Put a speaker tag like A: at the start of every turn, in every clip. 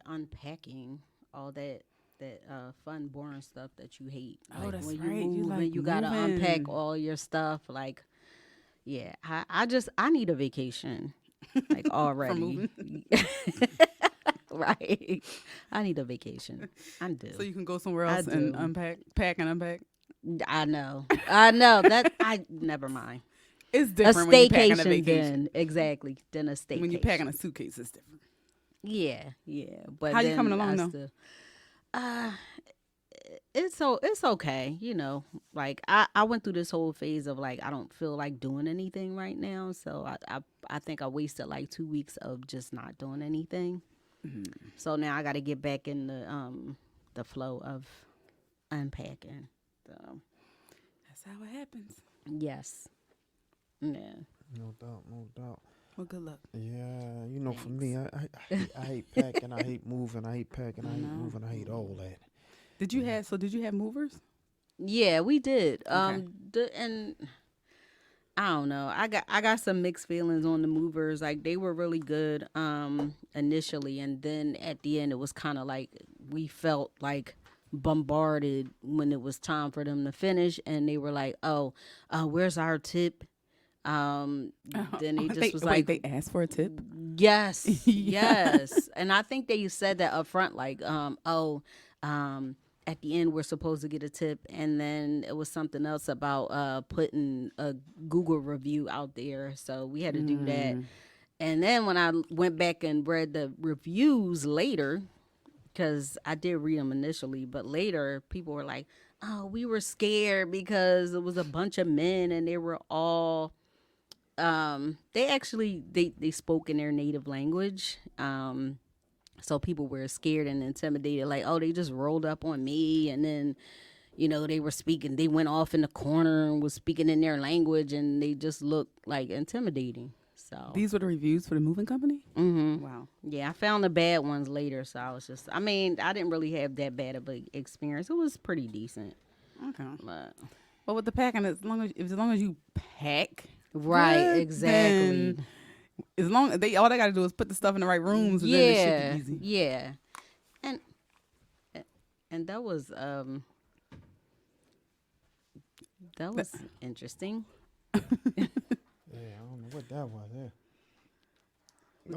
A: unpacking all that fun, boring stuff that you hate.
B: Oh,
A: Like
B: that's
A: when you
B: right. You
A: move
B: like
A: and you gotta
B: moving.
A: unpack all your stuff. Like, yeah, I need a vacation. Like
B: From
A: already.
B: moving.
A: Right. I need a vacation. I do.
B: So you can go somewhere
A: I
B: else and
A: do.
B: pack and unpack.
A: I know. I know. That I never mind.
B: It's
A: A
B: different when you packing a
A: staycation
B: vacation.
A: then. Exactly. Then a
B: When you packing
A: staycation.
B: a suitcase, it's different.
A: Yeah, yeah. But
B: How you coming
A: then
B: along
A: I
B: though?
A: still uh it's okay, you know. Like I went through this whole phase of like I don't feel like doing anything right now. So I think I wasted like 2 weeks of just not doing anything. So now I gotta get back in the flow of unpacking. So
B: That's how it happens.
A: yes. Yeah.
C: No doubt, no doubt.
B: Well, good luck.
C: Yeah, you know, for
A: Thanks.
C: me, I hate packing, I hate moving, I hate packing, I hate
B: know.
C: moving, I hate all that.
B: Did you have movers?
A: Yeah, we did.
B: Okay.
A: And I don't know. I got some mixed feelings on the movers. Like they were really good initially, and then at the end it was kind of like we felt like bombarded when it was time for them to finish, and they were like, "Oh, where's our tip?" Then they just was like,
B: they asked for a tip.
A: "Yes,
B: Yeah.
A: yes," and I think they said that up front, like, at the end we're supposed to get a tip, and then it was something else about putting a Google review out there, so we had to do that. And then when I went back and read the reviews later, because I did read them initially, but later people were like, "Oh, we were scared because it was a bunch of men and they were all." They actually they spoke in their native language. So people were scared and intimidated, like, oh, they just rolled up on me, and then, they were speaking. They went off in the corner and was speaking in their language, and they just looked like intimidating. So
B: These were the reviews for the moving company.
A: mm-hmm.
B: Wow.
A: Yeah, I found the bad ones later, so I was just, I mean, I didn't really have that bad of an experience. It was pretty decent,
B: Okay.
A: but
B: Well, with the packing, as long as you pack,
A: right,
B: good,
A: exactly.
B: then as long as all they got to do is put the stuff in the right rooms, and then it should
A: Yeah,
B: be easy.
A: yeah, and that was interesting.
C: Yeah, I don't know what that was. Yeah.
B: We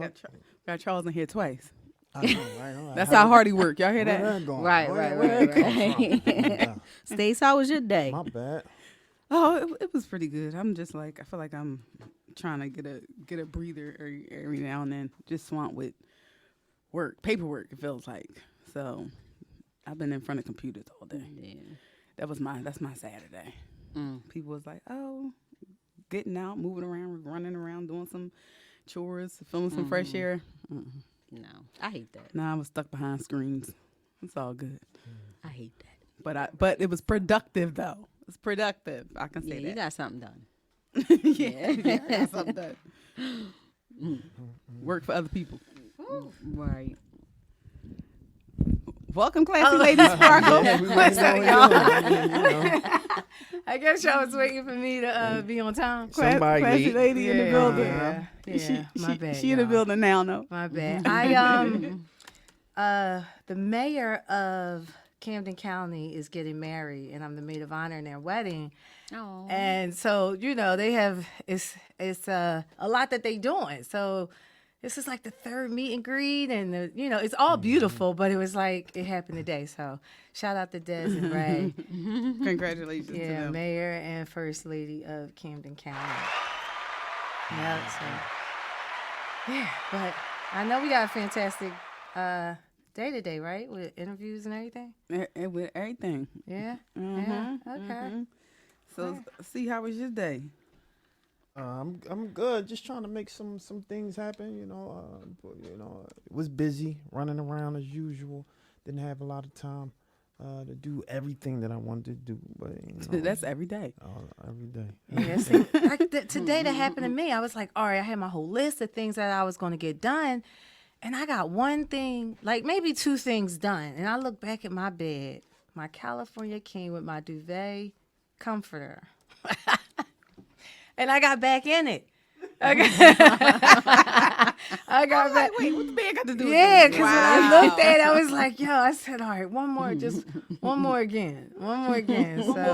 B: got Charles in here twice.
C: I know, right?
B: That's how hard he work. Y'all hear
C: Where
B: that?
C: that going?
A: Right,
C: Where
A: right,
C: that come
A: right.
C: from?
A: Stace, how was your day?
C: My bad.
B: Oh, it was pretty good. I'm just like, I feel like I'm trying to get a breather every now and then. Just swamped with paperwork. It feels like. So I've been in front of computers all day.
A: Yeah.
B: That's my Saturday.
A: Mm.
B: People was like, oh, getting out, moving around, running around, doing some chores, feeling some fresh air.
A: No, I hate that.
B: Nah, I was stuck behind screens. It's all good.
A: I hate that.
B: But it was productive though. It's productive. I can
A: Yeah,
B: say
A: you
B: that.
A: got something done.
B: yeah, I got something done. Work for other people.
A: Right.
B: Welcome, classy ladies. Sparkle.
C: Yeah, we
D: What's up,
C: waiting
D: y'all?
C: on you,
D: I guess y'all was waiting for me to be on time.
C: Somebody
B: classy
C: late.
B: lady in the building.
D: Yeah, my bad.
B: She in the
D: y'all.
B: building now, no?
D: My bad. The mayor of Camden County is getting married, and I'm the maid of honor in their wedding.
A: Oh.
D: And so, they have it's a lot that they doing. So this is like the third meet and greet, and it's all beautiful, but it was like it happened today. So shout out to Des and Ray.
B: Congratulations to
D: Yeah,
B: them.
D: mayor and first lady of Camden County. Yeah, so yeah, but I know we got a fantastic day today, right? With interviews and everything.
B: With everything.
D: Yeah.
B: Mm-hmm,
D: Yeah. Okay.
B: So, see, how was your day?
C: I'm good. Just trying to make some things happen. It was busy running around as usual. Didn't have a lot of time to do everything that I wanted to do. But
B: That's every day.
C: every day.
D: Yeah. See, like today that happened to me. I was like, all right, I had my whole list of things that I was going to get done, and I got one thing, like maybe two things done. And I look back at my bed, my California King with my duvet comforter. And I got back in it. I got back.
B: Wait, what the bed got to do with
D: Yeah,
B: this?
D: because when I looked at it, I was like, yo, I said, all right, one more again. One more again.
B: One more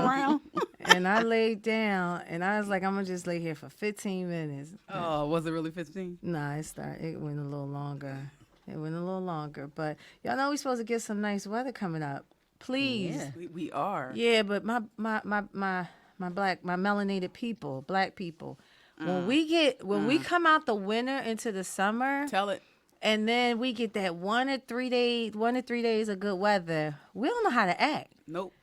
B: round.
D: And I laid down, and I was like, I'm going to just lay here for 15 minutes.
B: Oh, was it really 15?
D: Nah, it went a little longer. But y'all know we're supposed to get some nice weather coming up. Please.
A: Yeah.
B: We are.
D: Yeah, but my melanated people, black people, when we come out the winter into the summer,
B: Tell it.
D: and then we get that 1 to 3 days of good weather, we don't know how to act.
B: Nope.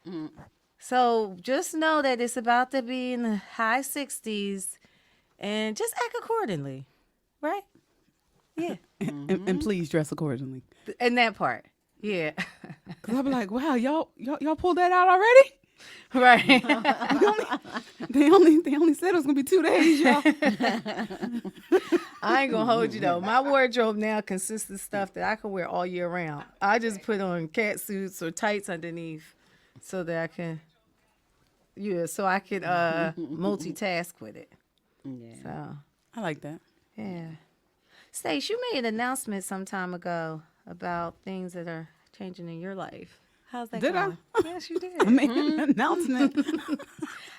D: So just know that it's about to be in the high 60s, and just act accordingly, right? Yeah,
B: And please dress accordingly.
D: in that part, yeah,
B: Cause I'll be like, wow, y'all pulled that out already?
D: right.
B: They only said it was gonna be 2 days, y'all.
D: I ain't gonna hold you though. My wardrobe now consists of stuff that I can wear all year round. I just put on cat suits or tights underneath so that I can, multitask with it.
A: Yeah.
D: So
B: I like that.
D: yeah. Stace, you made an announcement some time ago about things that are changing in your life. How's that
B: Did I?
D: going? Yes, you did.
B: I made an announcement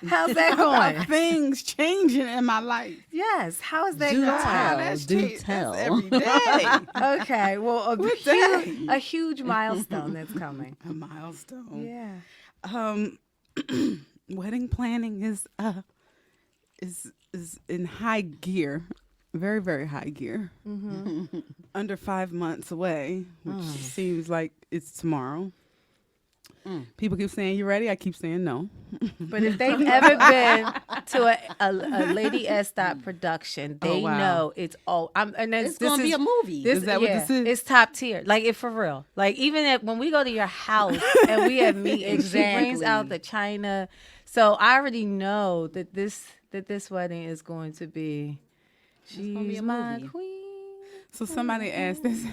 D: How's that
B: about
D: going?
B: things changing in my life.
D: Yes, how is that
A: Do
D: going?
A: tell.
B: That's
A: Do
B: changed.
A: tell.
B: That's every day.
D: Okay, well,
B: What day?
D: a huge milestone that's coming.
B: A milestone.
D: Yeah.
B: Wedding planning is in high gear, very, very high gear. Under 5 months away, which seems like it's tomorrow. People keep saying, "You ready?" I keep saying no.
D: But if they've ever been to a Lady S. production, they
B: wow.
D: know it's all.
A: It's going to be a movie.
B: Is that what this is?
D: It's top tier. Like, if for real. Like, even when we go to your house and we have meat, and she brings
A: Exactly.
D: out the china. So I already know that this wedding is going to be. She's
A: gonna be a
D: my
A: movie.
D: queen.
B: So somebody asked this,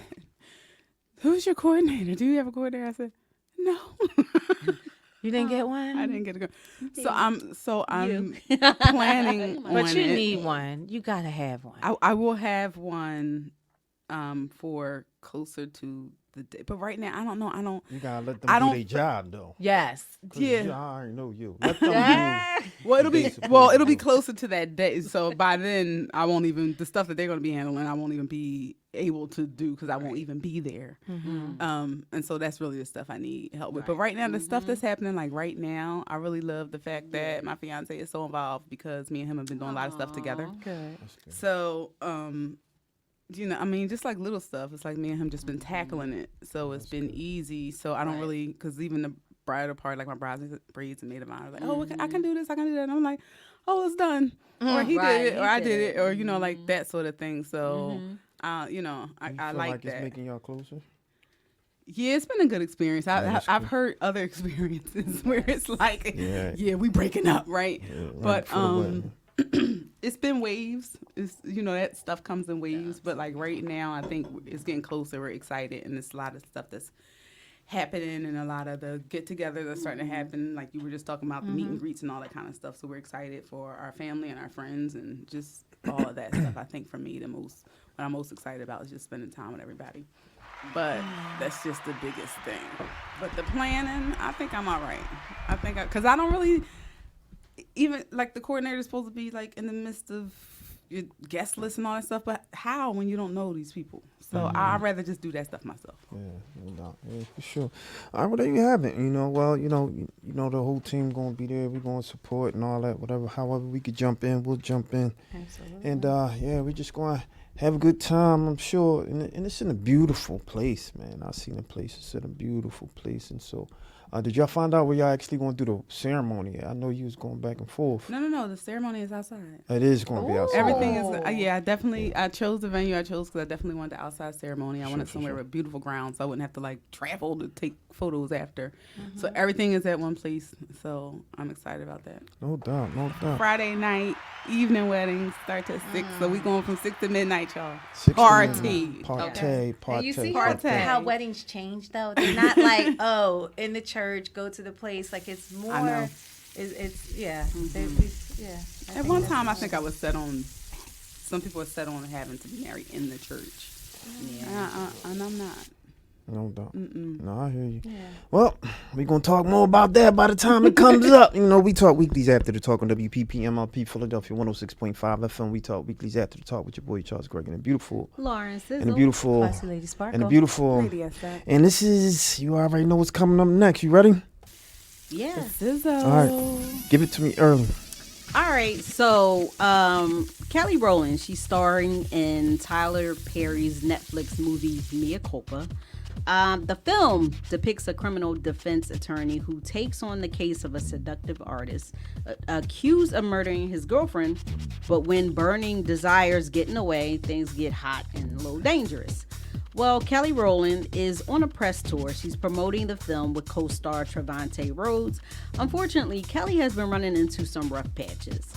B: "Who's your coordinator? Do you have a coordinator?" I said, "No."
D: You didn't get one?
B: I didn't get to go. So I'm planning on
D: But you
B: it.
D: need one. You got to have one.
B: I will have one for closer to the day. But right now, I don't know.
C: You gotta let them
B: I
C: do
B: don't-
C: their job though.
D: Yes.
C: 'Cause
B: Yeah.
C: I already know you. Let them
B: Well, it'll
C: They
B: be
C: supposed to do.
B: closer to that day. So by then, I won't even the stuff that they're going to be handling. I won't even be able to do because I won't even be there. And so that's really the stuff I need help with. But right now, the stuff that's happening, like right now, I really love the fact that my fiance is so involved because me and him have been doing a lot of stuff together.
D: Good.
B: So, I mean, just like little stuff. It's like me and him just been tackling it. So it's been easy. So I don't really, because even the bridal part, like my braids and maid of mine are like, oh, I can do this, I can do that. And I'm like, oh, it's done. Or he
A: Right,
B: did it, or
A: he
B: I
A: did
B: did
A: it.
B: it, or, like that sort of thing. So, I
C: You
B: like
C: feel like
B: that.
C: it's making y'all closer.
B: Yeah, it's been a good experience.
C: that's
B: I've
C: good.
B: heard other experiences where it's like,
C: Yeah.
B: yeah, we breaking up, right?
C: Yeah, right
B: But
C: before the wedding.
B: it's been waves. It's that stuff comes in waves. But like right now, I think it's getting closer. We're excited, and there's a lot of stuff that's happening, and a lot of the get-together that's starting to happen. Like you were just talking about the meet and greets and all that kind of stuff. So we're excited for our family and our friends, and just all of that stuff. I think for me, what I'm most excited about is just spending time with everybody. But that's just the biggest thing. But the planning, I think I'm all right. Because I don't really, even like the coordinator is supposed to be like in the midst of your guest list and all that stuff. But how when you don't know these people? So I'd rather just do that stuff myself.
C: Yeah, no doubt. Yeah, for sure. All right, well, there you have it. The whole team gonna be there. We're gonna support and all that. However we could jump in, we'll jump in.
D: Absolutely.
C: And we just gonna have a good time, I'm sure. And it's in a beautiful place, man. I seen the place. It's in a beautiful place. And so, did y'all find out where y'all actually gonna do the ceremony? I know you was going back and forth.
B: No. The ceremony is outside.
C: It is gonna be outside.
B: Everything is,
D: Oh.
B: I chose the venue I chose because I definitely wanted the outside ceremony. I wanted
C: Sure,
B: somewhere
C: sure.
B: with beautiful ground so I wouldn't have to like travel to take photos after. So everything is at one place. So I'm excited about that.
C: No doubt, no doubt.
B: Friday night, evening weddings start at 6. So we going from 6 to midnight, y'all.
C: 6 to
B: Party.
C: midnight. Party.
D: And you see
B: Party.
D: how weddings change though? They're not like, oh, in the church, go to the place. Like it's more.
B: I know.
D: It's yeah.
B: At one time, I think I was set on some people are set on having to be married in the church.
A: Yeah.
B: And I'm not.
C: No doubt.
B: Mm-mm.
C: No, I hear you.
D: Yeah.
C: Well, we're going to talk more about that by the time it comes up. You know, we talk weeklies after the talk on WPP MLP Philadelphia 106.5 FM. We talk weeklies after the talk with your boy Charles Gregg and the beautiful.
A: Lawrence
C: And the beautiful.
D: Classy Lady Sparkle.
C: And the beautiful.
B: Lady Esther.
C: And this is, you already know what's coming up next. You ready?
A: Yeah.
B: Sizzle.
C: All right. Give it to me early.
A: All right, so Kelly Rowland, she's starring in Tyler Perry's Netflix movie Mea Culpa. The film depicts a criminal defense attorney who takes on the case of a seductive artist accused of murdering his girlfriend, but when burning desires get in the way, things get hot and a little dangerous. Well, Kelly Rowland is on a press tour. She's promoting the film with co-star Trevante Rhodes. Unfortunately, Kelly has been running into some rough patches.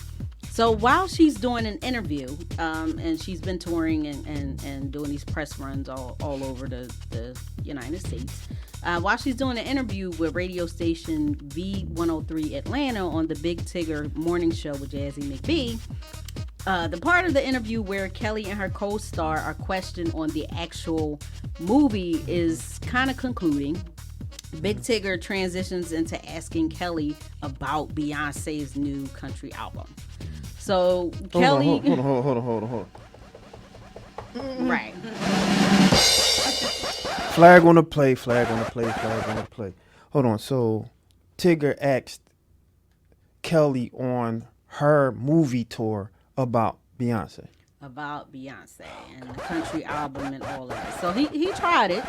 A: So while she's doing an interview, and she's been touring and doing these press runs all over the United States, while she's doing an interview with radio station V103 Atlanta on the Big Tigger Morning Show with Jazzy McBee, the part of the interview where Kelly and her co-star are questioned on the actual movie is kind of concluding. Big Tigger transitions into asking Kelly about Beyonce's new country album. So Kelly,
C: Hold on.
A: right?
C: Flag on the play. Hold on. So Tigger asked Kelly on her movie tour about Beyonce.
A: About Beyonce and the country album and all that. So he tried it.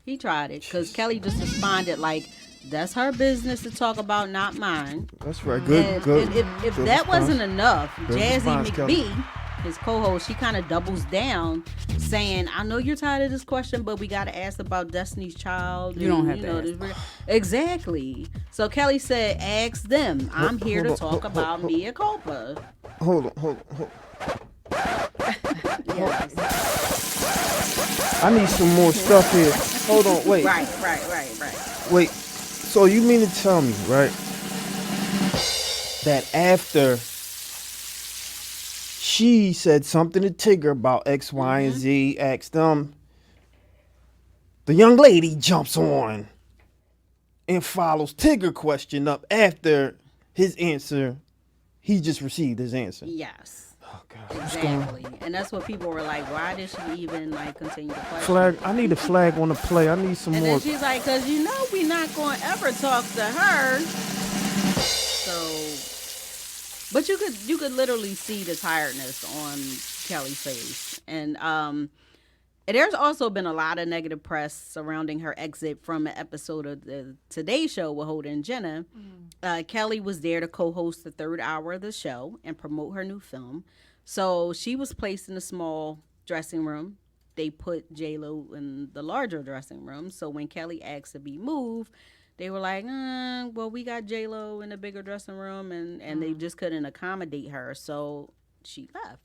A: He tried it because Kelly just responded like, "That's her business to talk about, not mine."
C: That's right. Good.
A: And if
C: good
A: that
C: response.
A: wasn't enough,
C: Good
A: Jazzy
C: response, Kelly.
A: McBee, his co-host, she kind of doubles down, saying, "I know you're tired of this question, but we got to ask about Destiny's Child."
B: You don't have to
A: this exactly. So Kelly said, "Ask them. I'm here to talk about Mea Culpa."
C: Hold on.
A: Yes.
C: I need some more stuff here. Hold on. Wait.
A: Right.
C: Wait. So you mean to tell me, right, that after she said something to Tigger about X, Y, and Z, asked them, the young lady jumps on and follows Tigger question up after his answer. He just received his answer.
A: Yes.
C: Oh God. What's going on?
A: Exactly. And that's what people were like, why did she even like continue to question?
C: Flag. I need a flag on the play. I need some
A: And
C: more.
A: then she's like, because you know we're not going to ever talk to her. So, but you could literally see the tiredness on Kelly's face. And there's also been a lot of negative press surrounding her exit from an episode of the Today Show with Hoda and Jenna. Kelly was there to co-host the third hour of the show and promote her new film. So she was placed in a small dressing room. They put J-Lo in the larger dressing room. So when Kelly asked to be moved, they were like, well, we got J-Lo in a bigger dressing room, and they just couldn't accommodate her. So she left.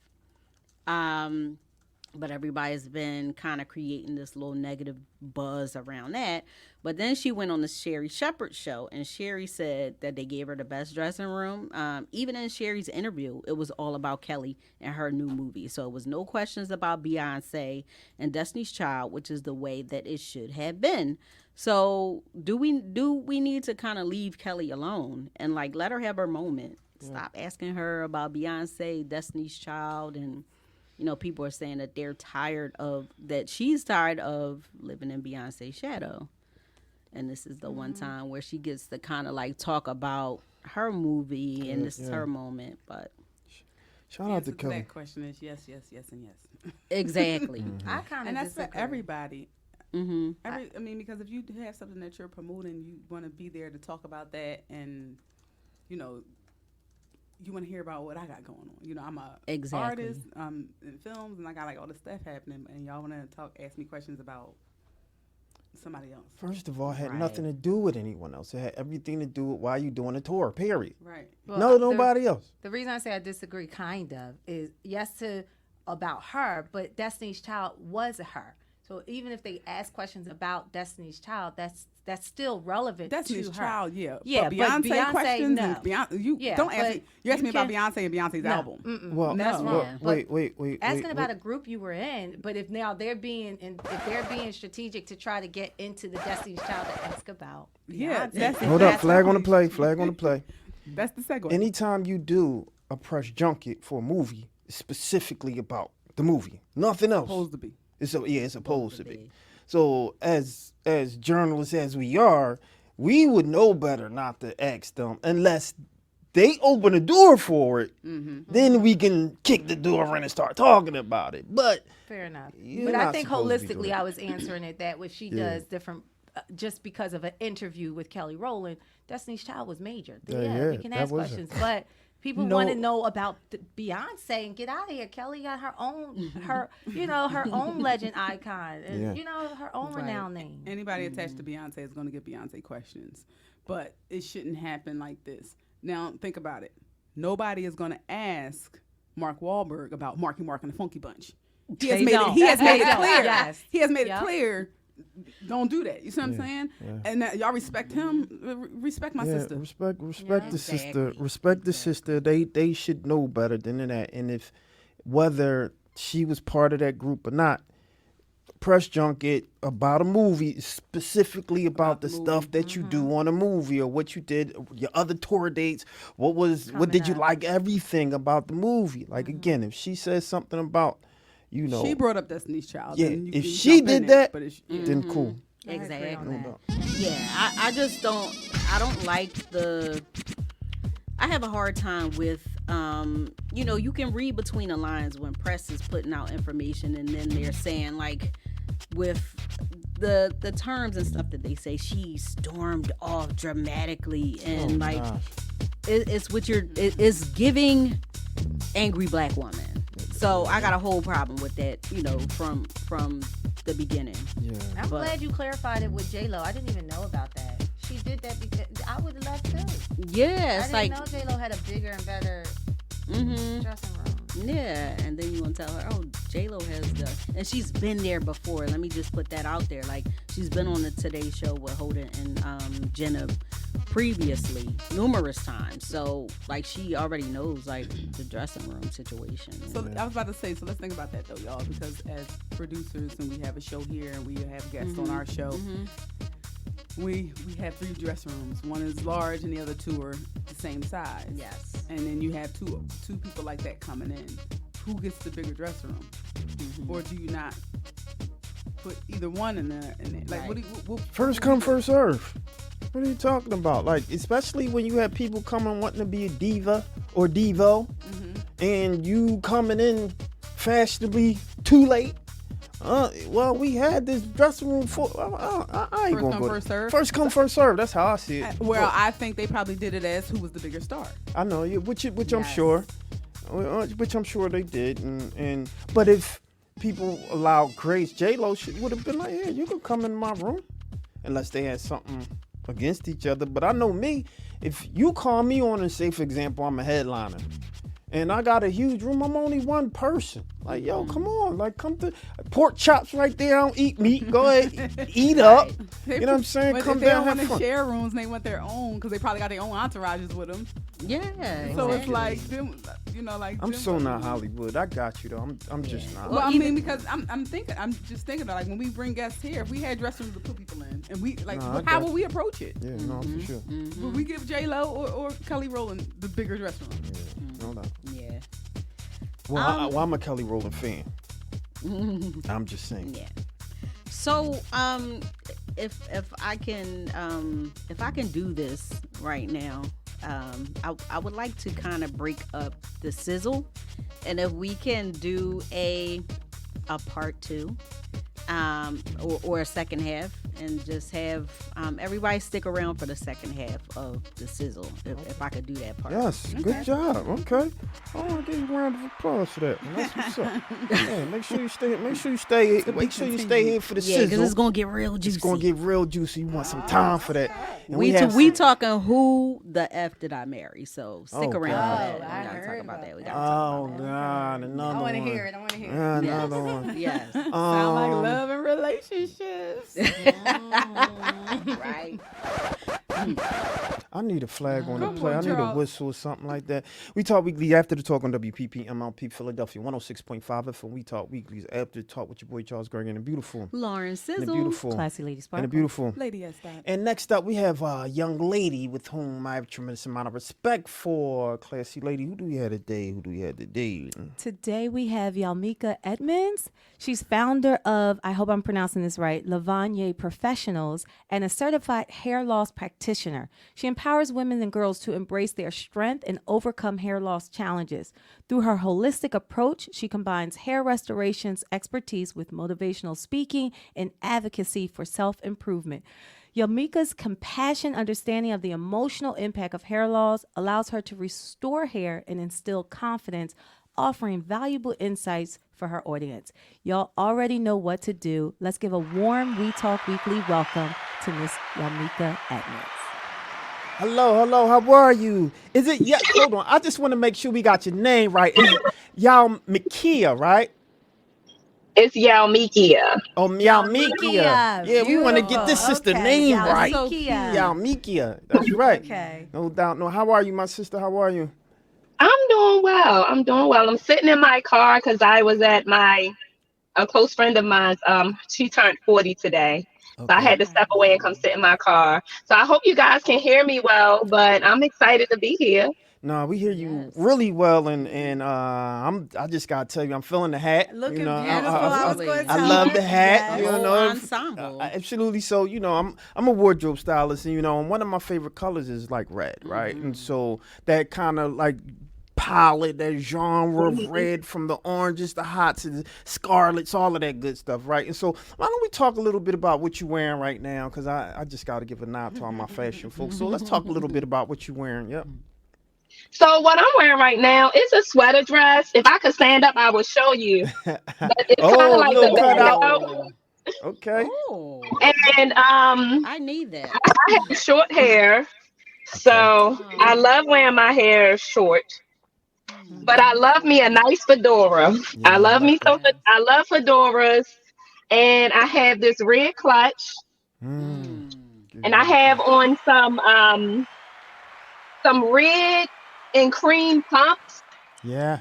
A: But everybody's been kind of creating this little negative buzz around that. But then she went on the Sherry Shepherd show, and Sherry said that they gave her the best dressing room. Even in Sherry's interview, it was all about Kelly and her new movie. So it was no questions about Beyonce and Destiny's Child, which is the way that it should have been. So do we need to kind of leave Kelly alone and like let her have her moment? Stop asking her about Beyonce, Destiny's Child, and people are saying that she's tired of living in Beyonce's shadow. And this is the one time where she gets to kind of like talk about her movie and this is her moment. But
C: Shout out to Kelly.
B: That question is yes, and yes.
A: exactly.
D: I kind of
B: And that's
D: disagree.
B: for everybody.
A: Mm-hmm.
B: I mean, because if you have something that you're promoting, you want to be there to talk about that, and you want to hear about what I got going on. I'm a artist in films, and I got like all this stuff happening, and y'all want to ask me questions about somebody else.
C: First of all, it had
A: Right.
C: nothing to do with anyone else. It had everything to do with why you doing a tour, period.
B: Right.
D: Well,
C: Nobody else.
D: The reason I say I disagree, kind of, is yes to about her, but Destiny's Child was her. So even if they ask questions about Destiny's Child, that's still relevant
B: Destiny's
D: to her.
B: Child, yeah.
D: Yeah,
B: but
D: but
B: Beyonce,
D: Beyonce,
B: questions
D: no.
B: and Beyonce, you
D: Yeah,
B: don't ask
D: but
B: me. You ask
D: you
B: me about
D: can-
B: Beyonce and Beyonce's
D: No.
B: album.
D: Mm-mm.
C: Well,
D: That's
B: no.
D: wrong.
C: Wait,
D: But
C: wait.
D: asking about a group you were in, but if now they're being strategic to try to get into the Destiny's Child to ask about
B: Yeah,
D: Beyonce,
B: that's-
C: Hold up,
D: that's
C: flag on the
D: wrong.
C: play, flag on the play.
B: That's the segue.
C: Anytime you do a press junket for a movie, it's specifically about the movie, nothing else.
B: supposed to be.
C: It's supposed to be. So as journalists as we are, we would know better not to ask them unless they open the door for it. Then we can kick the door in and start talking about it. But
D: Fair enough.
C: You're
D: But I
C: not
D: think
C: supposed to be doing
D: holistically,
C: it.
D: I was answering it that what she does different, just because of an interview with Kelly Rowland, Destiny's Child was major.
C: Yeah,
D: We can
C: that
D: ask
C: was
D: questions, but people
B: No.
D: want to know about Beyonce and get out of here. Kelly got her own, her own legend icon, and her own renowned name.
B: Anybody attached to Beyonce is going to get Beyonce questions, but it shouldn't happen like this. Now think about it. Nobody is going to ask Mark Wahlberg about Marky Mark and the Funky Bunch. He has
D: They
B: made
D: don't.
B: it. He has made
D: They
B: it
D: don't.
B: clear.
D: Yes.
B: He has made
D: Yep.
B: it clear. Don't do that. You see what I'm saying?
C: yeah.
B: And that y'all respect him. Respect my sister.
C: respect
D: Yeah,
C: the sister.
A: exactly.
C: Respect the sister. They should know better than that. And if whether she was part of that group or not, press junket about a movie, specifically about the stuff that you do on a movie or what you did, your other tour dates. What did you
D: up.
C: like? Everything about the movie. Like again, if she says something about,
B: She brought up Destiny's Child.
C: yeah,
B: and you
C: if
B: can
C: she
B: jump in
C: did
B: it,
C: that,
B: but it's,
C: then cool.
D: I agree
A: Exactly.
D: on
C: No
D: that.
C: doubt.
A: Yeah, I just don't. I don't like the. I have a hard time with. You can read between the lines when press is putting out information, and then they're saying like, with the terms and stuff that they say, she stormed off dramatically, and like,
C: gosh.
A: it's what it's giving angry black woman. So I got a whole problem with that. From the beginning.
C: Yeah.
D: I'm
A: But-
D: glad you clarified it with J Lo. I didn't even know about that. She did that because I would have left too.
A: Yeah,
D: I
A: it's
D: didn't
A: like.
D: know J Lo had a bigger and better
A: Mm-hmm.
D: dressing room.
A: Yeah, and then you gonna tell her, oh, J-Lo has and she's been there before. Let me just put that out there. Like, she's been on the Today Show with Holden and Jenna previously, numerous times. So, like, she already knows, like, the dressing room situation.
B: So I was about to say, so let's think about that though, y'all, because as producers and we have a show here and we have guests on our show, we have 3 dressing rooms. One is large and the other 2 are the same size.
A: Yes.
B: And then you have two people like that coming in. Who gets the bigger dressing room? Or do you not put either one in there? Like, what do you,
C: First come, first serve. What are you talking about? Like, especially when you have people coming wanting to be a diva or divo, and you coming in fashionably too late. Well, we had this dressing room for. I ain't
B: First
C: gonna
B: come,
C: go.
B: first serve?
C: First come, first serve. That's how I see it.
B: Well, I think they probably did it as who was the bigger star.
C: I know, yeah, which I'm
D: Yes.
C: sure, which I'm sure they did, and but if people allowed grace, J-Lo would have been like, yeah, you can come in my room, unless they had something against each other. But I know me, if you call me on and say, for example, I'm a headliner, and I got a huge room, I'm only one person. Like, yo, come on, like, come to pork chops right there. I don't eat meat. Go ahead, eat up. You know what I'm saying?
B: But
C: Come
B: if they
C: down,
B: don't want
C: have
B: to
C: fun.
B: share rooms and they want their own, because they probably got their own entourages with them.
A: Yeah.
B: So it's
A: exactly.
B: like them, like
C: I'm
B: them
C: so
B: ones.
C: not Hollywood. I got you though. I'm just not.
B: Well, I
A: even-
B: mean, because I'm just thinking about, like, when we bring guests here, if we had dressing rooms to put people in, and we like,
C: No, I
B: how
C: got
B: would we approach it?
C: Yeah, no, for sure.
B: Would we give J Lo or Kelly Rowland the bigger dressing room?
C: Yeah, no doubt.
A: Yeah.
C: Well, I'm a Kelly Rowland fan. I'm just saying.
A: Yeah. So, if I can do this right now, I would like to kind of break up the sizzle, and if we can do a part 2, or a second half, and just have everybody stick around for the second half of the sizzle, if I could do that part.
C: Yes, good job. Okay. I want to give you a round of applause for that. That's what's up. Yeah, make sure you stay. Make sure you stay here for the
A: Yeah, because
C: sizzle.
A: it's gonna get real juicy.
C: It's gonna get real juicy. You want some time for that. And
A: We
C: have
A: we
C: some-
A: talking who the F did I marry? So stick
C: Oh,
A: around
C: God.
A: for that.
D: Oh,
A: We
D: I
A: gotta
D: heard
A: talk about
D: about
A: that. We gotta talk
C: Oh
A: about
C: God, another
D: I
C: one.
D: want to hear it. I want to hear it.
C: Another one.
A: that. Yes.
B: Sound like love love and relationships.
A: Right.
C: I need a flag on the
B: Come
C: play.
B: on,
C: I need a
B: Charles.
C: whistle or something like that. We Talk Weekly after the talk on WPP MLP Philadelphia 106.5 FM. We Talk Weekly's after the talk with your boy Charles Gregory and the beautiful.
A: Lauren
C: And the
A: Sizzle.
C: beautiful.
D: Classy Lady
C: And
D: Sparkle.
C: the beautiful.
B: Lady S. Dot.
C: And next up, we have a young lady with whom I have a tremendous amount of respect for. Classy lady. Who do we have today?
D: Today we have Yalmika Edmonds. She's founder of, I hope I'm pronouncing this right, Lavanye Professionals, and a certified hair loss practitioner. She empowers women and girls to embrace their strength and overcome hair loss challenges. Through her holistic approach, she combines hair restorations expertise with motivational speaking and advocacy for self-improvement. Yamika's compassionate understanding of the emotional impact of hair loss allows her to restore hair and instill confidence, offering valuable insights for her audience. Y'all already know what to do. Let's give a warm We Talk Weekly welcome to Miss Yamika Edmonds.
C: Hello, how are you? Is it, yeah, hold on. I just want to make sure we got your name right. Is it Yalmika, right?
E: It's Yalmikia.
C: Oh, Yalmikia. Yeah, we want to get this sister
D: Okay,
C: name right.
D: Yalmikia.
C: Yalmikia. That's right.
D: Okay.
C: No doubt. No, how are you, my sister? How are you?
E: I'm doing well. I'm sitting in my car because I was at a close friend of mine's. She turned 40 today. So I had to step away and come sit in my car. So I hope you guys can hear me well, but I'm excited to be here.
C: No, we hear you really well, and I just gotta tell you, I'm feeling the hat.
B: Looking
C: you know,
B: beautiful. I was going to
C: I
B: tell
C: love
B: you.
C: the hat.
B: Yes.
C: You
A: Whole
C: know,
A: ensemble.
C: absolutely. So I'm a wardrobe stylist, and and one of my favorite colors is like red, right? And so that kind of like palette, that genre of red, from the oranges, the hots, and the scarlets, all of that good stuff, right? And so why don't we talk a little bit about what you're wearing right now? Because I just got to give a nod to all my fashion folks. So let's talk a little bit about what you're wearing. Yep.
E: So what I'm wearing right now is a sweater dress. If I could stand up, I would show you. But it's kind of like
C: little
E: the
C: cutout.
E: cutout.
C: Okay.
A: Oh,
E: And
A: I need that.
E: I have short hair. So I love wearing my hair short. But I love me a nice fedora.
C: Yeah,
E: I love me
A: that.
E: I love fedoras. And I have this red clutch.
C: Mm.
E: And I have on some red and cream pumps.
C: Yeah.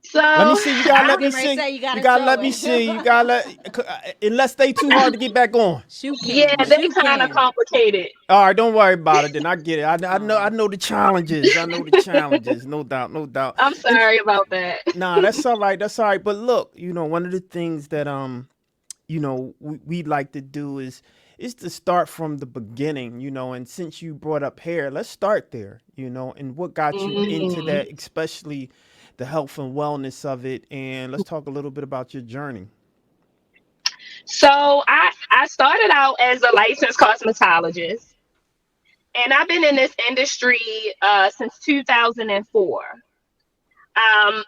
E: So
C: Let me see. You gotta let me
A: was getting ready
C: see.
A: to say, you gotta
C: gotta
A: show
C: let me
A: it.
C: see. You gotta let. Unless they too hard to get back on.
A: Shoe can.
E: yeah, they
A: Shoe
E: kind of
A: can.
E: complicated.
C: All right, don't worry about it. Then I get it. I know. I know the challenges. I know the challenges. No doubt. No doubt.
E: I'm sorry about that.
C: Nah, that's all right. That's all right. But look, one of the things that we like to do is to start from the beginning, and since you brought up hair, let's start there, and what got you into that, especially the health and wellness of it, and let's talk a little bit about your journey.
E: So I started out as a licensed cosmetologist, and I've been in this industry since 2004. I've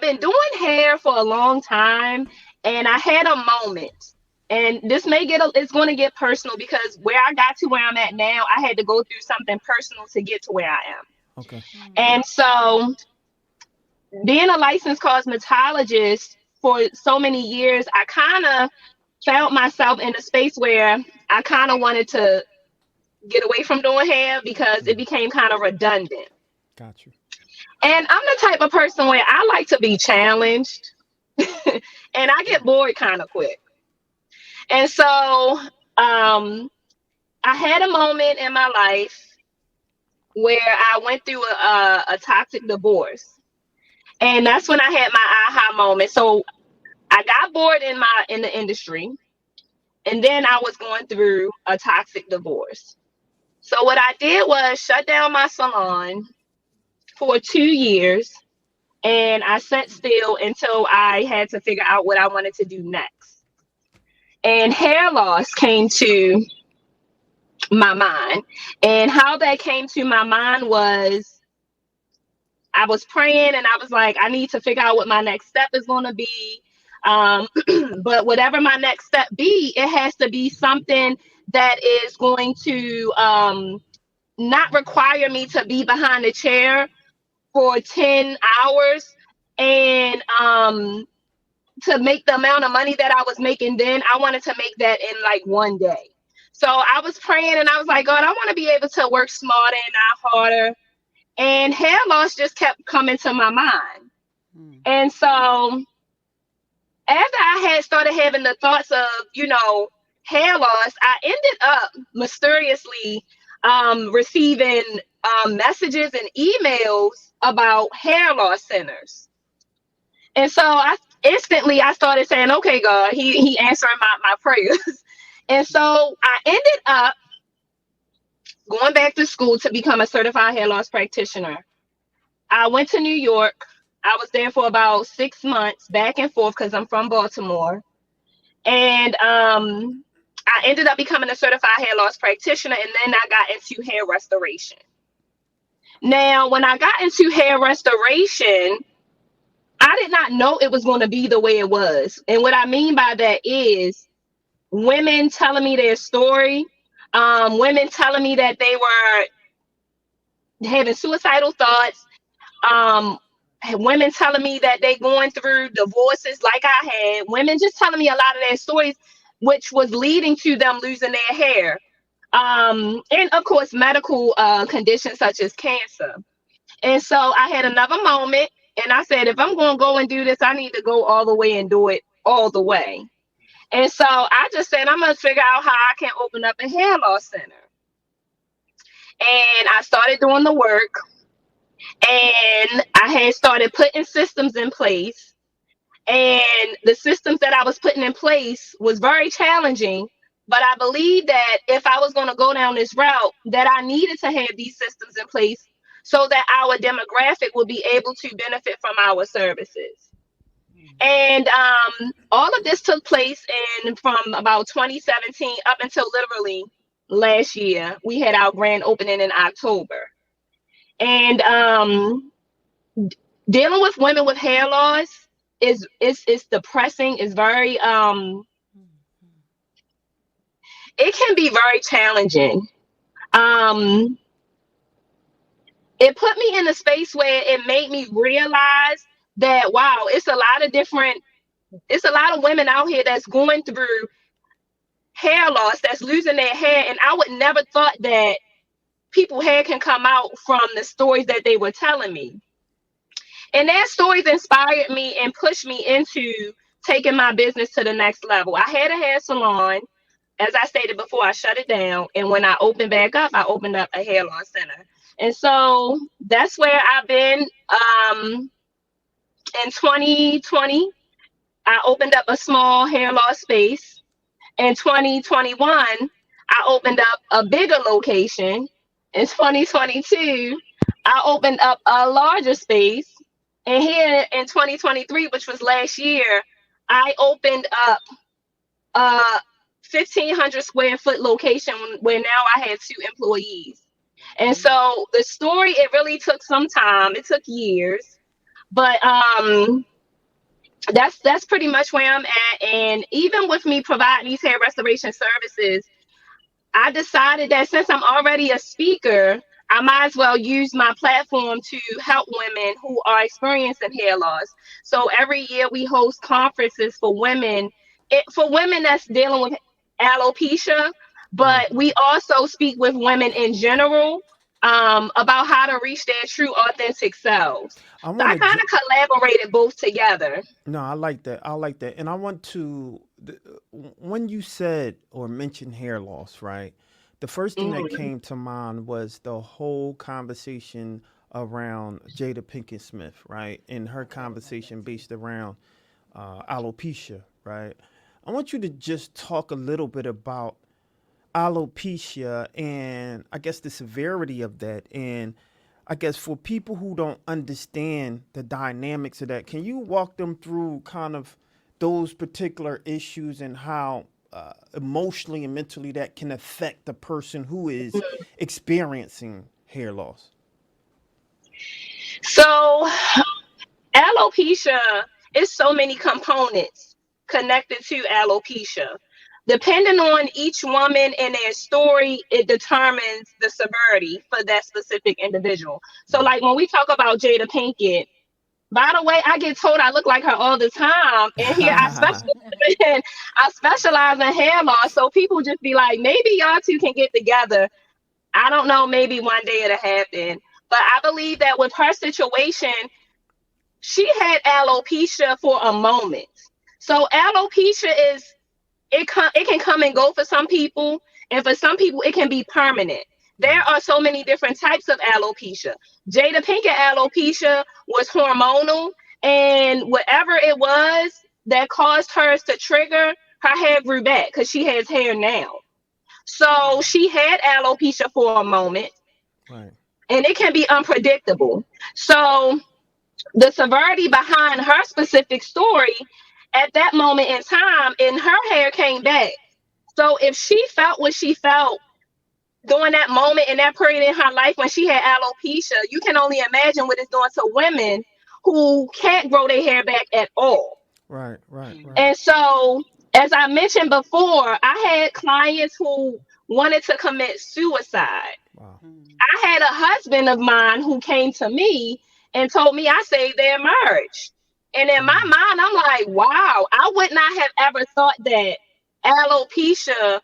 E: been doing hair for a long time, and I had a moment. And this it's going to get personal because where I got to where I'm at now, I had to go through something personal to get to where I am.
C: Okay.
E: And so being a licensed cosmetologist for so many years, I kind of found myself in a space where I kind of wanted to get away from doing hair because it became kind of redundant.
C: Got you.
E: And I'm the type of person where I like to be challenged and I get bored kind of quick. And so I had a moment in my life where I went through a toxic divorce. And that's when I had my aha moment. So I got bored in the industry. And then I was going through a toxic divorce. So what I did was shut down my salon for 2 years. And I sat still until I had to figure out what I wanted to do next. And hair loss came to my mind. And how that came to my mind was I was praying and I was like, I need to figure out what my next step is going to be. But whatever my next step be, it has to be something that is going to not require me to be behind the chair for 10 hours and to make the amount of money that I was making then. I wanted to make that in like one day. So I was praying and I was like, God, I want to be able to work smarter and not harder. And hair loss just kept coming to my mind.
A: Mm.
E: And so after I had started having the thoughts of, hair loss, I ended up mysteriously receiving messages and emails about hair loss centers. And so I started saying, okay, God, he answering my prayers. And so I ended up going back to school to become a certified hair loss practitioner. I went to New York. I was there for about 6 months, back and forth, because I'm from Baltimore. And I ended up becoming a certified hair loss practitioner, and then I got into hair restoration. Now, when I got into hair restoration, I did not know it was going to be the way it was. And what I mean by that is women telling me their story, women telling me that they were having suicidal thoughts, um, women telling me that they going through divorces like I had, women just telling me a lot of their stories, which was leading to them losing their hair. And of course, medical conditions such as cancer. And so I had another moment and I said, if I'm going to go and do this, I need to go all the way and do it all the way. And so I just said, I'm going to figure out how I can open up a hair loss center. And I started doing the work, and I had started putting systems in place. And the systems that I was putting in place was very challenging. But I believed that if I was going to go down this route, that I needed to have these systems in place so that our demographic would be able to benefit from our services. And all of this took place from about 2017 up until literally last year. We had our grand opening in October. And dealing with women with hair loss is depressing. It's very it can be very challenging. It put me in a space where it made me realize that wow, it's a lot of women out here that's going through hair loss, that's losing their hair, and I would never thought that people's hair can come out from the stories that they were telling me. And their stories inspired me and pushed me into taking my business to the next level. I had a hair salon. As I stated before, I shut it down. And when I opened back up, I opened up a hair loss center. And so that's where I've been. In 2020, I opened up a small hair loss space. In 2021, I opened up a bigger location. In 2022, I opened up a larger space. And here in 2023, which was last year, I opened up a 1,500 square foot location where now I had 2 employees. And so the story, it really took some time. It took years. But that's pretty much where I'm at. And even with me providing these hair restoration services, I decided that since I'm already a speaker, I might as well use my platform to help women who are experiencing hair loss. So every year we host conferences for women, that's dealing with alopecia, but we also speak with women in general about how to reach their true authentic selves.
C: I
E: So I
C: want
E: kind
C: to.
E: of collaborated both together.
C: No, I like that. I like that. And I want to, when you said or mentioned hair loss, right? The first thing that
E: Mhm.
C: came to mind was the whole conversation around Jada Pinkett Smith, right? And her conversation based around alopecia, right? I want you to just talk a little bit about alopecia and I guess the severity of that. And I guess for people who don't understand the dynamics of that, can you walk them through kind of those particular issues and how emotionally and mentally that can affect the person who is experiencing hair loss?
E: So alopecia is so many components connected to alopecia. Depending on each woman and their story, it determines the severity for that specific individual. So, like when we talk about Jada Pinkett, By the way, I get told I look like her all the time. And here I specialize in hair loss. So people just be like, maybe y'all two can get together. I don't know, maybe one day it'll happen. But I believe that with her situation, she had alopecia for a moment. So alopecia is it can come and go for some people, and for some people it can be permanent. There are so many different types of alopecia. Jada Pinkett alopecia was hormonal, and whatever it was that caused hers to trigger, her hair grew back because she has hair now. So she had alopecia for a moment,
C: Right.
E: and it can be unpredictable. So the severity behind her specific story at that moment in time, and her hair came back. So if she felt what she felt during that moment in that period in her life when she had alopecia, you can only imagine what it's doing to women who can't grow their hair back at all.
C: Right. Right. Right.
E: And so, as I mentioned before, I had clients who wanted to commit suicide.
C: Wow.
E: I had a husband of mine who came to me and told me I saved their marriage. And in my mind, I'm like, wow, I would not have ever thought that alopecia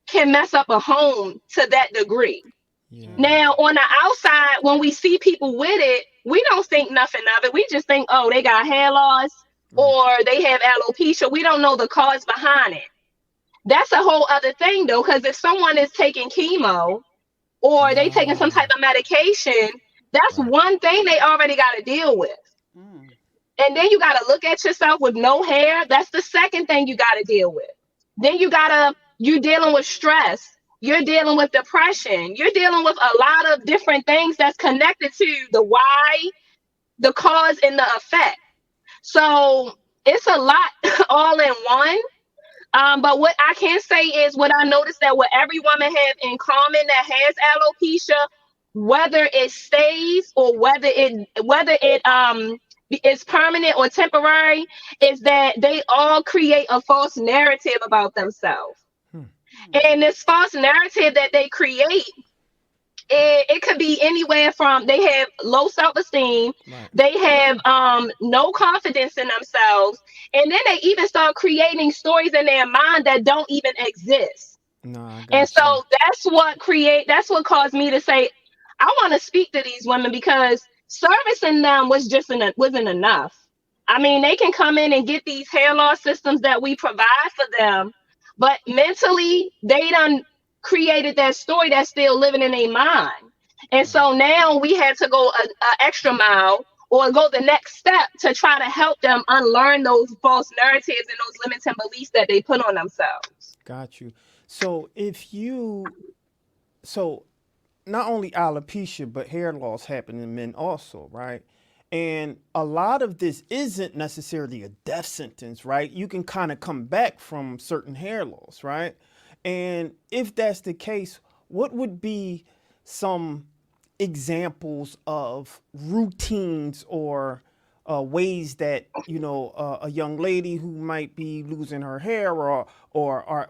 E: can mess up a home to that degree.
C: Yeah.
E: Now, on the outside, when we see people with it, we don't think nothing of it. We just think, oh, they got hair loss or they have alopecia. We don't know the cause behind it. That's a whole other thing, though, because if someone is taking chemo or they taking some type of medication, that's one thing they already got to deal with. And then you got to look at yourself with no hair. That's the second thing you got to deal with. Then you're dealing with stress. You're dealing with depression. You're dealing with a lot of different things that's connected to the why, the cause, and the effect. So it's a lot all in one. But what I can say is what I noticed that what every woman have in common that has alopecia, whether it stays or whether it is permanent or temporary, is that they all create a false narrative about themselves. And this false narrative that they create, it could be anywhere from they have low self-esteem, they have no confidence in themselves, and then they even start creating stories in their mind that don't even exist. And so that's what caused me to say I want to speak to these women, because servicing them wasn't enough. I mean, they can come in and get these hair loss systems that we provide for them, but mentally they done created that story that's still living in their mind. And so now we had to go an extra mile or go the next step to try to help them unlearn those false narratives and those limiting beliefs that they put on themselves.
C: Got you. So so not only alopecia, but hair loss happen in men also, right? And a lot of this isn't necessarily a death sentence, right? You can kind of come back from certain hair loss, right? And if that's the case, what would be some examples of routines or ways that, a young lady who might be losing her hair or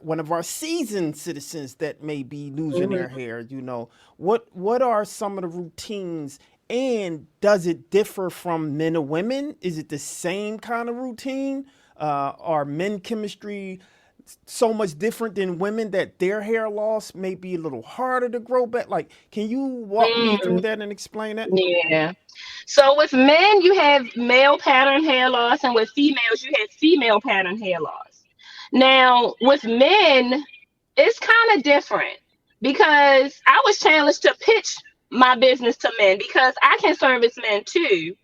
C: one of our seasoned citizens that may be losing their hair, what are some of the routines, and does it differ from men or women? Is it the same kind of routine? Are men chemistry so much different than women that their hair loss may be a little harder to grow back? Like, can you walk me through that and explain that?
E: Yeah. So with men, you have male pattern hair loss, and with females, you have female pattern hair loss. Now, with men, it's kind of different because I was challenged to pitch my business to men because I can service men too.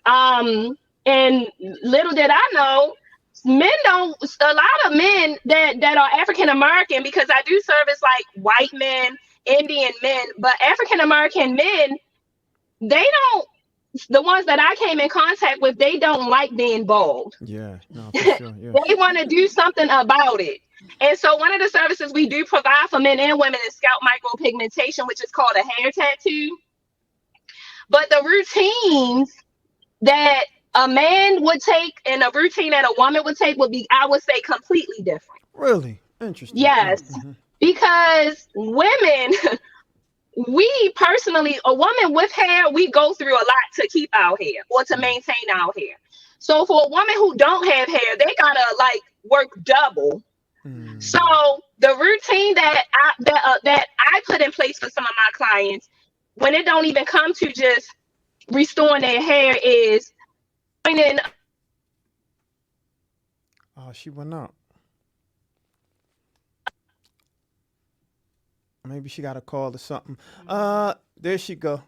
E: And little did I know, a lot of men that are African American, because I do service like white men, Indian men, but African American men, the ones that I came in contact with, they don't like being bald.
C: Yeah, no, for sure. Yeah.
E: They want to do something about it. And so one of the services we do provide for men and women is scalp micropigmentation, which is called a hair tattoo. But the routines that a man would take and a routine that a woman would take would be, I would say, completely different.
C: Really? Interesting.
E: Yes. Because women, we personally, a woman with hair, we go through a lot to keep our hair or to
C: Mm.
E: maintain our hair. So for a woman who don't have hair, they gotta like work double. So
C: Mm.
E: the routine that I put in place for some of my clients, when it don't even come to just restoring their hair, is joining.
C: Oh, she went out. Maybe she got a call or something. There she go.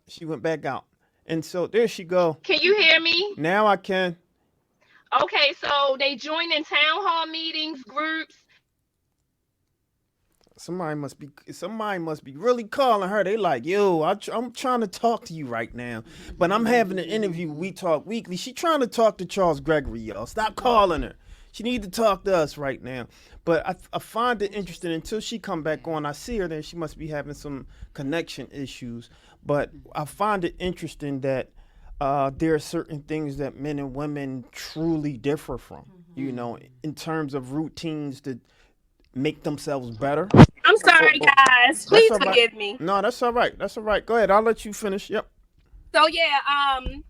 C: She went back out. And so there she go.
E: Can you hear me?
C: Now I can.
E: Okay, so they join in town hall meetings, groups.
C: Somebody must be really calling her. They like, yo, I'm trying to talk to you right now, but I'm having an interview. We talk weekly. She trying to talk to Charles Gregory, y'all. Stop calling her. She need to talk to us right now. But I find it interesting until she come back on. I see her, then she must be having some connection issues. But I find it interesting that there are certain things that men and women truly differ from. You know, in terms of routines that make themselves better.
E: I'm
C: Or,
E: sorry,
C: or
E: guys.
C: that's
E: Please
C: all right.
E: forgive me.
C: No, that's all right. That's all right. Go ahead. I'll let you finish. Yep.
E: So yeah, um,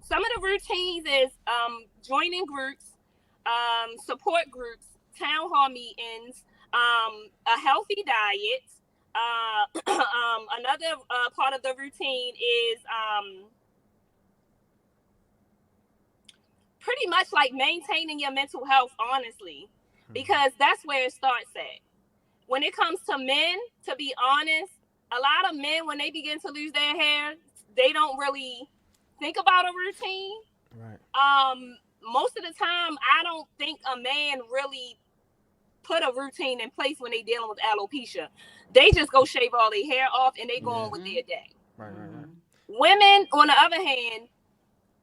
E: some of the routines is joining groups, support groups, town hall meetings, a healthy diet. Another part of the routine is pretty much like maintaining your mental health, honestly, because that's where it starts at. When it comes to men, to be honest, a lot of men, when they begin to lose their hair, they don't really think about a routine.
C: Right.
E: Most of the time, I don't think a man really put a routine in place when they dealing with alopecia. They just go shave all their hair off and they go
C: Yeah.
E: on with their day.
C: Right. Right. Right.
E: Women, on the other hand,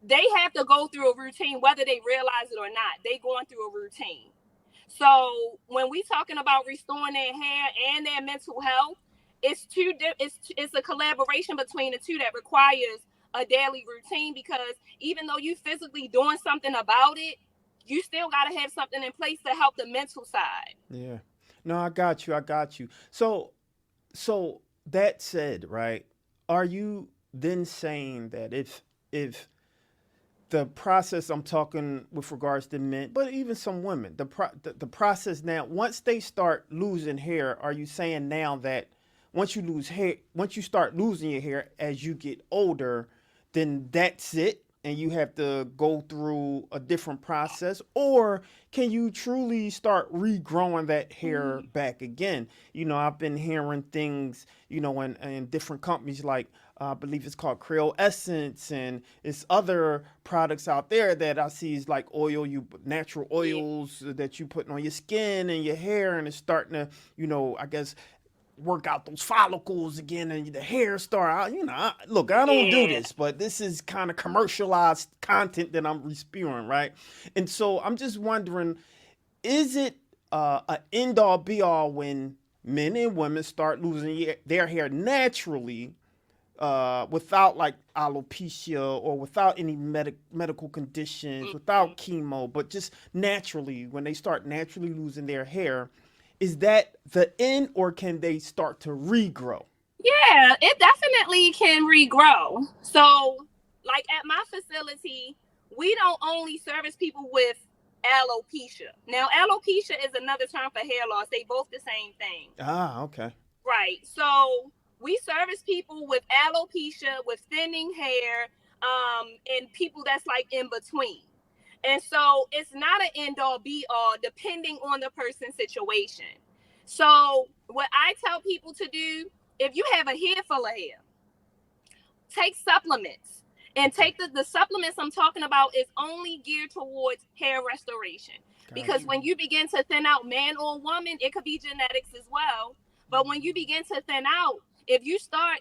E: they have to go through a routine, whether they realize it or not. They going through a routine. So when we talking about restoring their hair and their mental health, it's a collaboration between the two that requires a daily routine, because even though you physically doing something about it, you still got to have something in place to help the mental side.
C: Yeah. No, I got you. I got you. So that said, right? Are you then saying that if the process I'm talking with regards to men, but even some women, the process now, once they start losing hair, are you saying now that once you lose hair, once you start losing your hair as you get older, then that's it? And you have to go through a different process, or can you truly start regrowing that hair back again? You know, I've been hearing things, you know, in different companies like I believe it's called Creole Essence, and it's other products out there that I see is like natural oils that you putting on your skin and your hair, and it's starting to, you know, I guess work out those follicles again and the hair start out. You know, look, I don't do
E: Yeah.
C: this, but this is kind of commercialized content that I'm spewing, right? And so I'm just wondering, is it an end all be all when men and women start losing their hair naturally, without like alopecia or without any medical conditions, without chemo, but just naturally, when they start naturally losing their hair, is that the end, or can they start to regrow?
E: Yeah, it definitely can regrow. So, like at my facility, we don't only service people with alopecia. Now, alopecia is another term for hair loss. They both the same thing.
C: Ah, okay.
E: Right. So, we service people with alopecia, with thinning hair, and people that's like in between. And so it's not an end all be all depending on the person's situation. So what I tell people to do, if you have a hair full of hair, take supplements. And take the supplements I'm talking about is only geared towards hair restoration. Because
C: Gotcha.
E: when you begin to thin out, man or woman, it could be genetics as well. But when you begin to thin out, if you start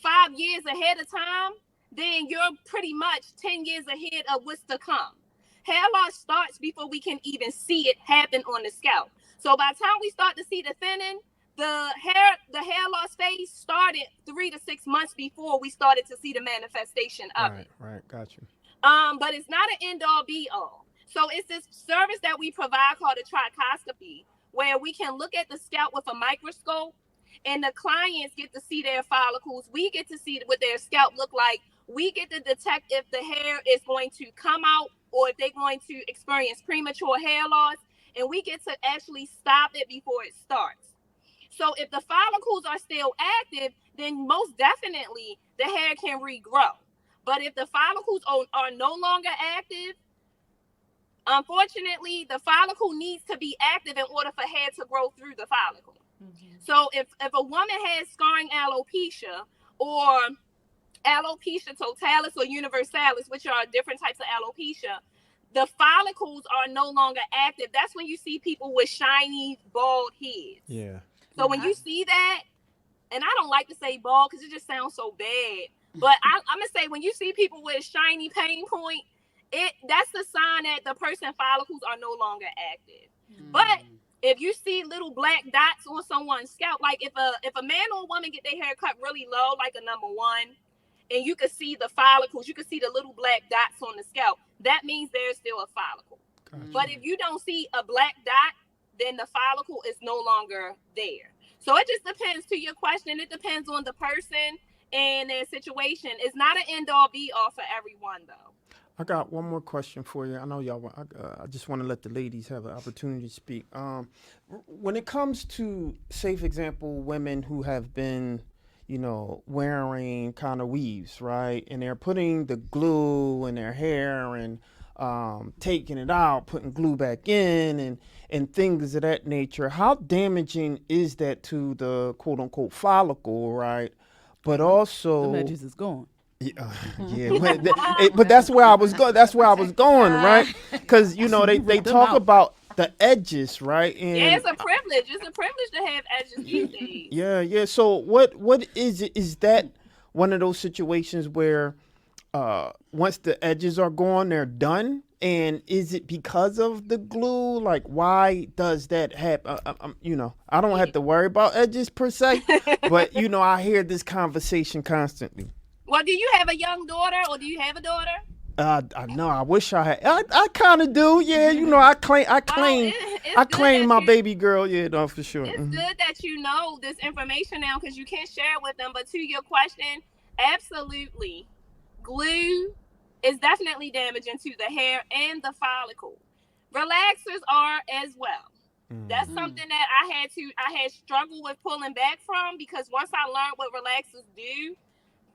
E: 5 years ahead of time, then you're pretty much 10 years ahead of what's to come. Hair loss starts before we can even see it happen on the scalp. So by the time we start to see the thinning, the hair loss phase started 3 to 6 months before we started to see the manifestation of it.
C: Right, got you.
E: But it's not an end all be all. So it's this service that we provide called a trichoscopy, where we can look at the scalp with a microscope and the clients get to see their follicles. We get to see what their scalp look like. We get to detect if the hair is going to come out or if they're going to experience premature hair loss, and we get to actually stop it before it starts. So if the follicles are still active, then most definitely the hair can regrow. But if the follicles are no longer active, unfortunately, the follicle needs to be active in order for hair to grow through the follicle. Mm-hmm. So if a woman has scarring alopecia or alopecia totalis or universalis, which are different types of alopecia, the follicles are no longer active. That's when you see people with shiny, bald heads.
C: Yeah.
E: So when you see that, and I don't like to say bald because it just sounds so bad, but I'm going to say when you see people with shiny pain point, that's the sign that the person's follicles are no longer active. But if you see little black dots on someone's scalp, like if a man or a woman get their hair cut really low, like a number one, and you can see the follicles, you can see the little black dots on the scalp, that means there's still a follicle. Gotcha. But if you don't see a black dot, then the follicle is no longer there. So it just depends, to your question. It depends on the person and their situation. It's not an end all be all for everyone, though.
C: I got one more question for you. I know y'all. I just want to let the ladies have an opportunity to speak. When it comes to, say, for example, women who have been, wearing kind of weaves, right, and they're putting the glue in their hair and taking it out, putting glue back in, and things of that nature. How damaging is that to the quote unquote follicle, right? But also,
B: the edges is gone.
C: Yeah, but that's where I was going. That's where I was going, right? Because they talk about the edges, right? And
E: yeah, it's a privilege. It's a privilege to have edges these days.
C: Yeah. So what is it? Is that one of those situations where once the edges are gone, they're done? And is it because of the glue? Like, why does that happen? I don't have to worry about edges per se, but I hear this conversation constantly.
E: Well, do you have a young daughter, or do you have a daughter?
C: I know. I wish I had. I kind of do. Yeah, I claim my baby girl. Yeah, no, for sure.
E: It's good that you know this information now because you can't share it with them. But to your question, absolutely, glue is definitely damaging to the hair and the follicle. Relaxers are as well. That's something that I had struggled with pulling back from, because once I learned what relaxers do,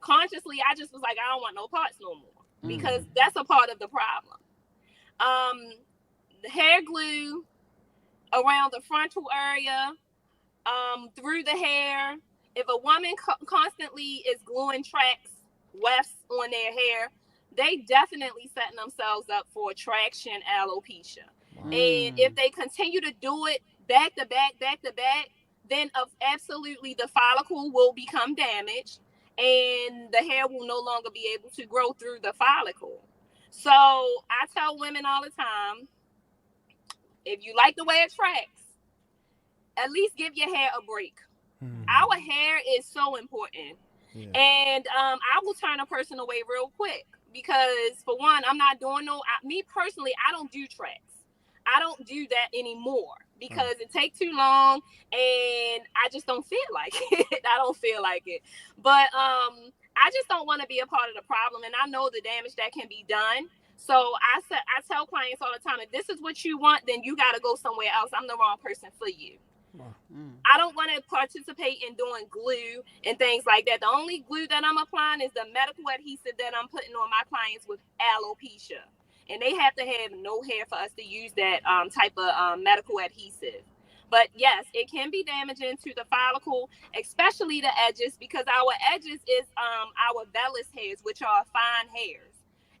E: consciously, I just was like, I don't want no parts no more, because that's a part of the problem. The hair glue around the frontal area, through the hair. If a woman constantly is gluing tracks, wefts on their hair, they definitely setting themselves up for traction alopecia. And if they continue to do it back to back, then absolutely the follicle will become damaged, and the hair will no longer be able to grow through the follicle. So I tell women all the time, if you like the way it tracks, at least give your hair a break. Our hair is so important. Yeah. And I will turn a person away real quick, because for one, I'm not doing me personally, I don't do tracks. I don't do that anymore because it takes too long and I just don't feel like it. I don't feel like it. But I just don't want to be a part of the problem, and I know the damage that can be done. So I tell clients all the time, if this is what you want, then you got to go somewhere else. I'm the wrong person for you. I don't want to participate in doing glue and things like that. The only glue that I'm applying is the medical adhesive that I'm putting on my clients with alopecia. And they have to have no hair for us to use that type of medical adhesive. But yes, it can be damaging to the follicle, especially the edges, because our edges is our vellus hairs, which are fine hairs.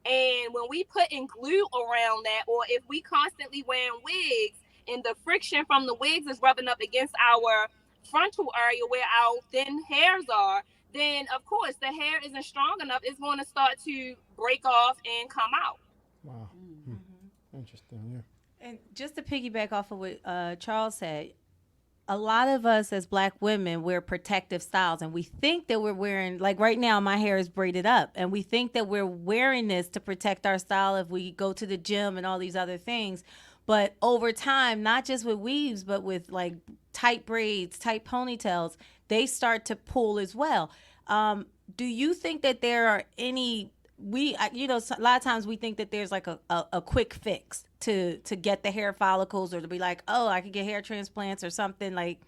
E: And when we put in glue around that, or if we constantly wearing wigs, and the friction from the wigs is rubbing up against our frontal area where our thin hairs are, then of course the hair isn't strong enough. It's going to start to break off and come out.
C: Wow. Interesting. Yeah.
D: And just to piggyback off of what Charles said, a lot of us as Black women wear protective styles, and we think that we're wearing, like right now my hair is braided up, and we think that we're wearing this to protect our style if we go to the gym and all these other things. But over time, not just with weaves, but with like tight braids, tight ponytails, they start to pull as well. Do you think that there are any a lot of times we think that there's like a quick fix to get the hair follicles, or to be like, oh, I could get hair transplants or something, like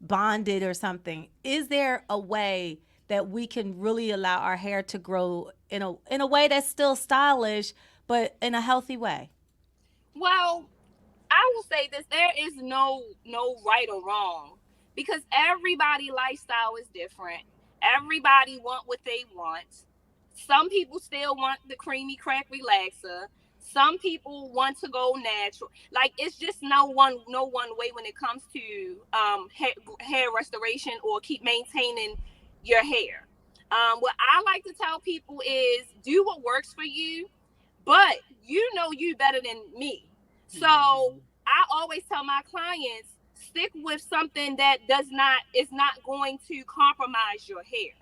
D: bonded or something. Is there a way that we can really allow our hair to grow in a way that's still stylish, but in a healthy way?
F: Well, I will say this: there is no right or wrong, because everybody lifestyle is different. Everybody want what they want. Some people still want the creamy crack relaxer. Some people want to go natural. Like, it's just no one way when it comes to hair restoration or keep maintaining your hair. What I like to tell people is do what works for you, but you know you better than me. So I always tell my clients, stick with something that is not going to compromise your hair.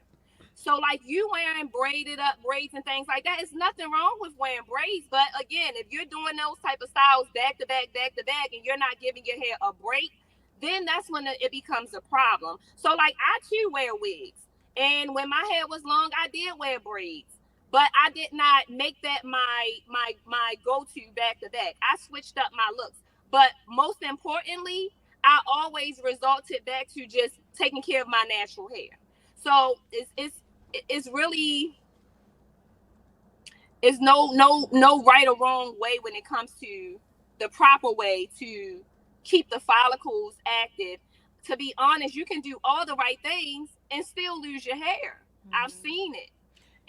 F: So like you wearing braided up braids and things like that, there's nothing wrong with wearing braids. But again, if you're doing those type of styles back to back, and you're not giving your hair a break, then that's when it becomes a problem. So like I too wear wigs. And when my hair was long, I did wear braids. But I did not make that my go-to back to back. I switched up my looks. But most importantly, I always resulted back to just taking care of my natural hair. So it's really no right or wrong way when it comes to the proper way to keep the follicles active. To be honest, you can do all the right things and still lose your hair. I've seen it.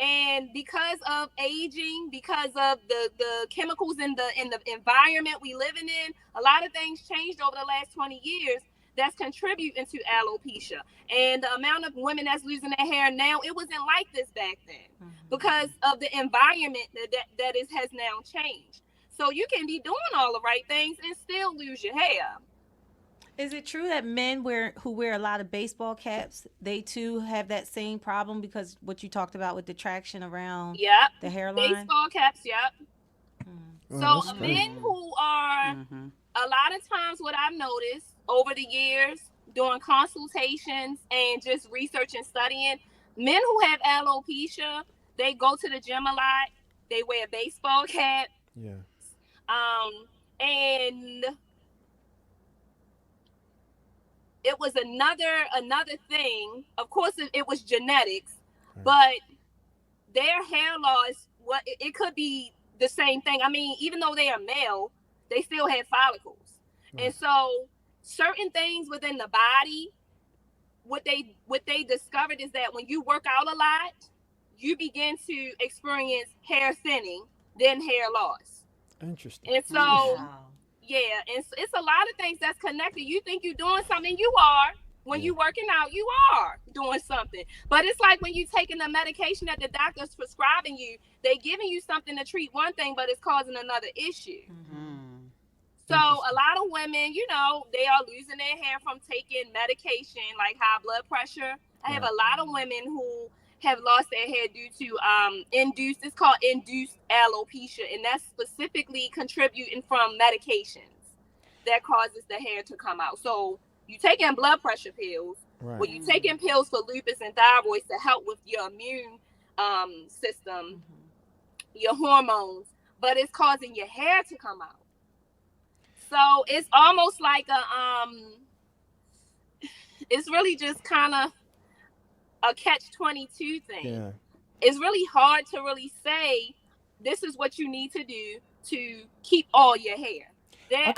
F: And because of aging, because of the chemicals in the environment we living in, a lot of things changed over the last 20 years that's contributing to alopecia. And the amount of women that's losing their hair now, it wasn't like this back then because of the environment that has now changed. So you can be doing all the right things and still lose your hair.
D: Is it true that men who wear a lot of baseball caps, they too have that same problem, because what you talked about with the traction around the hairline?
F: Baseball caps, yep.
C: Oh,
F: So men who are, a lot of times what I've noticed over the years, doing consultations and just research and studying, men who have alopecia, they go to the gym a lot, they wear a baseball cap.
C: Yeah.
F: And it was another thing. Of course, it was genetics, but their hair loss, it could be the same thing. I mean, even though they are male, they still have follicles. And so certain things within the body, what they discovered is that when you work out a lot, you begin to experience hair thinning, then hair loss.
C: Interesting.
F: And so yeah, and it's a lot of things that's connected. You think you're doing something, you are. When you're working out, you are doing something. But it's like when you're taking the medication that the doctor's prescribing you, they giving you something to treat one thing, but it's causing another issue. So a lot of women, they are losing their hair from taking medication like high blood pressure. I have a lot of women who have lost their hair due to it's called induced alopecia, and that's specifically contributing from medications that causes the hair to come out. So you taking blood pressure pills, or you taking pills for lupus and thyroid to help with your immune system, your hormones, but it's causing your hair to come out. So it's almost like it's really just kind of a catch-22 thing.
C: Yeah.
F: It's really hard to really say this is what you need to do to keep all your hair. I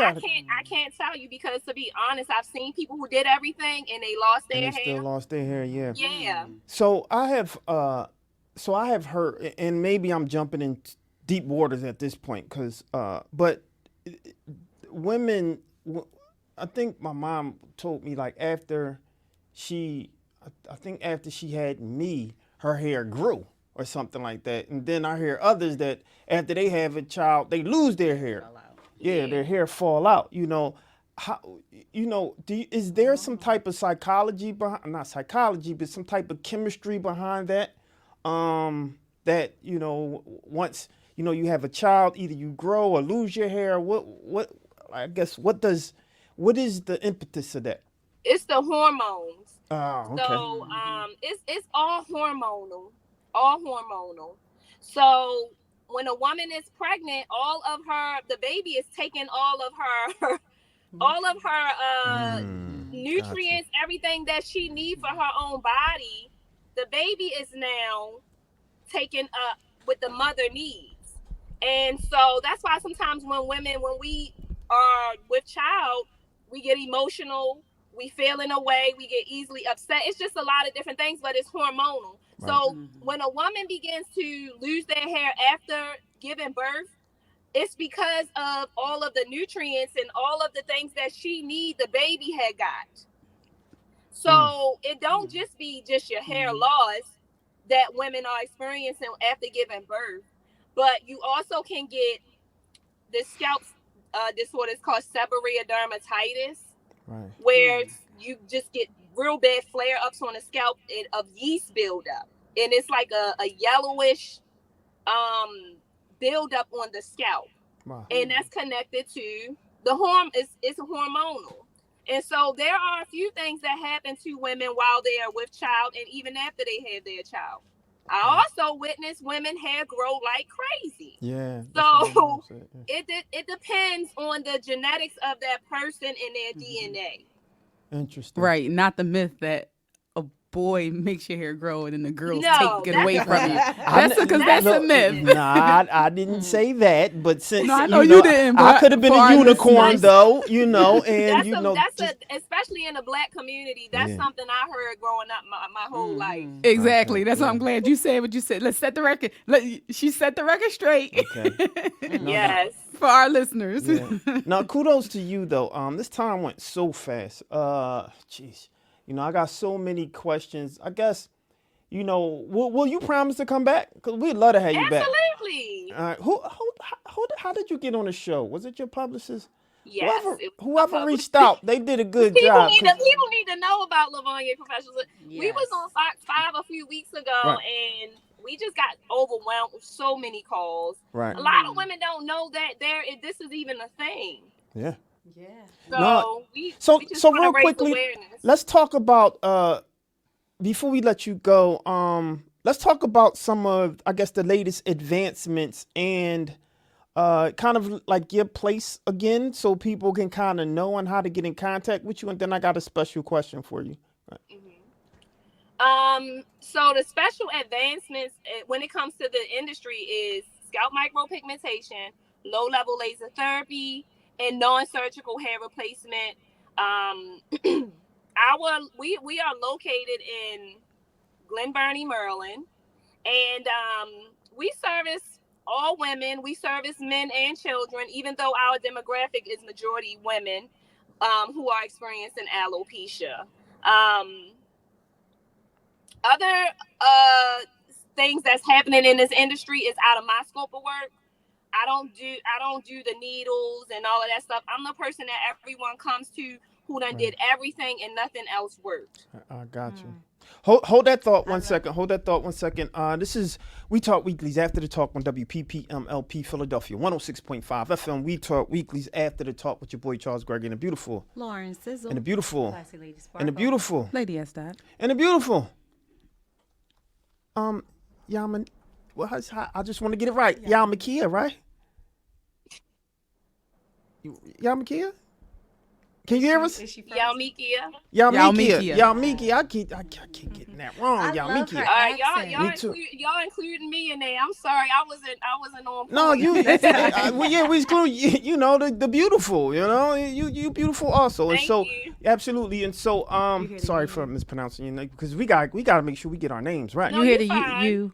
F: can't tell you, because to be honest, I've seen people who did everything and they lost their hair.
C: Still lost their hair, yeah.
F: Yeah.
C: So I have heard, and maybe I'm jumping in deep waters at this point, but women, I think my mom told me, like, after she had me, her hair grew or something like that. And then I hear others that after they have a child, they lose their hair. Yeah, their hair fall out. Is there some type of psychology behind, not psychology, but some type of chemistry behind that? That, once, you have a child, either you grow or lose your hair. What is the impetus of that?
F: It's the hormones.
C: Oh, okay.
F: So it's all hormonal. So when a woman is pregnant, the baby is taking all of her all of her
C: Gotcha.
F: nutrients, everything that she needs for her own body. The baby is now taken up with the mother needs. And so that's why sometimes when we are with child, we get emotional, we feel in a way, we get easily upset. It's just a lot of different things, but it's hormonal.
C: Right.
F: So when a woman begins to lose their hair after giving birth, it's because of all of the nutrients and all of the things that she needs the baby had got. So it don't just be just your hair loss that women are experiencing after giving birth, but you also can get the scalp disorder. It's called seborrheic dermatitis,
C: Right.
F: where you just get real bad flare ups on the scalp of yeast buildup, and it's like a yellowish buildup on the scalp.
C: Wow.
F: And that's connected to the it's hormonal. And so there are a few things that happen to women while they are with child and even after they have their child. I also witnessed women hair grow like crazy.
C: Yeah.
F: So it depends on the genetics of that person and their DNA.
C: Interesting.
B: Right, not the myth that a boy makes your hair grow and then the girls
F: No,
B: take it away
F: that's
B: from you.
C: I-
B: That's a myth.
C: Nah, I didn't say that, but since
B: No, I know you didn't,
C: I
B: but
C: could have been
B: for
C: a
B: our
C: unicorn
B: listeners-
C: though, and
F: Especially in the Black community, that's
C: Yeah.
F: something I heard growing up my whole life.
B: Exactly.
C: Okay,
B: That's why
C: yeah.
B: I'm glad you said what you said. Let's set the record. She set the record straight.
C: Okay.
F: Yes.
B: For our listeners.
C: Yeah. Now, kudos to you though. This time went so fast. Jeez. I got so many questions. I guess, will you promise to come back? Because we'd love to have you back.
F: Absolutely.
C: All right. How did you get on the show? Was it your publicist?
F: Yes.
C: Whoever reached out, they did a good
F: People
C: job.
F: need to know about Lavonia Professionals. We was on Fox 5 a few weeks ago, and we just got overwhelmed with so many calls.
C: Right.
F: A lot of women don't know that this is even a thing.
C: Yeah.
D: Yeah.
F: So we just
C: So
F: wanna
C: real
F: raise
C: quickly,
F: awareness.
C: let's talk about before we let you go. Let's talk about some of, I guess, the latest advancements and kind of like your place again, so people can kind of know on how to get in contact with you. And then I got a special question for you.
F: So the special advancements when it comes to the industry is scalp micropigmentation, low-level laser therapy, and non-surgical hair replacement. We are located in Glen Burnie, Maryland, and we service all women. We service men and children, even though our demographic is majority women who are experiencing alopecia. Other things that's happening in this industry is out of my scope of work. I don't do the needles and all of that stuff. I'm the person that everyone comes to who done did everything and nothing else worked.
C: I got you. Hold that thought 1 second. Hold that thought 1 second. This is We Talk Weeklies After the Talk on WPPMLP Philadelphia 106.5 FM. We Talk Weeklies After the Talk with your boy Charles Gregory and the beautiful
A: Lauren Sizzle.
C: and the beautiful
D: Classy Lady
C: and
D: Sparkle.
C: the beautiful
B: Lady S. Dot.
C: and the beautiful. Yaman. Well, I just want to get it right. Yamakia, right? Yamakia? Can you hear us?
F: Yamikia.
C: Yamikia. I keep getting that wrong.
D: I love
C: Yamikia.
D: her.
F: All right,
C: Me too.
F: y'all including me in there. I'm sorry, I wasn't on.
C: No,
F: point.
C: we exclude you. The beautiful. You beautiful also. And
F: Thank
C: so
F: you.
C: absolutely. And so sorry for mispronouncing your name because we got to make sure we get our names right.
F: No,
B: You hear
F: you're
B: the
F: fine.
B: you.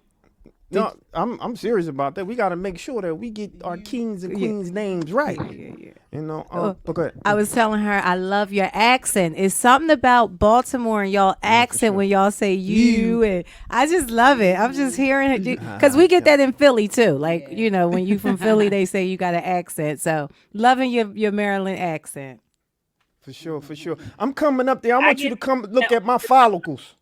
C: No, I'm serious about that. We got to make sure that we get our kings and queens names right.
B: Yeah.
C: But go ahead.
D: I was telling her I love your accent. It's something about Baltimore and y'all accent when y'all say you, and I just love it. I'm just hearing it because we get that in Philly too. Like when you from Philly, they say you got an accent. So loving your Maryland accent.
C: For sure. I'm coming up there. I want you to come look at my follicles.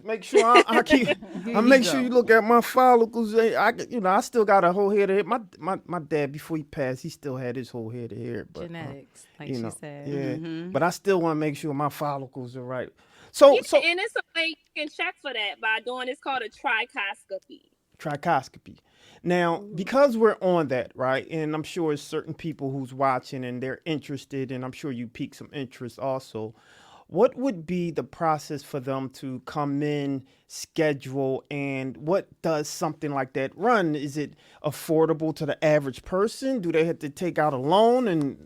C: Make sure I keep.
B: Here
C: I
B: you
C: make sure you
B: go.
C: look at my follicles. I still got a whole head of hair. My dad before he passed, he still had his whole head of hair. But
D: Genetics, like
C: you
D: she
C: know,
D: said.
C: yeah.
B: Mm-hmm.
C: But I still want to make sure my follicles are right.
F: Yeah,
C: So
F: and it's a way you can check for that by doing it's called a trichoscopy.
C: trichoscopy. Now, because we're on that, right, and I'm sure it's certain people who's watching and they're interested, and I'm sure you pique some interest also. What would be the process for them to come in, schedule, and what does something like that run? Is it affordable to the average person? Do they have to take out a loan and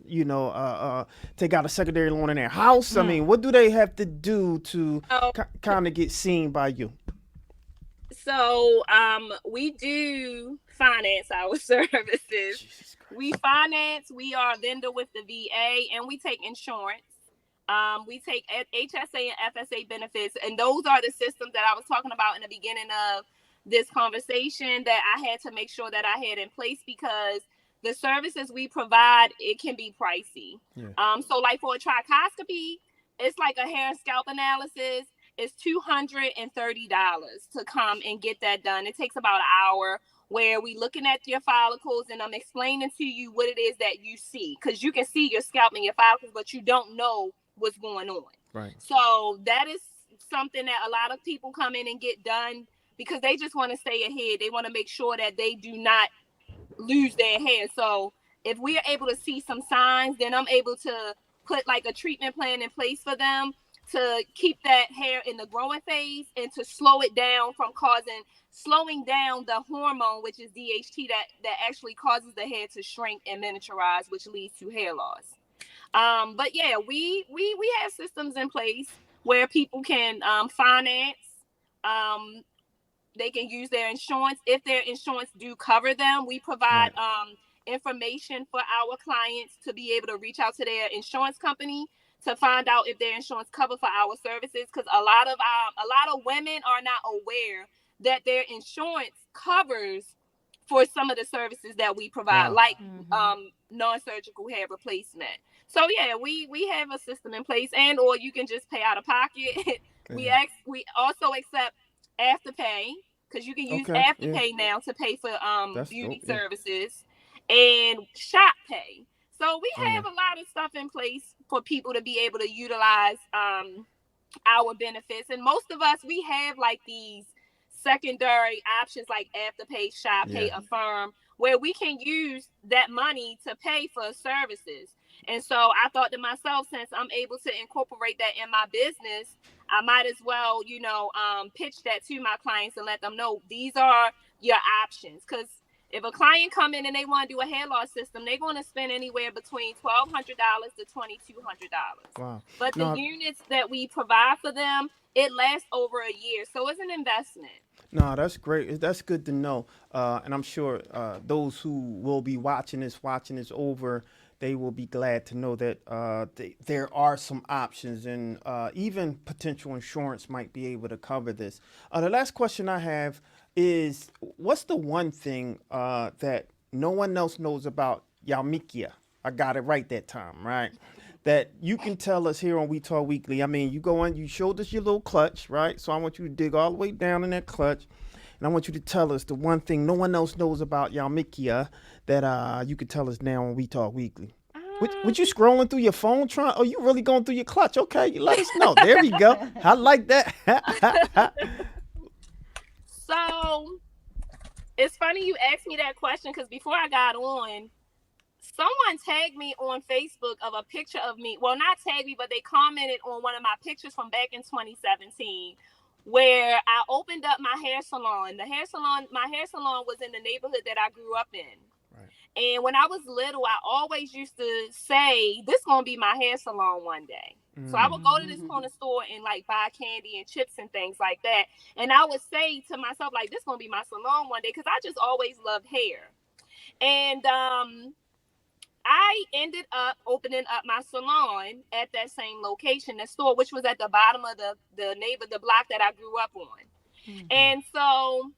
C: take out a secondary loan in their house? I mean, what do they have to do to
F: So,
C: kind of get seen by you?
F: we do finance our services.
C: Jesus
F: We
C: Christ.
F: finance. We are a vendor with the VA, and we take insurance. We take HSA and FSA benefits, and those are the systems that I was talking about in the beginning of this conversation that I had to make sure that I had in place because the services we provide, it can be pricey.
C: Yeah.
F: So like for a trichoscopy, it's like a hair and scalp analysis. It's $230 to come and get that done. It takes about an hour where we looking at your follicles and I'm explaining to you what it is that you see because you can see your scalp and your follicles, but you don't know what's going on.
C: Right.
F: So that is something that a lot of people come in and get done because they just want to stay ahead. They want to make sure that they do not lose their hair. So if we are able to see some signs, then I'm able to put like a treatment plan in place for them to keep that hair in the growing phase and to slow it down from slowing down the hormone, which is DHT, that actually causes the hair to shrink and miniaturize, which leads to hair loss. But yeah, we have systems in place where people can finance. Um, they can use their insurance if their insurance do cover them. We provide
C: Right.
F: information for our clients to be able to reach out to their insurance company to find out if their insurance cover for our services because a lot of women are not aware that their insurance covers for some of the services that we provide,
C: Wow.
F: like non-surgical hair replacement. So yeah, we have a system in place, and or you can just pay out of pocket. We also accept Afterpay because you can use
C: Okay. Yeah.
F: Afterpay now to pay for
C: That's
F: beauty
C: dope. Yeah.
F: services and Shop Pay. So we
C: Oh yeah.
F: have a lot of stuff in place for people to be able to utilize our benefits. And most of us, we have like these secondary options like Afterpay, Shop Pay,
C: Yeah.
F: Affirm, where we can use that money to pay for services. And so I thought to myself, since I'm able to incorporate that in my business, I might as well, pitch that to my clients and let them know these are your options. Because if a client come in and they want to do a hair loss system, they're going to spend anywhere between $1,200 to $2,200.
C: Wow.
F: But the
C: No,
F: units that we provide for them, it lasts over a year. So it's an investment.
C: no, that's great. That's good to know. And I'm sure those who will be watching this over, they will be glad to know that there are some options and even potential insurance might be able to cover this. The last question I have is what's the one thing that no one else knows about Yalmikia? I got it right that time, right? That you can tell us here on We Talk Weekly. I mean, you go in, you showed us your little clutch, right? So I want you to dig all the way down in that clutch. And I want you to tell us the one thing no one else knows about Yalmikia that you can tell us now on We Talk Weekly. Would you scrolling through your phone trying? Oh, you really going through your clutch? Okay, you let us know. There we go. I like that.
F: So it's funny you asked me that question because before I got on, someone tagged me on Facebook of a picture of me. Well, not tagged me, but they commented on one of my pictures from back in 2017 where I opened up my hair salon. My hair salon was in the neighborhood that I grew up in.
C: Right.
F: And when I was little, I always used to say, this is going to be my hair salon one day. So I would go to this corner store and like buy candy and chips and things like that. And I would say to myself, like, this is going to be my salon one day because I just always loved hair. And I ended up opening up my salon at that same location, the store, which was at the bottom of the block that I grew up on. And so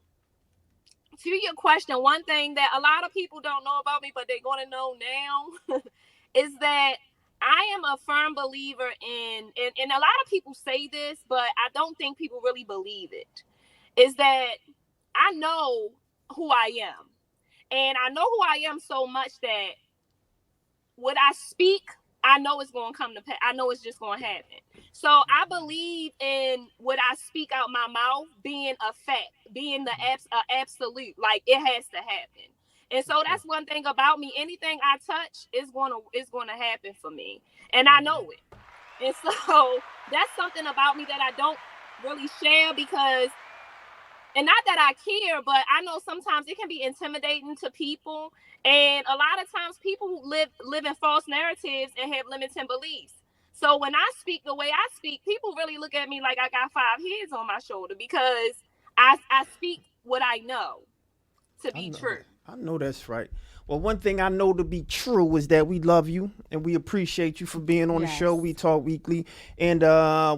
F: to your question, one thing that a lot of people don't know about me, but they're going to know now is that I am a firm believer and a lot of people say this, but I don't think people really believe it, is that I know who I am. And I know who I am so much that what I speak, I know it's going to come to pass. I know it's just going to happen. So I believe in what I speak out my mouth being a fact, being the absolute. Like, it has to happen. And so that's one thing about me. Anything I touch is going to happen for me, and I know it. And so that's something about me that I don't really share because, and not that I care, but I know sometimes it can be intimidating to people, and a lot of times people live in false narratives and have limiting beliefs. So when I speak the way I speak, people really look at me like I got 5 heads on my shoulder because I speak what I know to
C: I
F: be
C: know
F: true.
C: that. I know that's right. Well, one thing I know to be true is that we love you and we appreciate you for being on the show.
D: Yes.
C: We talk weekly. And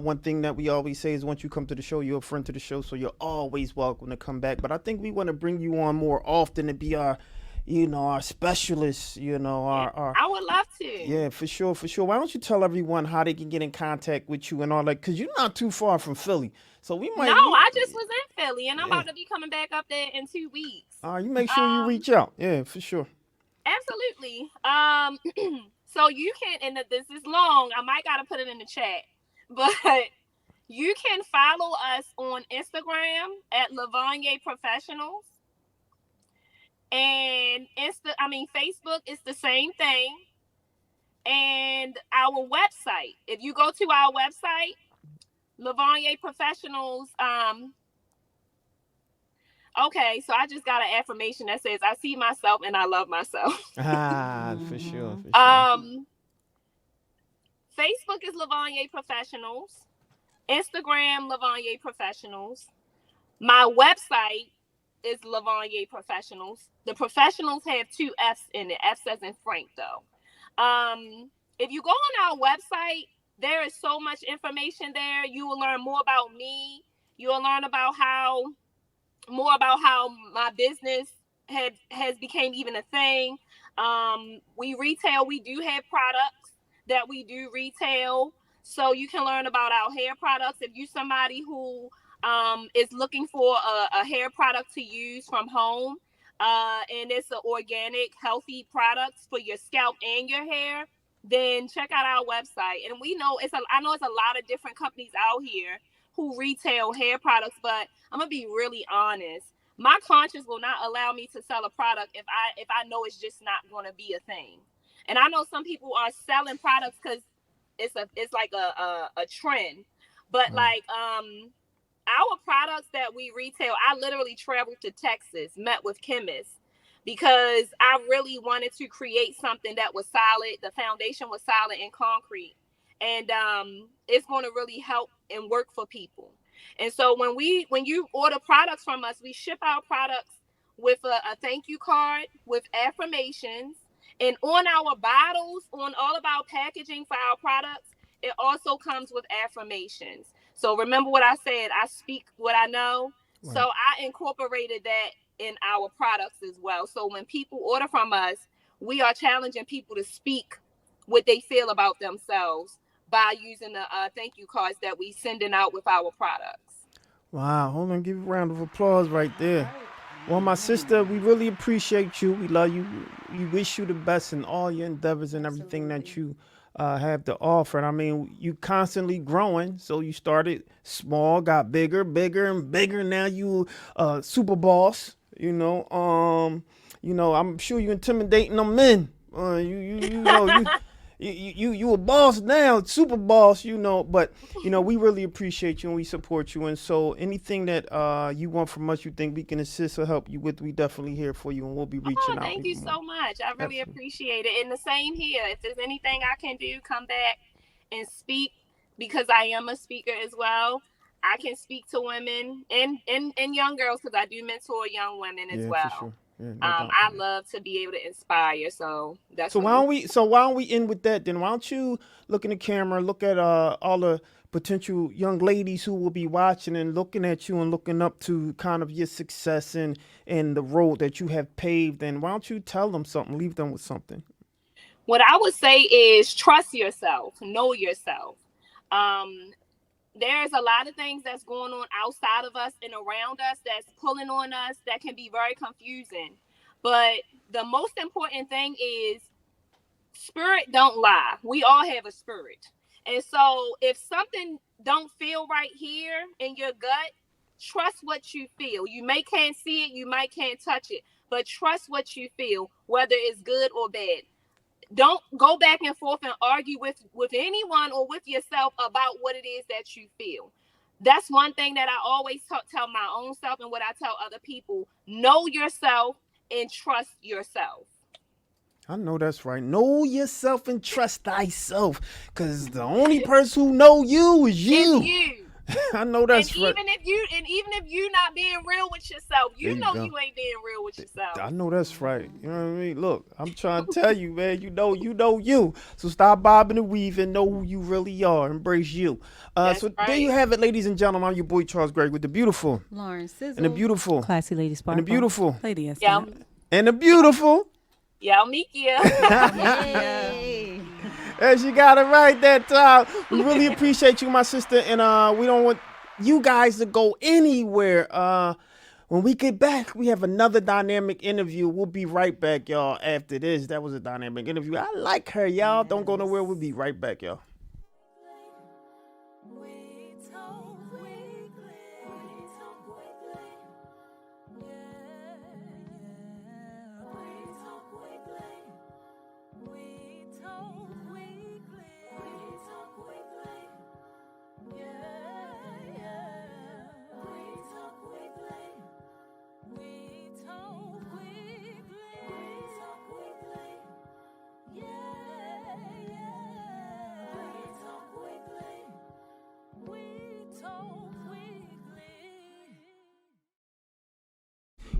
C: one thing that we always say is once you come to the show, you're a friend to the show. So you're always welcome to come back. But I think we want to bring you on more often to be our, our specialist, our
F: I would love to.
C: yeah, for sure, for sure. Why don't you tell everyone how they can get in contact with you and all that? Because you're not too far from Philly. So we might.
F: No, I just was in Philly, and I'm
C: Yeah.
F: about to be coming back up there in 2 weeks.
C: You make sure you reach out. Yeah, for sure.
F: Absolutely. So you can, and this is long. I might gotta put it in the chat, but you can follow us on Instagram at Lavanye Professionals, and Facebook is the same thing, and our website. If you go to our website, Lavanye Professionals. Okay, so I just got an affirmation that says I see myself and I love myself.
C: For sure, for sure.
F: Facebook is Lavanye Professionals. Instagram, Lavanye Professionals. My website is Lavanye Professionals. The professionals have 2 F's in it. F says in Frank, though. If you go on our website, there is so much information there. You will learn more about me. You will learn about how my business has became even a thing. We retail. We do have products that we do retail, so you can learn about our hair products. If you're somebody who is looking for a hair product to use from home, and it's an organic, healthy products for your scalp and your hair, then check out our website. And I know it's a lot of different companies out here who retail hair products, but I'm gonna be really honest. My conscience will not allow me to sell a product if I know it's just not gonna be a thing. And I know some people are selling products because it's like a trend, but like our products that we retail, I literally traveled to Texas, met with chemists because I really wanted to create something that was solid. The foundation was solid and concrete, and it's going to really help and work for people. And so when you order products from us, we ship our products with a thank you card with affirmations, and on our bottles, on all of our packaging for our products, it also comes with affirmations. So remember what I said, I speak what I know. Right. So I incorporated that in our products as well. So when people order from us, we are challenging people to speak what they feel about themselves by using the thank you cards that we sending out with our products.
C: Wow, hold on, give you a round of applause right there. Well, my sister, we really appreciate you. We love you. We wish you the best in all your endeavors and everything that you have to offer. And I mean, you constantly growing. So you started small, got bigger, bigger, and bigger. Now you super boss. I'm sure you intimidating them men. You a boss now, super boss, but we really appreciate you and we support you. And so anything that you want from us, you think we can assist or help you with, we definitely here for you and we'll be reaching out.
F: Thank you so much. I really appreciate it. And the same here. If there's anything I can do, come back and speak, because I am a speaker as well. I can speak to women and young girls because I do mentor young women as well. For sure. Yeah, I love to be able to inspire, so that's.
C: So why don't we end with that then? Why don't you look in the camera, look at all the potential young ladies who will be watching and looking at you and looking up to kind of your success and the road that you have paved, and why don't you tell them something, leave them with something?
F: what I would say is trust yourself, know yourself. There's a lot of things that's going on outside of us and around us that's pulling on us that can be very confusing. But the most important thing is spirit don't lie. We all have a spirit. And so if something don't feel right here in your gut, trust what you feel. You may can't see it, you might can't touch it, but trust what you feel, whether it's good or bad. Don't go back and forth and argue with anyone or with yourself about what it is that you feel. That's one thing that I always tell my own self and what I tell other people. Know yourself and trust yourself.
C: I know that's right. Know yourself and trust thyself, because the only person who know you is you.
F: It's you.
C: I know that's
F: and
C: right.
F: Even if you're not being real with yourself, you know
C: go.
F: you ain't being real with yourself.
C: I know that's right. You know what I mean? Look, I'm trying to tell you, man. You know you. So stop bobbing and weaving. Know who you really are. Embrace you. So
F: right.
C: There you have it, ladies and gentlemen. I'm your boy Charles Gregg with the beautiful
A: Lauren Sizzle.
C: and the beautiful
D: Classy Lady Sparkle.
C: and the beautiful
B: Lady S.
F: Y'all,
C: and the beautiful.
F: y'all Mikia.
A: Yay.
C: And she got it right that time. We really appreciate you, my sister, and we don't want you guys to go anywhere. When we get back, we have another dynamic interview. We'll be right back, y'all, after this. That was a dynamic interview. I like her, y'all. Don't go nowhere. We'll be right back, y'all.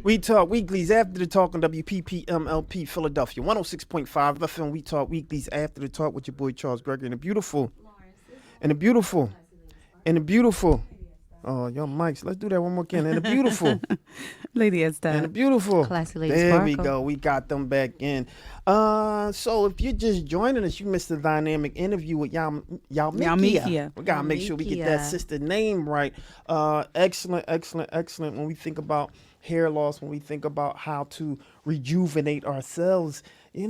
C: We Talk Weeklies after the talk on WPPMLP Philadelphia 106.5 FM. We Talk Weeklies after the talk with your boy Charles Gregory and the beautiful and the beautiful and the beautiful. Oh, your mics. Let's do that one more again. And the beautiful
B: Lady S.
C: and the beautiful.
D: Classy Lady
C: There
D: Sparkle.
C: we go. We got them back in. So if you're just joining us, you missed the dynamic interview with Yalmikia. We gotta make sure we get that
D: Yalmikia.
C: sister name right. Excellent. When we think about hair loss, when we think about how to rejuvenate ourselves, you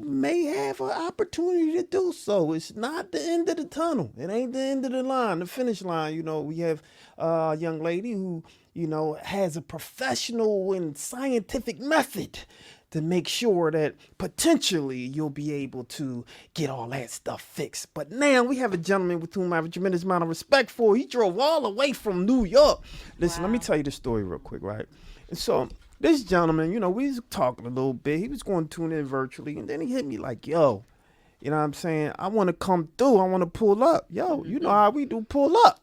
C: may have an opportunity to do so. It's not the end of the tunnel. It ain't the end of the line, the finish line. We have a young lady who, has a professional and scientific method to make sure that potentially you'll be able to get all that stuff fixed. But now we have a gentleman with whom I have a tremendous amount of respect for. He drove all the way from New York. Listen, Let me tell you the story real quick, right? And so this gentleman, we was talking a little bit. He was going to tune in virtually, and then he hit me like, yo, you know what I'm saying? I want to come through. I want to pull up. Yo, you know how we do, pull up.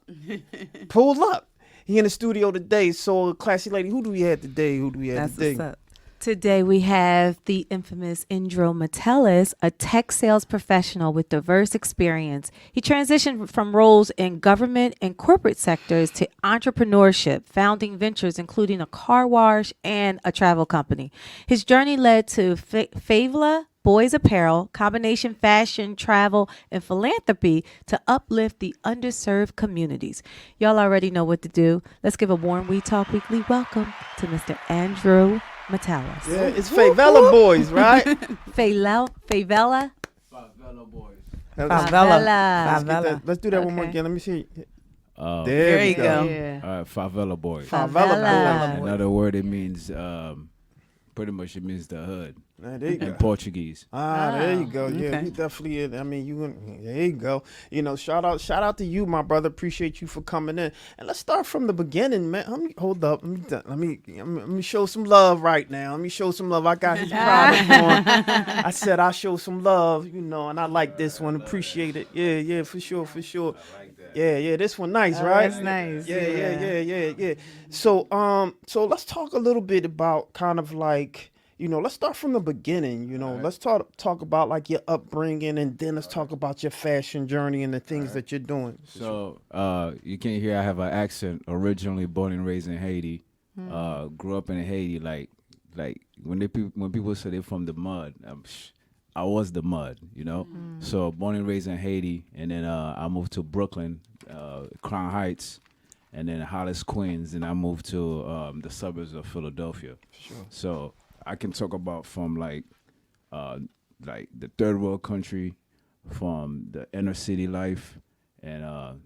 C: Pull up. He in the studio today. So, Classy Lady, who do we have today?
B: That's what's up.
D: Today we have the infamous Indro Metellus, a tech sales professional with diverse experience. He transitioned from roles in government and corporate sectors to entrepreneurship, founding ventures including a car wash and a travel company. His journey led to Favela Boys Apparel, combination fashion, travel, and philanthropy to uplift the underserved communities. Y'all already know what to do. Let's give a warm We Talk Weekly welcome to Mr. Andrew Metellus.
C: Yeah, it's Favela Boys, right?
D: Favela?
G: Favela boys.
B: Favela.
C: Let's do that one more
D: Okay.
C: again. Let me see.
G: There
B: There you
C: we
B: go.
D: Yeah.
G: All right, favela boys.
C: Favela Boys.
G: Another word, it means pretty much it means the hood
C: There you
G: in
C: go.
G: Portuguese.
C: There you go. Yeah,
B: Okay.
C: we definitely. There you go. Shout out to you, my brother. Appreciate you for coming in. And let's start from the beginning, man. Hold up. Let me show some love right now. Let me show some love. I got his product on. I said I show some love, and I like this one. Appreciate it. Yeah, for sure. Yeah, this one nice, right?
B: That's nice.
C: Yeah. So let's talk a little bit about kind of like, let's start from the beginning, let's talk about like your upbringing, and then let's talk about your fashion journey and the things that you're doing.
G: So you can hear I have an accent. Originally born and raised in Haiti. Grew up in Haiti, like like when people say they're from the mud, I was the mud, you know. So born and raised in Haiti, and then I moved to Brooklyn, Crown Heights, and then Hollis, Queens, and I moved to the suburbs of Philadelphia.
C: Sure.
G: So I can talk about from like the third world country, from the inner city life, and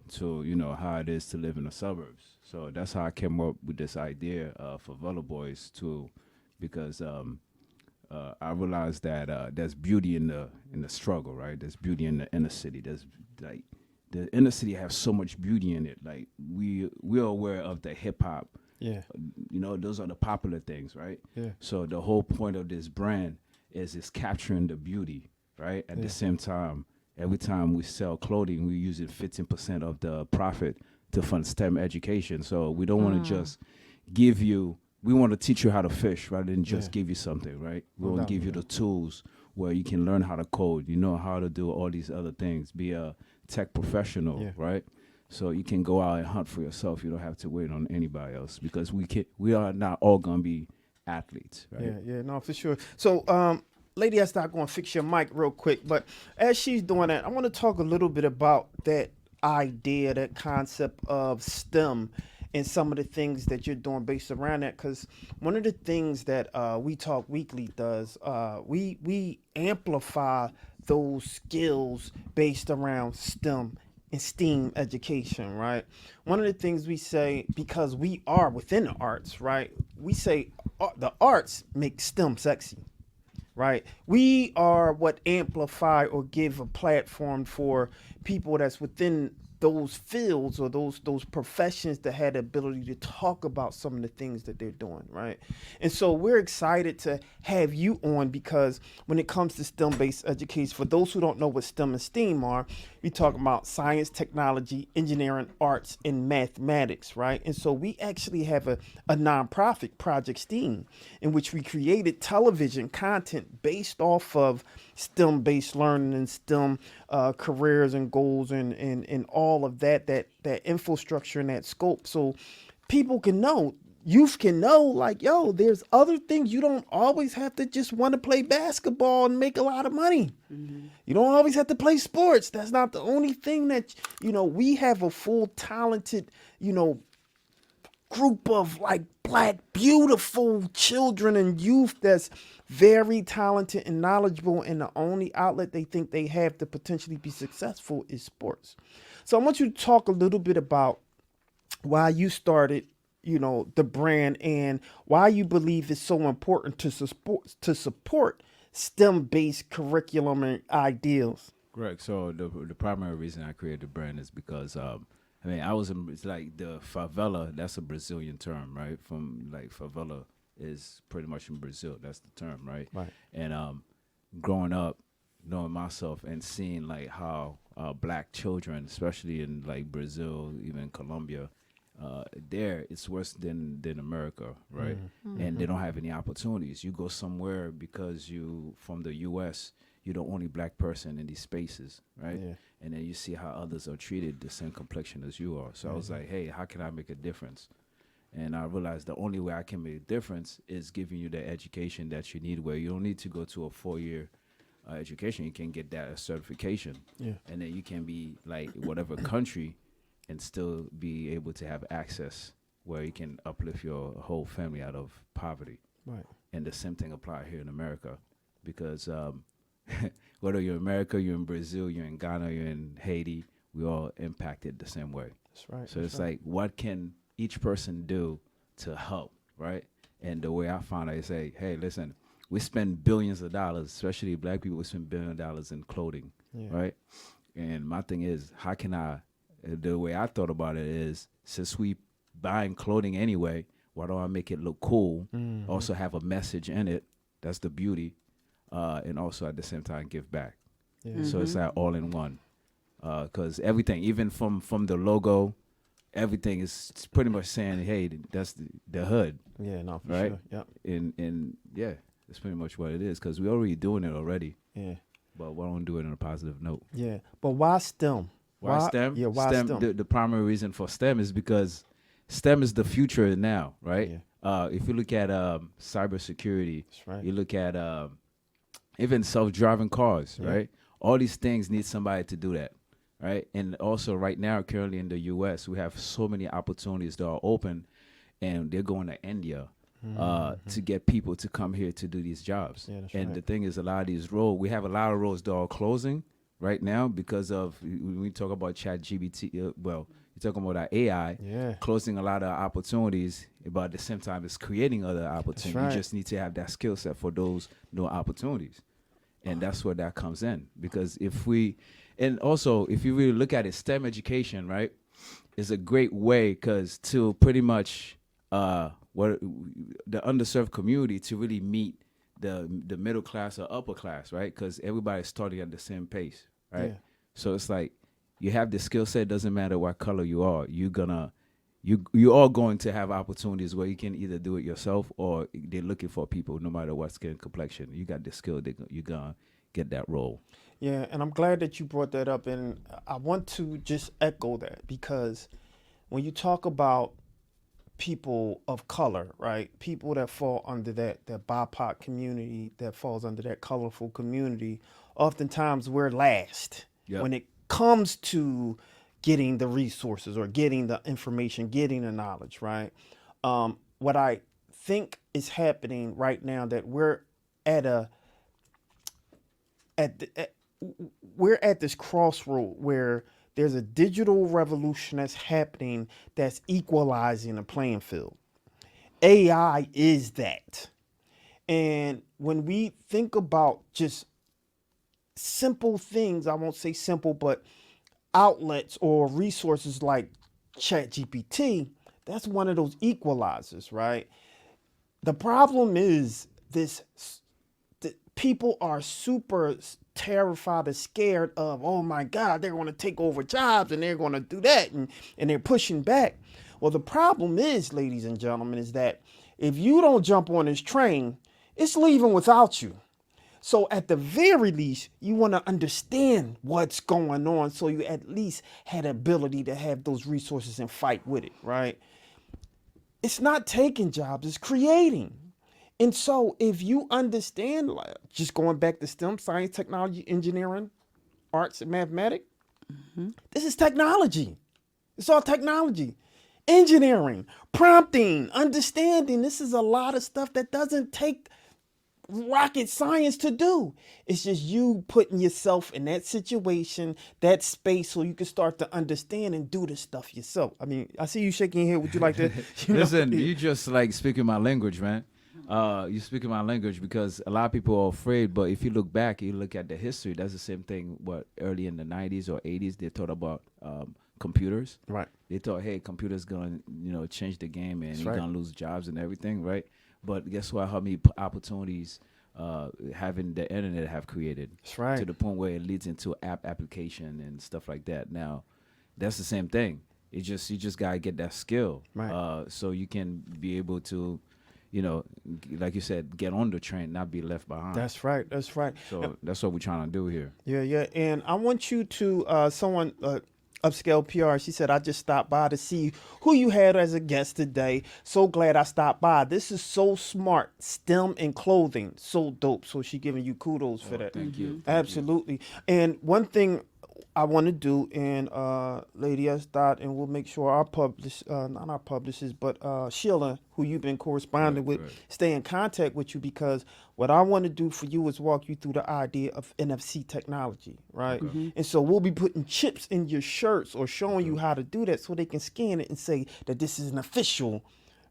G: to how it is to live in the suburbs. So that's how I came up with this idea for Vela Boys too, because I realized that there's beauty in the struggle, right? There's beauty in the inner city. There's like the inner city has so much beauty in it. Like we're aware of the hip hop.
C: Yeah.
G: Those are the popular things, right?
C: Yeah.
G: So the whole point of this brand is capturing the beauty, right? At the same time, every time we sell clothing, we use 15% of the profit to fund STEM education. So we don't want to just give you. We want to teach you how to fish rather than just give you something, right? We want to give you the tools where you can learn how to code, how to do all these other things, be a tech professional, right? So you can go out and hunt for yourself. You don't have to wait on anybody else, because we are not all going to be athletes, right?
C: Yeah, no, for sure. So, Lady Esther, I'm going to fix your mic real quick. But as she's doing that, I want to talk a little bit about that idea, that concept of STEM, and some of the things that you're doing based around that. Because one of the things that We Talk Weekly does, we amplify those skills based around STEM and STEAM education, right? One of the things we say, because we are within the arts, right? We say the arts make STEM sexy, right? We are what amplify or give a platform for people that's within those fields or those professions that had the ability to talk about some of the things that they're doing, right? And so we're excited to have you on, because when it comes to STEM-based education, for those who don't know what STEM and STEAM are, we talk about science, technology, engineering, arts, and mathematics, right? And so we actually have a nonprofit, Project STEAM, in which we created television content based off of STEM-based learning and STEM careers and goals and all of that infrastructure and that scope, so people can know, youth can know, like, yo, there's other things. You don't always have to just want to play basketball and make a lot of money. You don't always have to play sports. That's not the only thing that, we have a full talented, group of like Black beautiful children and youth that's very talented and knowledgeable, and the only outlet they think they have to potentially be successful is sports. So I want you to talk a little bit about why you started, the brand, and why you believe it's so important to support STEM-based curriculum and ideals.
G: Correct. So the primary reason I created the brand is because it's like the favela. That's a Brazilian term, right? From like favela is pretty much in Brazil. That's the term, right?
C: Right.
G: And growing up, knowing myself and seeing like how Black children, especially in like Brazil, even Colombia, there it's worse than America, right? And they don't have any opportunities. You go somewhere because you from the U.S., you're the only Black person in these spaces, right?
C: Yeah.
G: And then you see how others are treated the same complexion as you are. So I was like, hey, how can I make a difference? And I realized the only way I can make a difference is giving you the education that you need, where you don't need to go to a 4-year education. You can get that certification.
C: Yeah.
G: And then you can be like whatever country and still be able to have access where you can uplift your whole family out of poverty.
C: Right.
G: And the same thing apply here in America, because whether you're in America, you're in Brazil, you're in Ghana, you're in Haiti, we all impacted the same way.
C: That's right.
G: So it's like, what can each person do to help, right? And the way I found it, I say, hey, listen, we spend billions of dollars, especially Black people, we spend $billions of dollars in clothing, right? And my thing is, how can the way I thought about it is, since we buying clothing anyway, why don't I make it look cool, also have a message in it, that's the beauty, and also at the same time give back. Yeah. So it's like all in one. Because everything, even from the logo, everything is pretty much saying, hey, that's the hood.
C: Yeah, no, for
G: right?
C: sure. Yep.
G: And yeah, that's pretty much what it is, because we're already doing it already.
C: Yeah.
G: But why don't do it on a positive note?
C: Yeah. But why STEM?
G: Why STEM?
C: Yeah, why STEM?
G: The primary reason for STEM is because STEM is the future now, right?
C: Yeah.
G: If you look at cybersecurity,
C: That's right.
G: you look at even self-driving cars,
C: Yeah.
G: right? All these things need somebody to do that, right? And also, right now, currently in the U.S., we have so many opportunities that are open, and they're going to India to get people to come here to do these jobs.
C: Yeah, that's
G: and
C: right.
G: the thing is, a lot of these roles, we have a lot of roles that are closing right now because of when we talk about Chat GBT. Well, you're talking about our AI
C: Yeah.
G: closing a lot of opportunities, but at the same time, it's creating other opportunities.
C: right.
G: You just need to have that skill set for those new opportunities, and that's where that comes in. Because and also if you really look at it, STEM education, right, is a great way because to pretty much what the underserved community to really meet the middle class or upper class, right? Because everybody's starting at the same pace, right?
C: Yeah.
G: So it's like you have the skill set. Doesn't matter what color you are. You are going to have opportunities where you can either do it yourself or they're looking for people no matter what skin complexion. You got the skill. You're gonna get that role.
C: Yeah, and I'm glad that you brought that up, and I want to just echo that because when you talk about people of color, right? People that fall under that BIPOC community, that falls under that colorful community, oftentimes we're last
G: Yep.
C: when it comes to getting the resources or getting the information, getting the knowledge, right? What I think is happening right now that we're at a at, the, at we're at this crossroad where there's a digital revolution that's happening that's equalizing the playing field. AI is that. And when we think about just simple things, I won't say simple, but outlets or resources like ChatGPT, that's one of those equalizers, right? The problem is people are super terrified or scared of, oh my God, they're going to take over jobs and they're going to do that, and they're pushing back. Well, the problem is, ladies and gentlemen, is that if you don't jump on this train, it's leaving without you. So at the very least, you want to understand what's going on so you at least had the ability to have those resources and fight with it, right? It's not taking jobs, it's creating. And so if you understand, like, just going back to STEM, science, technology, engineering, arts, and mathematics, this is technology. It's all technology. Engineering, prompting, understanding. This is a lot of stuff that doesn't take rocket science to do. It's just you putting yourself in that situation, that space, so you can start to understand and do this stuff yourself. I mean, I see you shaking your head. Would you like to?
G: Listen, you just like speaking my language, man. You speaking my language because a lot of people are afraid. But if you look back, you look at the history. That's the same thing. What early in the 90s or 80s, they thought about computers.
C: Right.
G: They thought, hey, computers gonna change the game and you're
C: right.
G: gonna lose jobs and everything, right? But guess what? How many opportunities having the internet have created?
C: That's right.
G: To the point where it leads into app application and stuff like that. Now, that's the same thing. You just gotta get that skill,
C: Right.
G: so you can be able to, like you said, get on the train, not be left behind.
C: That's right. That's right.
G: So that's what we're trying to do here.
C: Yeah. And I want you to, someone, Upscale PR, she said, I just stopped by to see who you had as a guest today. So glad I stopped by. This is so smart. STEM and clothing. So dope. So she giving you kudos for that.
G: Thank you.
C: Absolutely. And one thing I want to do, and Lady S. Dot, and we'll make sure our not our publishers, but Sheila, who you've been corresponding with, stay in contact with you, because what I want to do for you is walk you through the idea of NFC technology, right? And so we'll be putting chips in your shirts or showing you how to do that so they can scan it and say that this is an official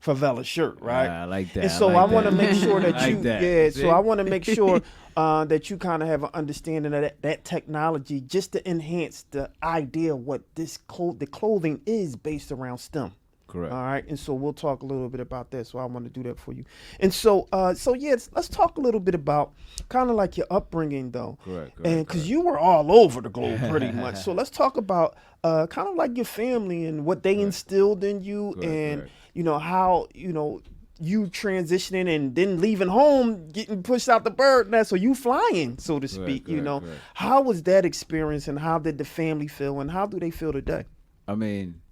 C: favela shirt, right?
G: I like that.
C: And so I want to make sure that
G: I
C: you,
G: like that.
C: yeah.
G: See?
C: So I want to make sure that you kind of have an understanding of that technology, just to enhance the idea of what the clothing is based around STEM.
G: Correct.
C: All right, and so we'll talk a little bit about that. So I want to do that for you. And so, let's talk a little bit about kind of like your upbringing, though.
G: Correct.
C: And because you were all over the globe pretty much. So let's talk about kind of like your family and what they instilled in you, and how you transitioning and then leaving home, getting pushed out the bird nest, or you flying, so to speak.
G: Correct.
C: How was that experience, and how did the family feel, and how do they feel today?
G: I mean,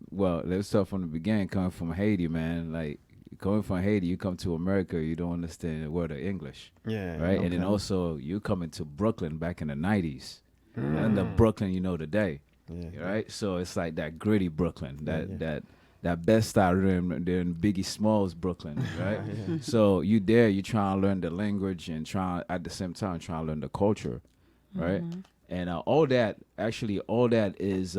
G: well, let's start from the beginning. Coming from Haiti, man, like coming from Haiti, you come to America, you don't understand a word of English.
C: Yeah.
G: Right. And then
C: okay.
G: also you coming to Brooklyn back in the 90s. And the Brooklyn you know today.
C: Yeah.
G: Right. So it's like that gritty Brooklyn, that
C: yeah.
G: that best style than Biggie Smalls Brooklyn, right? So you there, you trying to learn the language and trying at the same time trying to learn the culture, right? And all that is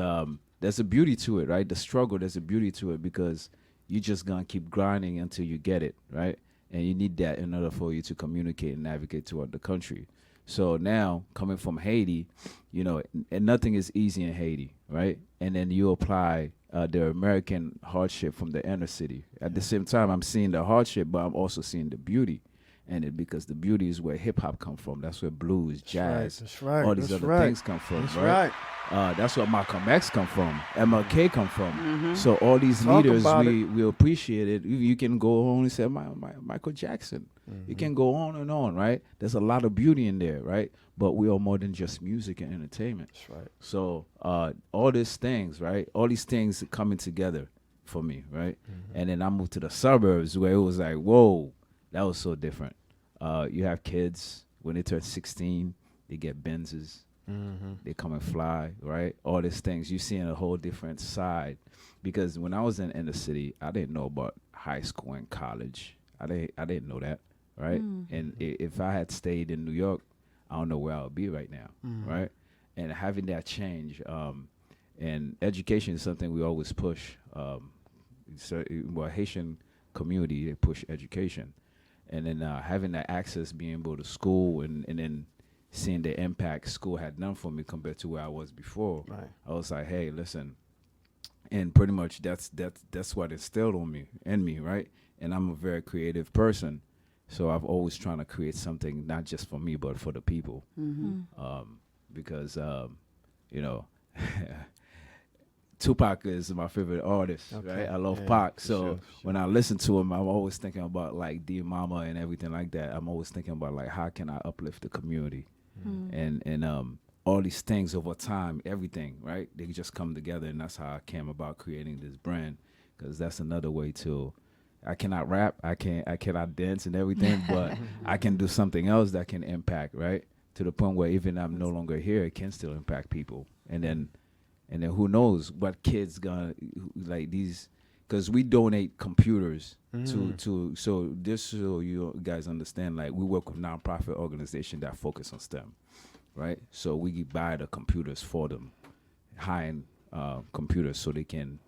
G: there's a beauty to it, right? The struggle, there's a beauty to it because you just gonna keep grinding until you get it, right? And you need that in order for you to communicate and navigate toward the country. So now coming from Haiti, you know, and nothing is easy in Haiti, right? And then you apply the American hardship from the inner city. At the same time, I'm seeing the hardship, but I'm also seeing the beauty in it because the beauty is where hip hop come from. That's where blues, jazz,
C: That's right.
G: all these
C: That's
G: other
C: right.
G: things come from,
C: That's
G: right?
C: right.
G: That's where Malcolm X come from, MLK come from. So all these
C: Talk
G: leaders,
C: about
G: we appreciate it. You can go on and say Michael Jackson. You can go on and on, right? There's a lot of beauty in there, right? But we are more than just music and entertainment.
C: That's right.
G: So all these things, right? All these things coming together for me, right? And then I moved to the suburbs where it was like, whoa, that was so different. You have kids when they turn 16, they get Benzes. They come and fly, right? All these things. You're seeing a whole different side. Because when I was in the city, I didn't know about high school and college. I didn't know that, right? And if I had stayed in New York, I don't know where I would be right now, right? And having that change, and education is something we always push. Haitian community, they push education. And then having that access, being able to school and then seeing the impact school had done for me compared to where I was before,
C: Right.
G: I was like, hey, listen. And pretty much that's what instilled in me, right? And I'm a very creative person. So I've always trying to create something not just for me, but for the people. Because, you know, Tupac is my favorite artist,
C: Okay.
G: right? I love
C: Yeah,
G: Pac.
C: for
G: So
C: sure.
G: when I listen to him, I'm always thinking about like Dear Mama and everything like that. I'm always thinking about like how can I uplift the community, and all these things over time, everything, right? They just come together, and that's how I came about creating this brand. Because that's another way to. I cannot rap, I cannot dance and everything, but I can do something else that can impact, right? To the point where even I'm no longer here, it can still impact people, and then who knows what kids gonna like these, because we donate computers to so you guys understand, like we work with nonprofit organizations that focus on STEM, right? So we buy the computers for them, high-end computers, so they can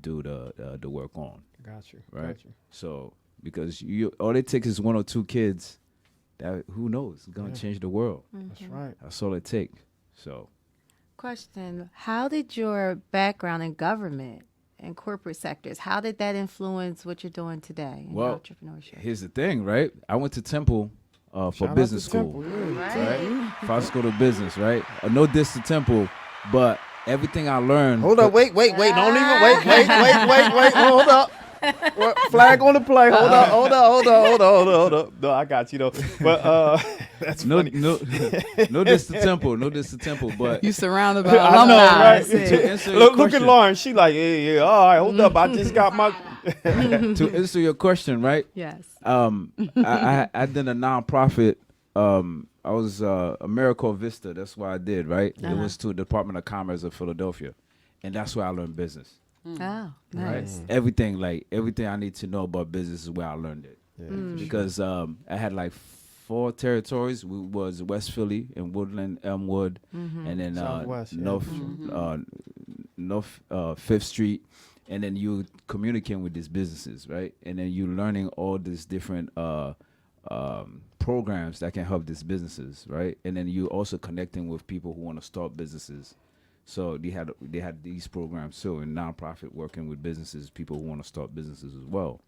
G: do the work on,
C: Got you.
G: right?
C: Got you.
G: So because all it takes is one or two kids, that who knows, it's gonna change the world.
C: That's right.
G: That's all it takes. So.
D: Question: how did your background in government and corporate sectors, how did that influence what you're doing today in
G: Well,
D: entrepreneurship?
G: here's the thing, right? I went to Temple for
C: Shout out
G: business
C: to
G: school,
C: Temple, yeah.
G: right? Fox School of Business, right? No diss to Temple, but everything I learned.
C: Hold up, wait, don't even wait, hold up. Flag on the play. Hold up. No, I got you though. But that's
G: No,
C: funny.
G: no diss to Temple, but
B: You surrounded by
C: I know,
B: alumni.
C: right?
G: to answer your
C: Look at
G: question-
C: Lauren. She like, yeah. All right, hold up. I just got my.
G: to answer your question, right?
D: Yes.
G: I did a nonprofit. I was AmeriCorps Vista. That's what I did, right? It was to the Department of Commerce of Philadelphia, and that's where I learned business.
D: Oh,
G: Right?
D: nice.
G: Everything I need to know about business is where I learned it. Because I had like 4 territories. We was West Philly and Woodland, Elmwood, and then
C: Southwest, yeah,
G: North 5th Street, and then you communicating with these businesses, right? And then you learning all these different programs that can help these businesses, right? And then you also connecting with people who want to start businesses. So they had these programs too, and nonprofit working with businesses, people who want to start businesses as well.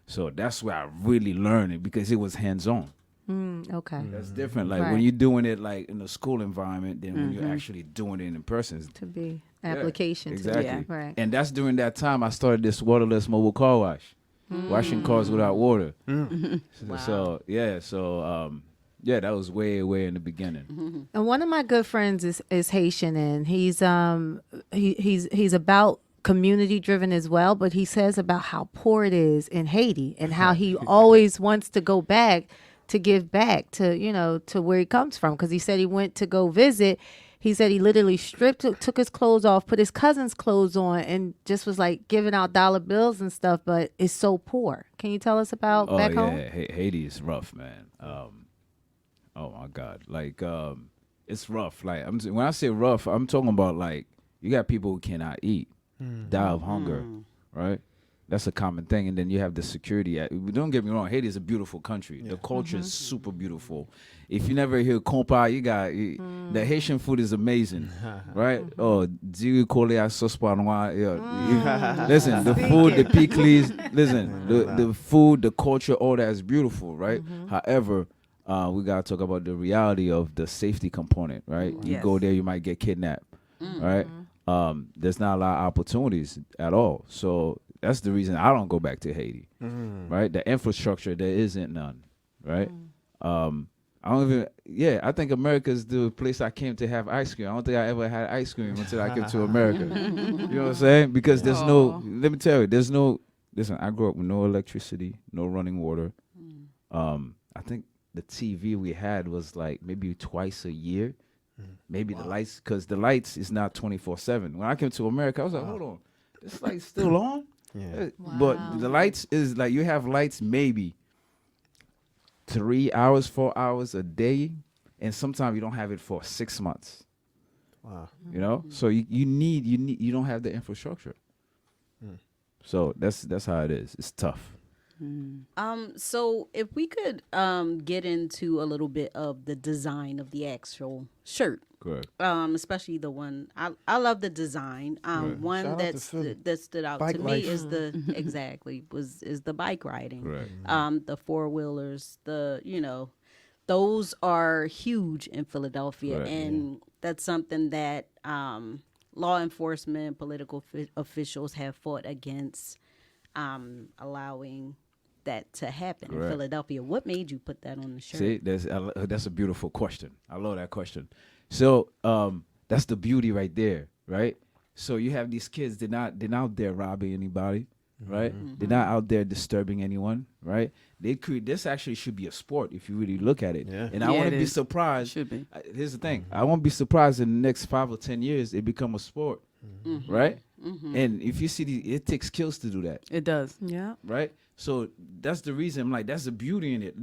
G: So that's where I really learned it because it was hands on.
D: Okay.
G: That's different. Like
D: Right.
G: when you're doing it like in a school environment, then when you're actually doing it in person.
D: To be
G: Yeah,
D: application.
G: exactly.
D: To, yeah. Right.
G: And that's during that time I started this waterless mobile car wash, washing cars without water. So that was way in the beginning.
D: And one of my good friends is Haitian, and he's about community driven as well, but he says about how poor it is in Haiti and how he always wants to go back to give back to, to where he comes from. Because he said he went to go visit. He said he literally took his clothes off, put his cousin's clothes on, and just was like giving out dollar bills and stuff. But it's so poor. Can you tell us about back home?
G: Haiti is rough, man. Oh my God, like it's rough. Like when I say rough, I'm talking about like you got people who cannot eat, die of hunger, right? That's a common thing. And then you have the security. Don't get me wrong, Haiti is a beautiful country. The culture is super beautiful. If you never hear Culpa, you got the Haitian food is amazing, right? Oh, Dieu collé à sauce pois noir. Listen, the food, the pickles, listen, the food, the culture, all that is beautiful, right? However, we gotta talk about the reality of the safety component, right? You go there, you might get kidnapped, right? There's not a lot of opportunities at all. So that's the reason I don't go back to Haiti, right? The infrastructure, there isn't none, right? I don't even, I think America is the place I came to have ice cream. I don't think I ever had ice cream until I came to America. You know what I'm saying? Because there's let me tell you, listen, I grew up with no electricity, no running water. I think the TV we had was like maybe twice a year. Maybe the lights, because the lights is not 24/7. When I came to America, I was like, hold on, this light's still on? But the lights is like, you have lights maybe 3 hours, 4 hours a day, and sometimes you don't have it for 6 months. Wow. You know? So you don't have the infrastructure. So that's how it is. It's tough.
A: So if we could get into a little bit of the design of the actual shirt.
G: Correct.
A: Especially the one I love the design. One
C: Shout out
A: that stood out
C: Bike
A: to
C: life.
A: me is is the bike riding.
G: Correct.
A: The four wheelers, those are huge in Philadelphia,
G: Correct,
A: and that's something that law enforcement, political officials have fought against, allowing that to happen in Philadelphia. What made you put that on the shirt?
G: See, that's a beautiful question. I love that question. So that's the beauty right there, right? So you have these kids, they're not out there robbing anybody, right? They're not out there disturbing anyone, right? This actually should be a sport if you really look at it. Yeah. And I want to be surprised.
B: Should be.
G: Here's the thing. I won't be surprised in the next 5 or 10 years it become a sport, right? And if you see it takes skills to do that.
B: It does.
D: Yeah.
G: Right? So that's the reason I'm like, that's the beauty in it.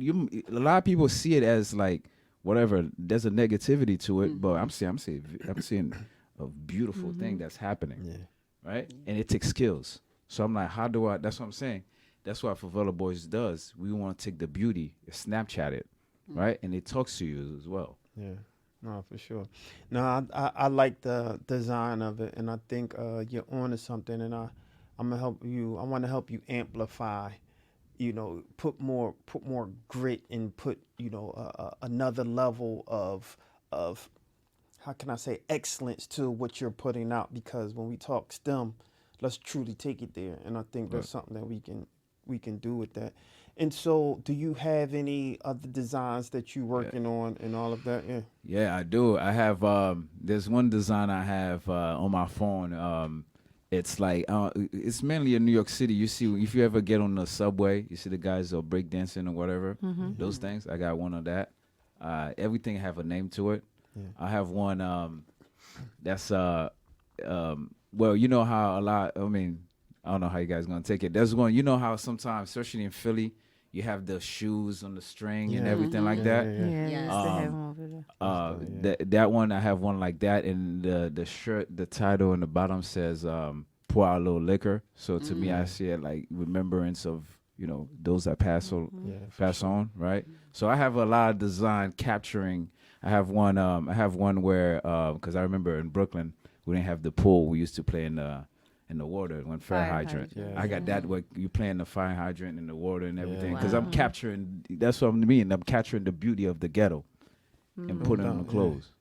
G: A lot of people see it as like whatever. There's a negativity to it, but I'm seeing a beautiful thing that's happening, right? And it takes skills. So I'm like, that's what I'm saying. That's what Favela Boys does. We want to take the beauty, Snapchat it, right? And it talks to you as well.
C: Yeah. No, for sure. No, I like the design of it, and I think you're on to something, and I'm gonna help you. I want to help you amplify, put more grit and put, another level of how can I say excellence to what you're putting out, because when we talk STEM, let's truly take it there, and I think there's something that we can do with that. And so, do you have any other designs that you're working on and all of that? Yeah.
G: Yeah, I do. I have. There's one design I have on my phone. It's like it's mainly in New York City. You see, if you ever get on the subway, you see the guys are breakdancing or whatever. Those things. I got one of that. Everything have a name to it. Yeah. I have one that's well, you know how a lot. I mean, I don't know how you guys gonna take it. There's one. You know how sometimes, especially in Philly, you have the shoes on the string and everything like that. That one, I have one like that, and the shirt, the title on the bottom says "Pour out a little liquor." So to me, I see it like remembrance of those that pass on, right? So I have a lot of design capturing. I have one where because I remember in Brooklyn we didn't have the pool. We used to play in the water, one fire hydrant. I got that where you play in the fire hydrant in the water and everything, because I'm capturing. That's what I mean. I'm capturing the beauty of the ghetto and putting it on the clothes.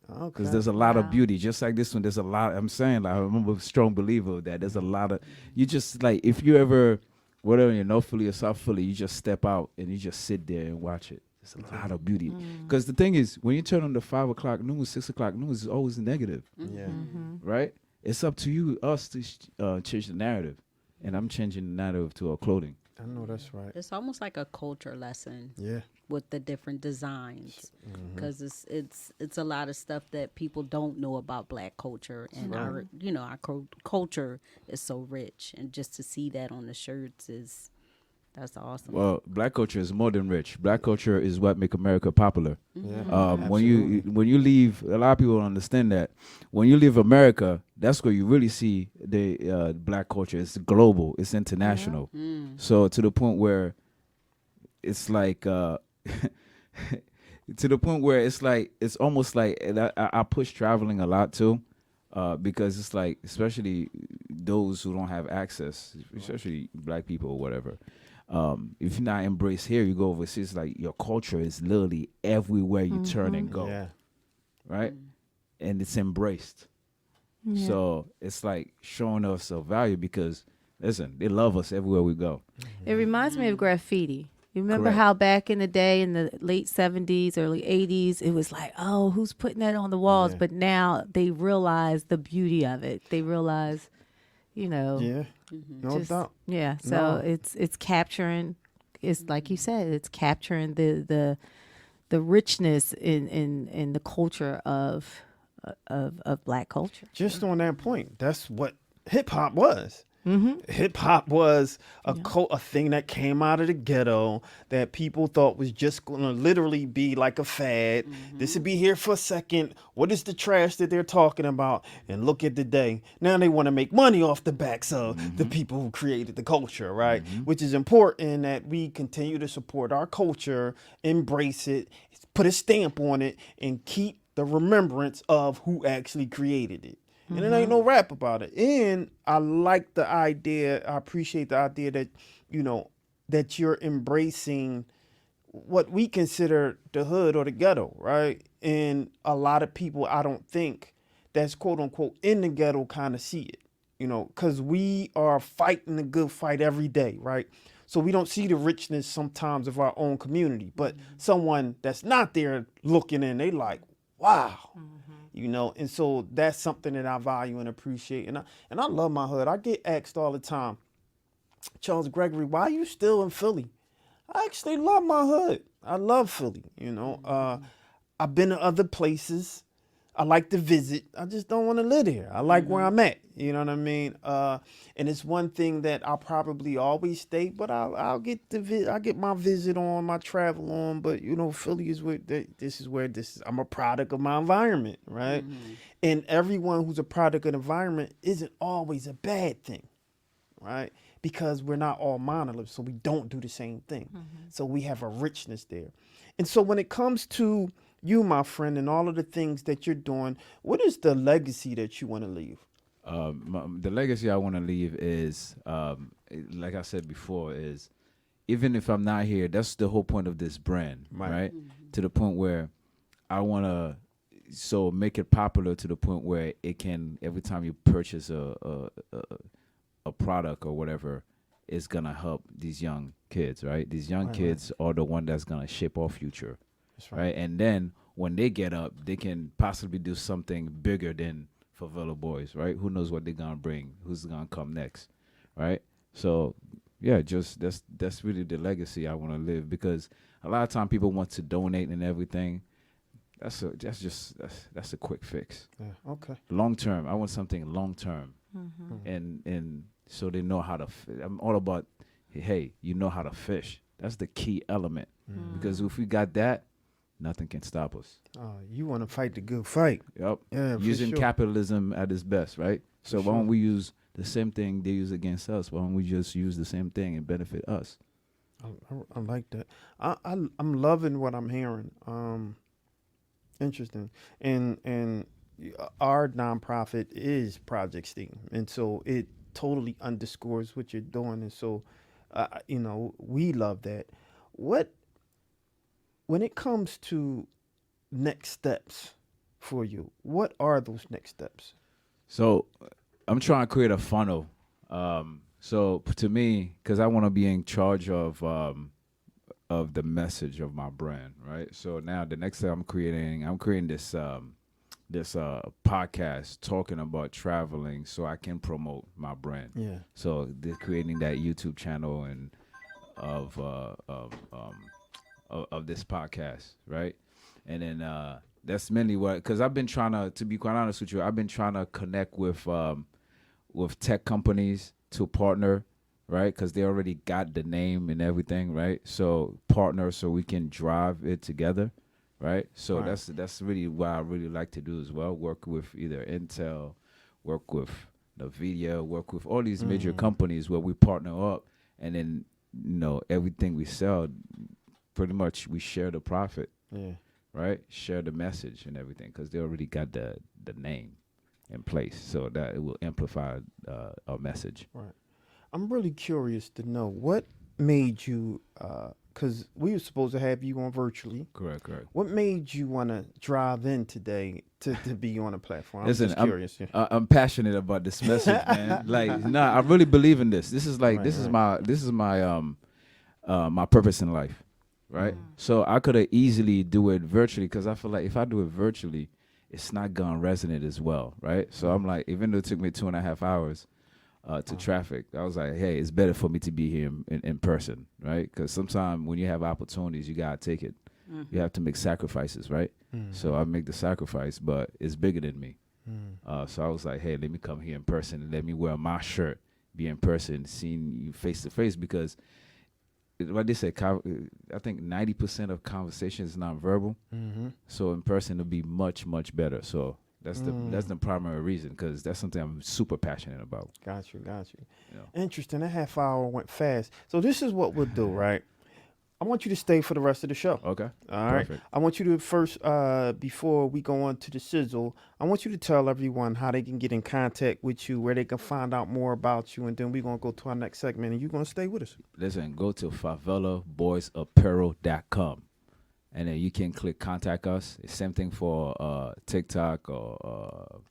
G: Because there's a lot of beauty, just like this one. There's a lot. I'm saying, like, I'm a strong believer of that. There's a lot of. You just like, if you ever, whether in North Philly or South Philly, you just step out and you just sit there and watch it. There's a lot of beauty. Because the thing is, when you turn on the 5 o'clock news, 6 o'clock news, is always negative. Right? it's up to you, us, to change the narrative, and I'm changing the narrative to our clothing.
C: I know that's right.
A: It's almost like a culture lesson
C: Yeah.
A: with the different designs, because it's a lot of stuff that people don't know about Black culture, and our culture is so rich, and just to see that on the shirts that's awesome.
G: Well, Black culture is more than rich. Black culture is what make America popular.
C: Yeah.
G: When you leave, a lot of people don't understand that. When you leave America, that's where you really see the Black culture. It's global. It's international. So to the point where it's like to the point where it's almost like, and I push traveling a lot too, because it's like, especially those who don't have access, especially Black people or whatever. If you're not embraced here, you go overseas. Like, your culture is literally everywhere you turn and go,
C: Yeah.
G: right? And it's embraced. So it's like showing us a value, because listen, they love us everywhere we go.
D: It reminds me of graffiti. You remember
G: Correct.
D: how back in the day, in the late 70s, early 80s, it was like, oh, who's putting that on the walls?
C: Yeah.
D: But now they realize the beauty of it. They realize,
C: Yeah. No
D: just,
C: doubt.
D: yeah. So
C: No.
D: it's capturing. It's like you said. It's capturing the richness in the culture of Black culture.
C: Just on that point, that's what hip hop was. Hip hop was a thing that came out of the ghetto that people thought was just going to literally be like a fad. This would be here for a second. What is the trash that they're talking about? And look at the day. Now they want to make money off the backs of the people who created the culture, right? Which is important that we continue to support our culture, embrace it, put a stamp on it, and keep the remembrance of who actually created it. And it ain't no rap about it. And I like the idea, I appreciate the idea that, that you're embracing what we consider the hood or the ghetto, right? And a lot of people, I don't think, that's quote unquote in the ghetto kind of see it, because we are fighting the good fight every day, right? So we don't see the richness sometimes of our own community, but someone that's not there looking in, they like, wow. And so that's something that I value and appreciate. And I love my hood. I get asked all the time, Charles Gregory, why are you still in Philly? I actually love my hood. I love Philly. I've been to other places. I like to visit. I just don't want to live there. I like where I'm at. You know what I mean? And it's one thing that I'll probably always stay, but I'll get I get my visit on, my travel on. But Philly is where I'm a product of my environment, right? And everyone who's a product of the environment isn't always a bad thing, right? Because we're not all monoliths, so we don't do the same thing. So we have a richness there. And so when it comes to you, my friend, and all of the things that you're doing, what is the legacy that you want to leave?
G: The legacy I want to leave is, like I said before, is even if I'm not here, that's the whole point of this brand, right? To the point where I want to make it popular to the point where it can, every time you purchase a product or whatever, it's gonna help these young kids, right? These young kids are the one that's gonna shape our future.
C: That's
G: right. And then when they get up, they can possibly do something bigger than Favela Boys, right? Who knows what they're gonna bring? Who's gonna come next, right? So, yeah, just that's really the legacy I want to live, because a lot of time people want to donate and everything. That's a quick fix.
C: Yeah. Okay.
G: Long term, I want something long term, and so they know how to. I'm all about, hey, you know how to fish. That's the key element, because if we got that, nothing can stop us.
C: You want to fight the good fight.
G: Yep.
C: Yeah,
G: Using
C: for sure.
G: capitalism at its best, right? So
C: For
G: why don't
C: sure.
G: we use the same thing they use against us? Why don't we just use the same thing and benefit us?
C: I like that. I'm loving what I'm hearing. Interesting. And our nonprofit is Project STEAM, and so it totally underscores what you're doing. And so, we love that. When it comes to next steps for you, what are those next steps?
G: So I'm trying to create a funnel. So to me, because I want to be in charge of the message of my brand, right? So now the next thing I'm creating this this podcast talking about traveling so I can promote my brand.
C: Yeah.
G: So they're creating that YouTube channel and of of this podcast, right? And then that's mainly what, because I've been trying to be quite honest with you, I've been trying to connect with tech companies to partner, right? Because they already got the name and everything, right? So partner so we can drive it together, right? So
C: Right.
G: that's really what I really like to do as well. Work with either Intel, work with Nvidia, work with all these major companies where we partner up, and then everything we sell, pretty much we share the profit,
C: Yeah.
G: right? Share the message and everything because they already got the name in place, so that it will amplify our message.
C: Right. I'm really curious to know what made you, because we were supposed to have you on virtually.
G: Correct.
C: What made you want to drive in today to be on a platform? I'm
G: Listen,
C: just curious. Yeah.
G: I'm passionate about this message, man. Like, I really believe in this. This is like
C: Right,
G: this is my my purpose in life, right? So I could have easily do it virtually because I feel like if I do it virtually, it's not gonna resonate as well, right? So I'm like, even though it took me 2.5 hours to traffic, I was like, hey, it's better for me to be here in person, right? Because sometimes when you have opportunities, you gotta take it. You have to make sacrifices, right? So I make the sacrifice, but it's bigger than me. So I was like, hey, let me come here in person and let me wear my shirt, be in person, seeing you face to face, because what they say, I think 90% of conversation is nonverbal. So in person it'll be much, much better. So that's the primary reason, because that's something I'm super passionate about.
C: Got you.
G: You know?
C: Interesting. That half hour went fast. So this is what we'll do, right? I want you to stay for the rest of the show.
G: Okay.
C: All right.
G: Perfect.
C: I want you to first, before we go on to the sizzle, I want you to tell everyone how they can get in contact with you, where they can find out more about you, and then we're going to go to our next segment, and you're going to stay with us.
G: Listen, go to favelaboysapparel.com, and then you can click contact us. It's same thing for TikTok or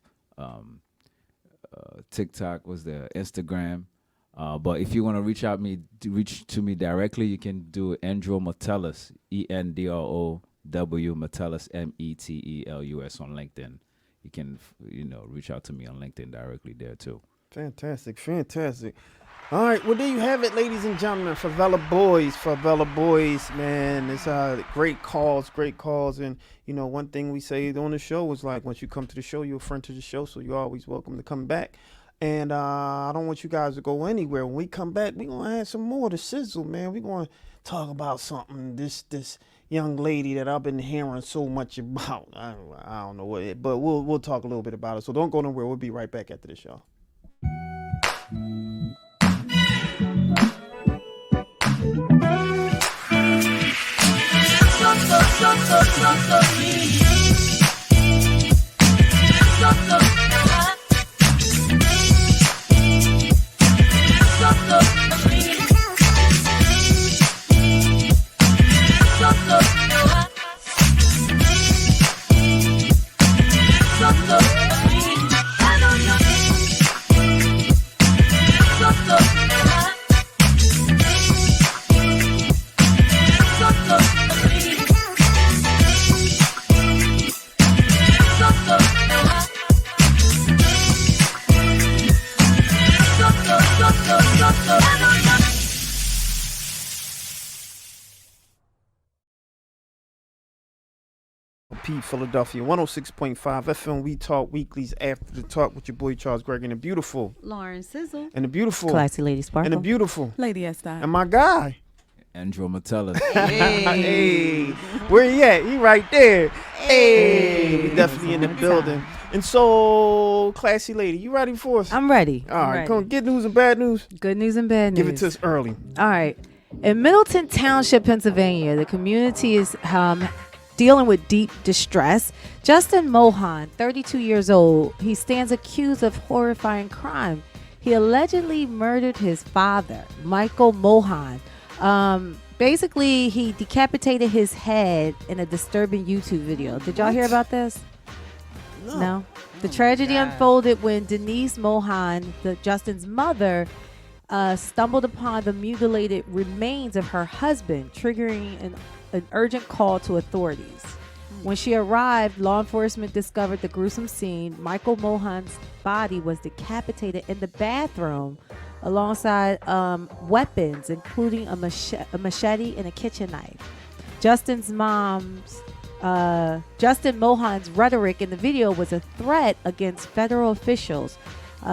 G: TikTok was the Instagram. But if you want to reach to me directly, you can do Andrew Metellus, ENDROW Metellus METELUS on LinkedIn. You can reach out to me on LinkedIn directly there too.
C: Fantastic. All right, well, there you have it, ladies and gentlemen. Favela Boys, man. It's great calls. And, one thing we say on the show is, like, once you come to the show, you're a friend to the show, so you're always welcome to come back. And I don't want you guys to go anywhere. When we come back, we're going to add some more to sizzle, man. We're going to talk about something, this young lady that I've been hearing so much about. I don't know what, but we'll talk a little bit about it. So don't go nowhere. We'll be right back after this, y'all. Philadelphia 106.5 FM. We talk weeklies after the talk with your boy Charles Gregg and the beautiful
A: Lauren Sizzle.
C: and the beautiful
D: Classy Lady Sparkle.
C: and the beautiful
B: Lady S.
C: and my guy.
G: Andrew Metellus.
C: Hey, where he at? He right there. Hey, we definitely in the building. And so, classy lady, you ready for us?
D: I'm ready.
C: All right, come on, good news and bad news.
D: Good news and bad news.
C: Give it to us early.
D: All right. In Middleton Township, Pennsylvania, the community is dealing with deep distress. Justin Mohan, 32 years old, he stands accused of horrifying crime. He allegedly murdered his father, Michael Mohan. Basically, he decapitated his head in a disturbing YouTube video. Did y'all hear about this? No. The tragedy unfolded when Denise Mohan, Justin's mother, stumbled upon the mutilated remains of her husband, triggering an urgent call to authorities. When she arrived, law enforcement discovered the gruesome scene. Michael Mohan's body was decapitated in the bathroom alongside weapons, including a machete and a kitchen knife. Justin Mohan's rhetoric in the video was a threat against federal officials.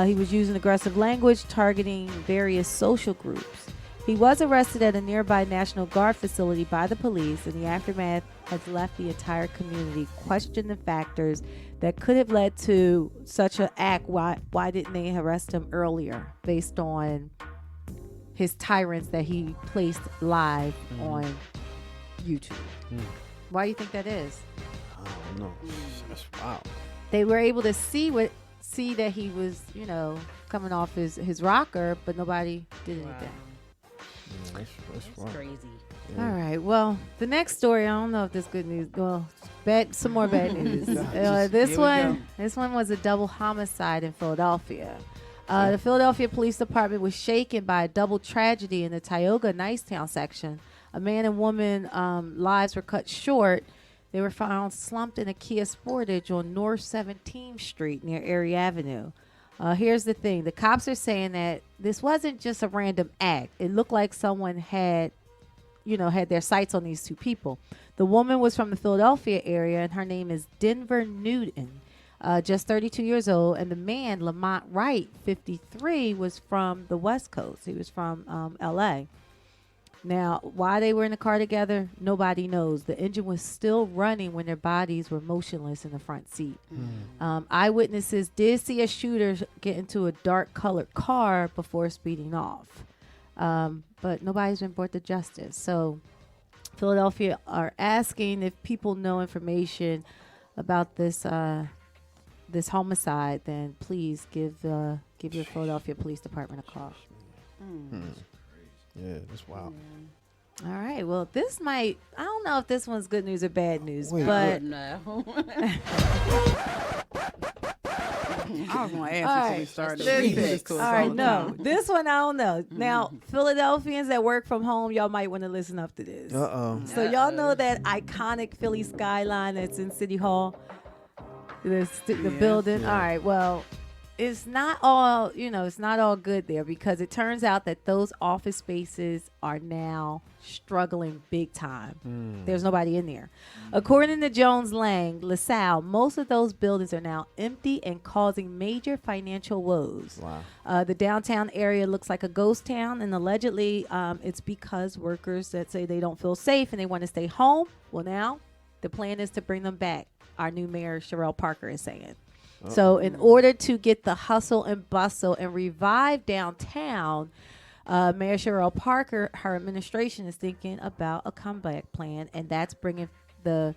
D: He was using aggressive language, targeting various social groups. He was arrested at a nearby National Guard facility by the police, and the aftermath has left the entire community questioning the factors that could have led to such an act. Why didn't they arrest him earlier based on his tyrants that he placed live on YouTube? Why do you think that is?
C: I don't know. That's wild.
D: They were able to see that he was, coming off his rocker, but nobody did anything.
C: Yeah, that's wild.
A: Crazy.
C: Yeah.
D: All right. Well, the next story, I don't know if this good news. Well, some more bad news. This one was a double homicide in Philadelphia. The Philadelphia Police Department was shaken by a double tragedy in the Tioga Nicetown section. A man and woman lives were cut short. They were found slumped in a Kia Sportage on North 17th Street near Erie Avenue. Here's the thing. The cops are saying that this wasn't just a random act. It looked like someone had their sights on these two people. The woman was from the Philadelphia area, and her name is Denver Newton, just 32 years old. And the man, Lamont Wright, 53, was from the West Coast. He was from L.A. Now, why they were in the car together, nobody knows. The engine was still running when their bodies were motionless in the front seat. Eyewitnesses did see a shooter get into a dark-colored car before speeding off. But nobody's been brought to justice. So Philadelphia are asking if people know information about this this homicide, then please give your Philadelphia Police Department a call.
C: Yeah, that's wild.
D: All right. Well, I don't know if this one's good news or bad news,
C: Wait,
D: but
A: No.
B: I was going to ask
D: All
B: until we
D: right.
B: started.
D: Listen.
B: We do this to us
D: all
B: all
D: right,
B: the
D: no.
B: time.
D: This one I don't know. Now, Philadelphians that work from home, y'all might want to listen up to this.
C: Uh-oh.
D: So y'all know that iconic Philly skyline that's in City Hall? The building?
C: Yeah.
D: All right, well, it's not all, it's not all good there, because it turns out that those office spaces are now struggling big time. There's nobody in there. According to Jones Lang, LaSalle, most of those buildings are now empty and causing major financial woes.
C: Wow.
D: The downtown area looks like a ghost town, and allegedly it's because workers that say they don't feel safe and they want to stay home. Well, now the plan is to bring them back. Our new mayor, Sherelle Parker, is saying. So in order to get the hustle and bustle and revive downtown, Mayor Sherelle Parker, her administration is thinking about a comeback plan, and that's bringing the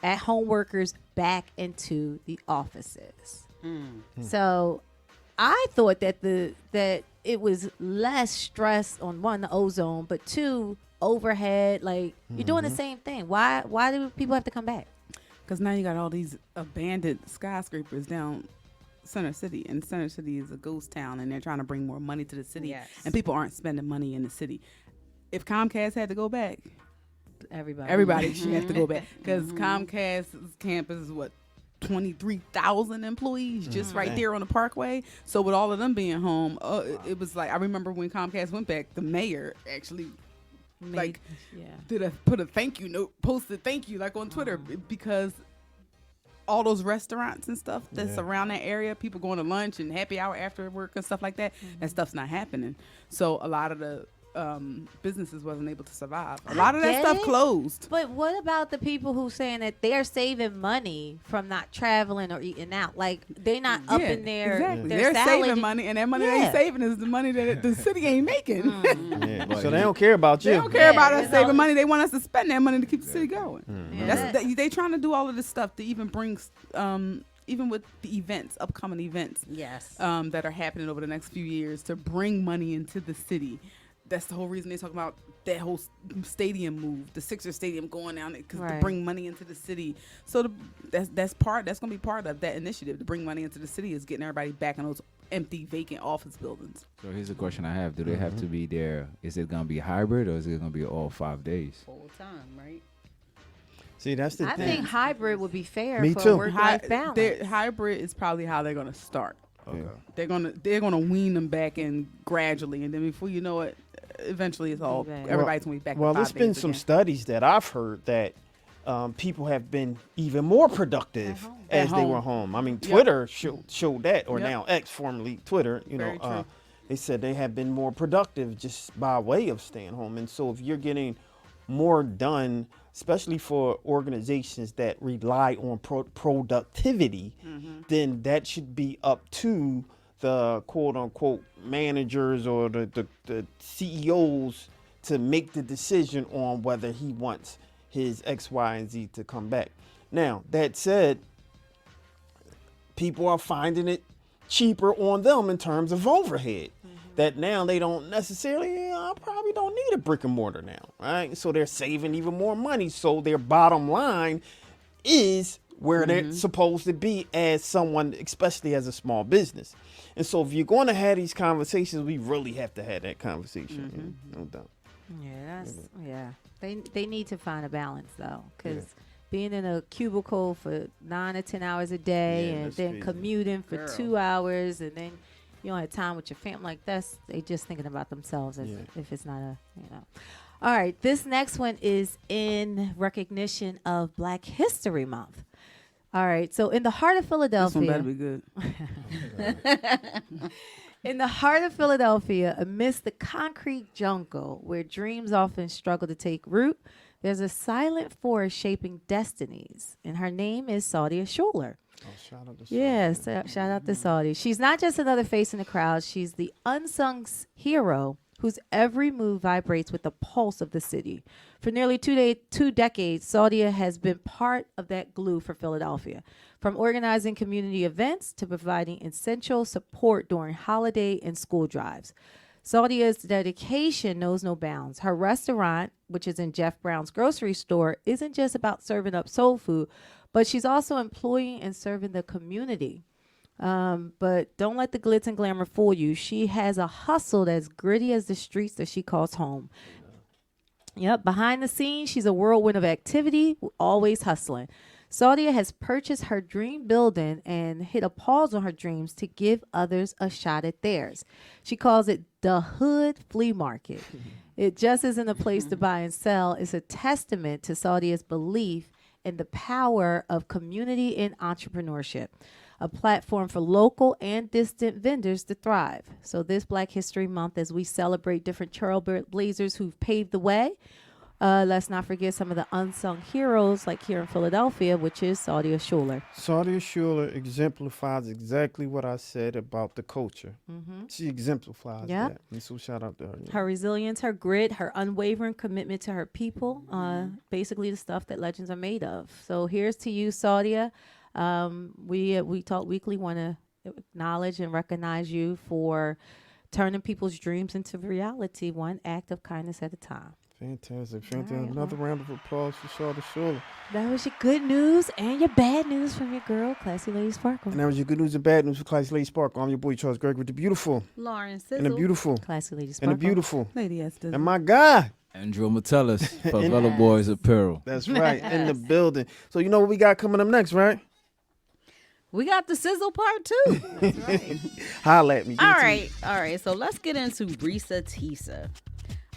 D: at-home workers back into the offices. So I thought that that it was less stress on one, the ozone, but two, overhead. Like, you're doing the same thing. Why do people have to come back?
B: Because now you got all these abandoned skyscrapers down Center City, and Center City is a ghost town, and they're trying to bring more money to the city,
A: Yes.
B: and people aren't spending money in the city. If Comcast had to go back,
D: Everybody
B: should have to go back, because Comcast's campus is 23,000 employees just right there on the Parkway. So with all of them being home, it was like, I remember when Comcast went back, the mayor actually put a thank you note, posted thank you like on Twitter, because all those restaurants and stuff that's around that area, people going to lunch and happy hour after work and stuff like that, that stuff's not happening. So a lot of the businesses wasn't able to survive. A lot of that stuff closed.
D: But what about the people who saying that they're saving money from not traveling or eating out? Like, they're not up in there.
B: Exactly.
D: Their
B: They're
D: salary.
B: saving money, and that money they saving is the money that the city ain't making.
C: Yeah. So they don't care about you.
B: They don't care about
D: Yeah,
B: us saving money. They want us to spend that money to keep the city going.
D: Yeah.
B: They trying to do all of this stuff to even bring, even with the events, upcoming events,
A: Yes.
B: that are happening over the next few years, to bring money into the city. That's the whole reason they talk about that whole stadium move, the Sixers stadium going down, because to bring money into the city. So that's going to be part of that initiative, to bring money into the city, is getting everybody back in those empty, vacant office buildings.
G: So here's the question I have: do they have to be there? Is it gonna be hybrid, or is it gonna be all 5 days?
A: Full time, right?
C: See, that's the
D: I
C: thing.
D: think hybrid would be fair
C: Me
D: for
C: too.
D: a work-life balance.
B: Hybrid is probably how they're gonna start.
C: Okay.
B: They're gonna wean them back in gradually, and then before you know it, eventually it's all
D: Back.
B: everybody's gonna be back.
C: Well,
B: to
C: there's
B: 5
C: been
B: days
C: some
B: again.
C: studies that I've heard that people have been even more productive as they were home. I mean, Twitter showed that, or
B: Yep.
C: now X, formerly Twitter.
B: Very true.
C: They said they have been more productive just by way of staying home. And so if you're getting more done, especially for organizations that rely on productivity, then that should be up to the quote unquote managers or the CEOs to make the decision on whether he wants his X, Y, and Z to come back. Now, that said, people are finding it cheaper on them in terms of overhead. That now they don't necessarily, I probably don't need a brick and mortar now, right? So they're saving even more money. So their bottom line is where they're supposed to be as someone, especially as a small business. And so if you're going to have these conversations, we really have to have that conversation, no doubt.
D: Yeah. They need to find a balance though, because being in a cubicle for 9 or 10 hours a day, and
C: that's
D: then
C: crazy.
D: commuting for 2 hours, and then you don't have time with your family. Like they just thinking about themselves as if it's not a All right, this next one is in recognition of Black History Month. All right, so in the heart of Philadelphia.
B: This one better be good.
D: In the heart of Philadelphia, amidst the concrete jungle where dreams often struggle to take root, there's a silent force shaping destinies, and her name is Saudia Schuler.
C: Oh, shout out to
D: Yes, shout out to Saudi. She's not just another face in the crowd. She's the unsung hero whose every move vibrates with the pulse of the city. For nearly 2 decades, Saudia has been part of that glue for Philadelphia, from organizing community events to providing essential support during holiday and school drives. Saudia's dedication knows no bounds. Her restaurant, which is in Jeff Brown's grocery store, isn't just about serving up soul food, but she's also employing and serving the community. But don't let the glitz and glamour fool you. She has a hustle that's gritty as the streets that she calls home. Yep, behind the scenes, she's a whirlwind of activity, always hustling. Saudia has purchased her dream building and hit a pause on her dreams to give others a shot at theirs. She calls it the Hood Flea Market. It just isn't a place to buy and sell. It's a testament to Saudia's belief in the power of community and entrepreneurship, a platform for local and distant vendors to thrive. So this Black History Month, as we celebrate different trailblazers who've paved the way, let's not forget some of the unsung heroes, like here in Philadelphia, which is Saudia Schuler.
C: Saudia Schuler exemplifies exactly what I said about the culture. She exemplifies that. And so shout out to her. Yeah.
D: Her resilience, her grit, her unwavering commitment to her people, basically the stuff that legends are made of. So here's to you, Saudia. We Talk Weekly want to acknowledge and recognize you for turning people's dreams into reality, one act of kindness at a time.
C: Fantastic.
D: Right,
C: Another round of applause for Saudia Schuler.
D: That was your good news and your bad news from your girl, Classy Lady Sparkle.
C: And that was your good news and bad news for Classy Lady Sparkle. I'm your boy Charles Gregg with the beautiful
A: Lauren
C: and the
A: Sizzle.
C: beautiful
D: Classy Lady
C: and
D: Sparkle.
C: the beautiful
B: Lady Esther.
C: and my guy.
G: Andrew Metellus, Favela Boys Apparel.
C: That's right, in the building. So you know what we got coming up next, right?
A: We got the sizzle part too.
C: Holla at me. Give
A: All
C: it to me.
A: right. So let's get into Reesa Tessa.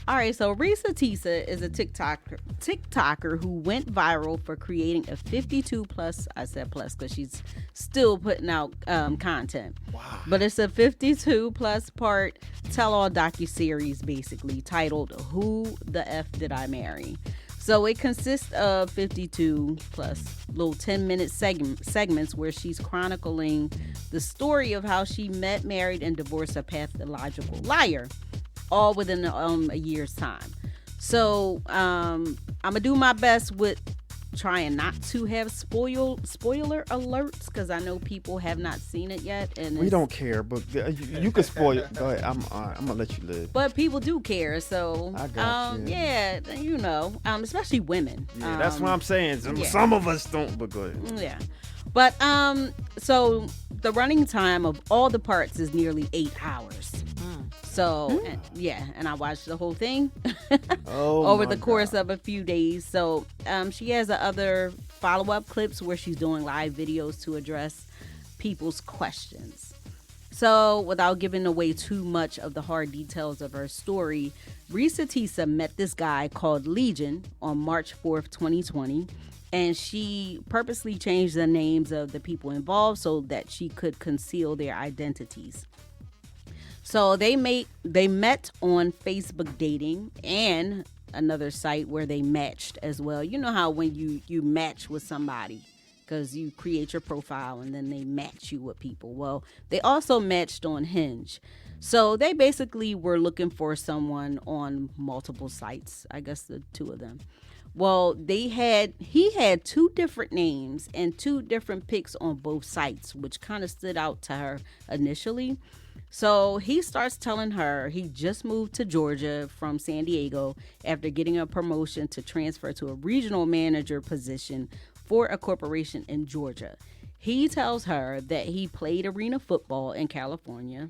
A: All right, so Reesa Tessa is a TikToker who went viral for creating a 52 plus. I said plus because she's still putting out content. Wow. But it's a 52 plus part tell-all docuseries, basically titled "Who the F Did I Marry?" So it consists of 52 plus little 10-minute segments where she's chronicling the story of how she met, married, and divorced a pathological liar, all within a year's time. So I'm gonna do my best with trying not to have spoiler alerts because I know people have not seen it yet, and
C: We don't care, but you can spoil it. Go ahead. I'm gonna let you live.
A: But people do care, so
C: I got you.
A: yeah, especially women.
C: Yeah, that's what I'm saying. Some of us don't, but go ahead.
A: Yeah. But so the running time of all the parts is nearly 8 hours. So and I watched the whole thing
C: Oh,
A: over
C: my
A: the course
C: God.
A: of a few days. So she has other follow-up clips where she's doing live videos to address people's questions. So, without giving away too much of the hard details of her story, Reesa Tessa met this guy called Legion on March 4th, 2020, and she purposely changed the names of the people involved so that she could conceal their identities. So they met on Facebook dating and another site where they matched as well. You know how when you match with somebody because you create your profile and then they match you with people. Well, they also matched on Hinge. So they basically were looking for someone on multiple sites. I guess the two of them. Well, he had two different names and two different pics on both sites, which kind of stood out to her initially. So he starts telling her he just moved to Georgia from San Diego after getting a promotion to transfer to a regional manager position for a corporation in Georgia. He tells her that he played arena football in California.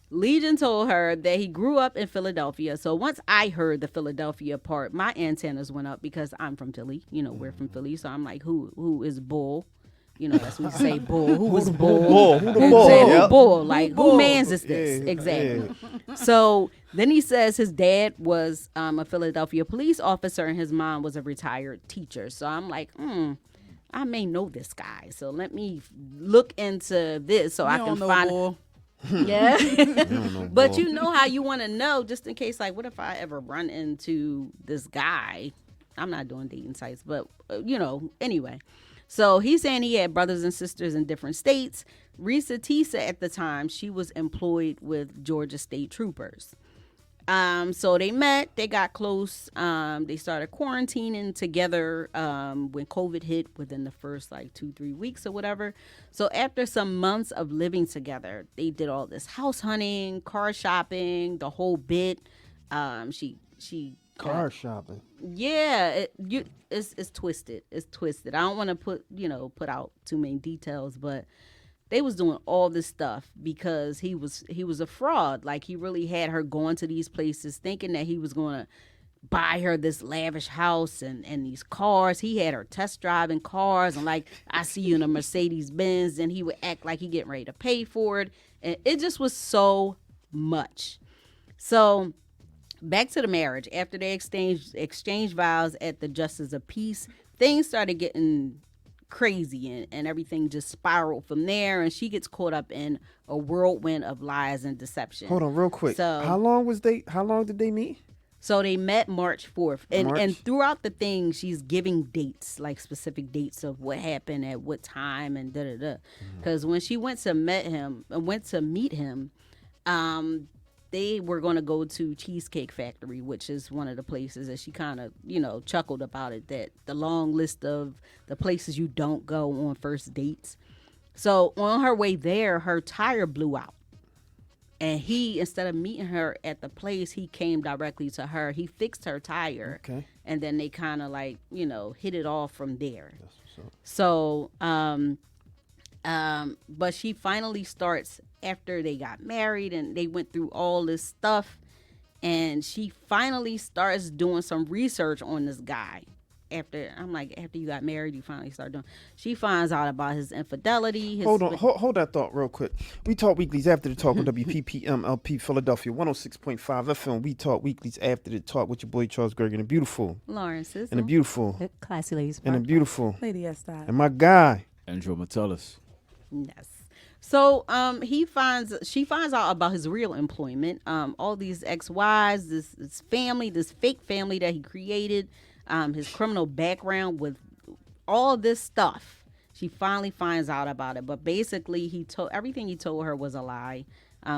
A: Legion told her that he grew up in Philadelphia. So once I heard the Philadelphia part, my antennas went up because I'm from Philly. You know, we're from Philly. So I'm like, who is Bull? You know, that's what we say, Bull. Who is Bull?
C: Who the bull?
A: Exactly.
C: Yep.
A: Who Bull? Like, who mans is
C: Yeah,
A: this? Exactly.
C: yeah.
A: So then he says his dad was a Philadelphia police officer and his mom was a retired teacher. So I'm like, I may know this guy. So let me look into this so I can find.
B: Bull.
A: Yeah.
C: know,
A: But
C: Bull.
A: you know how you want to know just in case, like, what if I ever run into this guy? I'm not doing dating sites, but, anyway. So he's saying he had brothers and sisters in different states. Reesa Tessa at the time, she was employed with Georgia State Troopers. So they met, they got close. They started quarantining together when COVID hit within the first like 2-3 weeks or whatever. So after some months of living together, they did all this house hunting, car shopping, the whole bit. She
C: Car shopping.
A: yeah, it's twisted. It's twisted. I don't want to put out too many details, but they was doing all this stuff because he was a fraud. Like he really had her going to these places thinking that he was going to buy her this lavish house and these cars. He had her test driving cars and like, I see you in a Mercedes Benz, and he would act like he getting ready to pay for it. And it just was so much. So back to the marriage. After they exchanged vows at the Justice of Peace, things started getting crazy and everything just spiraled from there, and she gets caught up in a whirlwind of lies and deception.
C: Hold on, real quick.
A: So
C: How long did they meet?
A: so they met March 4th, and
C: March?
A: and throughout the thing she's giving dates, like specific dates of what happened at what time and because when she went to meet him, they were going to go to Cheesecake Factory, which is one of the places that she kind of, chuckled about it, that the long list of the places you don't go on first dates. So on her way there, her tire blew out. And he, instead of meeting her at the place, he came directly to her. He fixed her tire.
C: Okay.
A: And then they kind of like, hit it off from there.
C: That's what's up.
A: So, but she finally starts after they got married and they went through all this stuff, and she finally starts doing some research on this guy. After you got married, you finally start doing. She finds out about his infidelity.
C: Hold that thought real quick. We talk weeklies after the talk on WPPMLP Philadelphia 106.5 FM. We talk weeklies after the talk with your boy Charles Gergen and the beautiful
A: Lawrence
C: and the beautiful
D: Classy ladies.
C: and the beautiful
B: Lady S. Style.
C: and my guy.
G: Andrew Metellus.
A: Yes. So she finds out about his real employment, all these ex-wives, this family, this fake family that he created, his criminal background with all this stuff. She finally finds out about it, but basically everything he told her was a lie,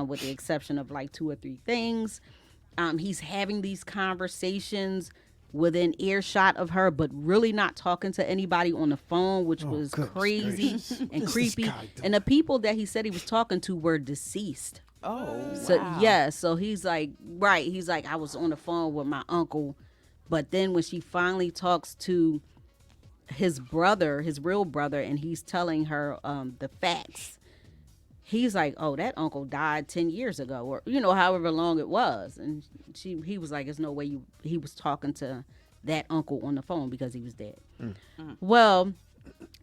A: with the exception of like 2 or 3 things. He's having these conversations within earshot of her, but really not talking to anybody on the phone, which was
C: goodness
A: crazy
C: gracious.
A: and
C: What's
A: creepy.
C: this guy doing?
A: And the people that he said he was talking to were deceased.
B: Oh,
A: So
B: wow.
A: yeah, so he's like, I was on the phone with my uncle, but then when she finally talks to his brother, his real brother, and he's telling her the facts, he's like, oh, that uncle died 10 years ago, or however long it was. And he was like, there's no way he was talking to that uncle on the phone because he was dead. Well,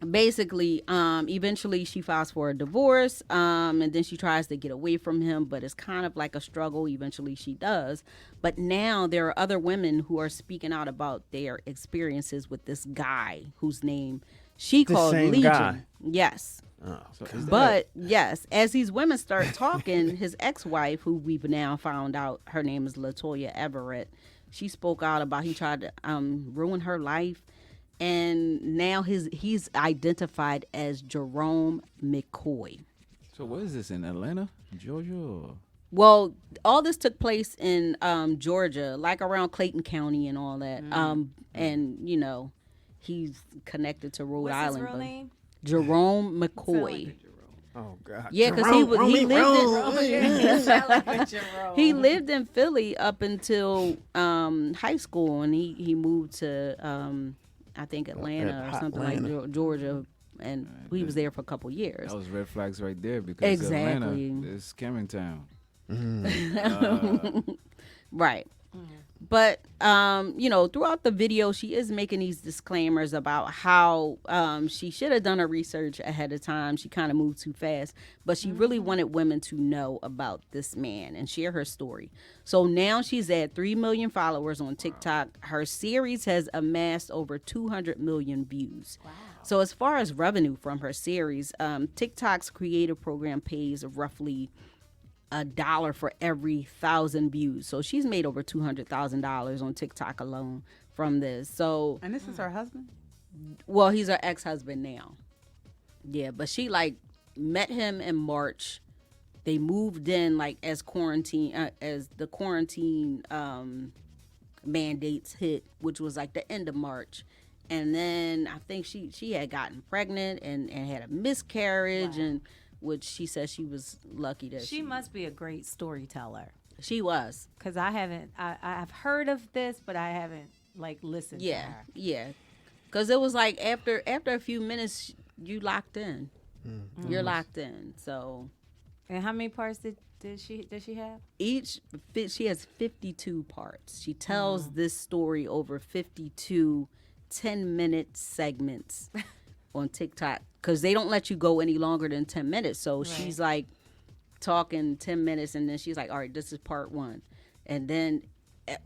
A: basically, eventually she files for a divorce, and then she tries to get away from him, but it's kind of like a struggle. Eventually she does. But now there are other women who are speaking out about their experiences with this guy whose name she called
C: same
A: Legion.
C: guy.
A: Yes.
C: Oh,
G: So is that-
A: But yes, as these women start talking, his ex-wife, who we've now found out her name is Latoya Everett, she spoke out about he tried to ruin her life, and now he's identified as Jerome McCoy.
G: So what is this in Atlanta, Georgia? Or?
A: Well, all this took place in Georgia, like around Clayton County and all that. And he's connected to Rhode
D: What's his
A: Island.
D: real
A: but
D: name?
A: Jerome
D: Sound
A: McCoy.
D: like
C: Oh God.
A: Yeah, because he lived in Philly up until high school, and he moved to I think Atlanta or
C: hot
A: something
C: Atlanta.
A: like Georgia, and he was there for a couple years.
G: That was red flags right there because
A: Exactly.
G: Atlanta is scamming town.
A: Right. But throughout the video, she is making these disclaimers about how she should have done her research ahead of time. She kind of moved too fast, but she really wanted women to know about this man and share her story. So now she's at 3 million followers on TikTok. Her series has amassed over 200 million views. Wow. So as far as revenue from her series, TikTok's creative program pays roughly $1 for every 1,000 views. So she's made over $200,000 on TikTok alone from this. So,
B: And this is her husband?
A: well, he's her ex-husband now. Yeah, but she met him in March. They moved in as the quarantine mandates hit, which was the end of March. And then I think she had gotten pregnant and had a miscarriage. Wow. And which she says she was lucky that
D: She must be a great storyteller.
A: She was.
D: Because I've heard of this, but I haven't listened to her.
A: Yeah. Because it was after a few minutes, you locked in. Mm-hmm. You're locked in. So.
D: And how many parts did she have?
A: She has 52 parts. She tells this story over 52 10-minute segments on TikTok, because they don't let you go any longer than 10 minutes. So she's talking 10 minutes, and then she's like, all right, this is part 1. And then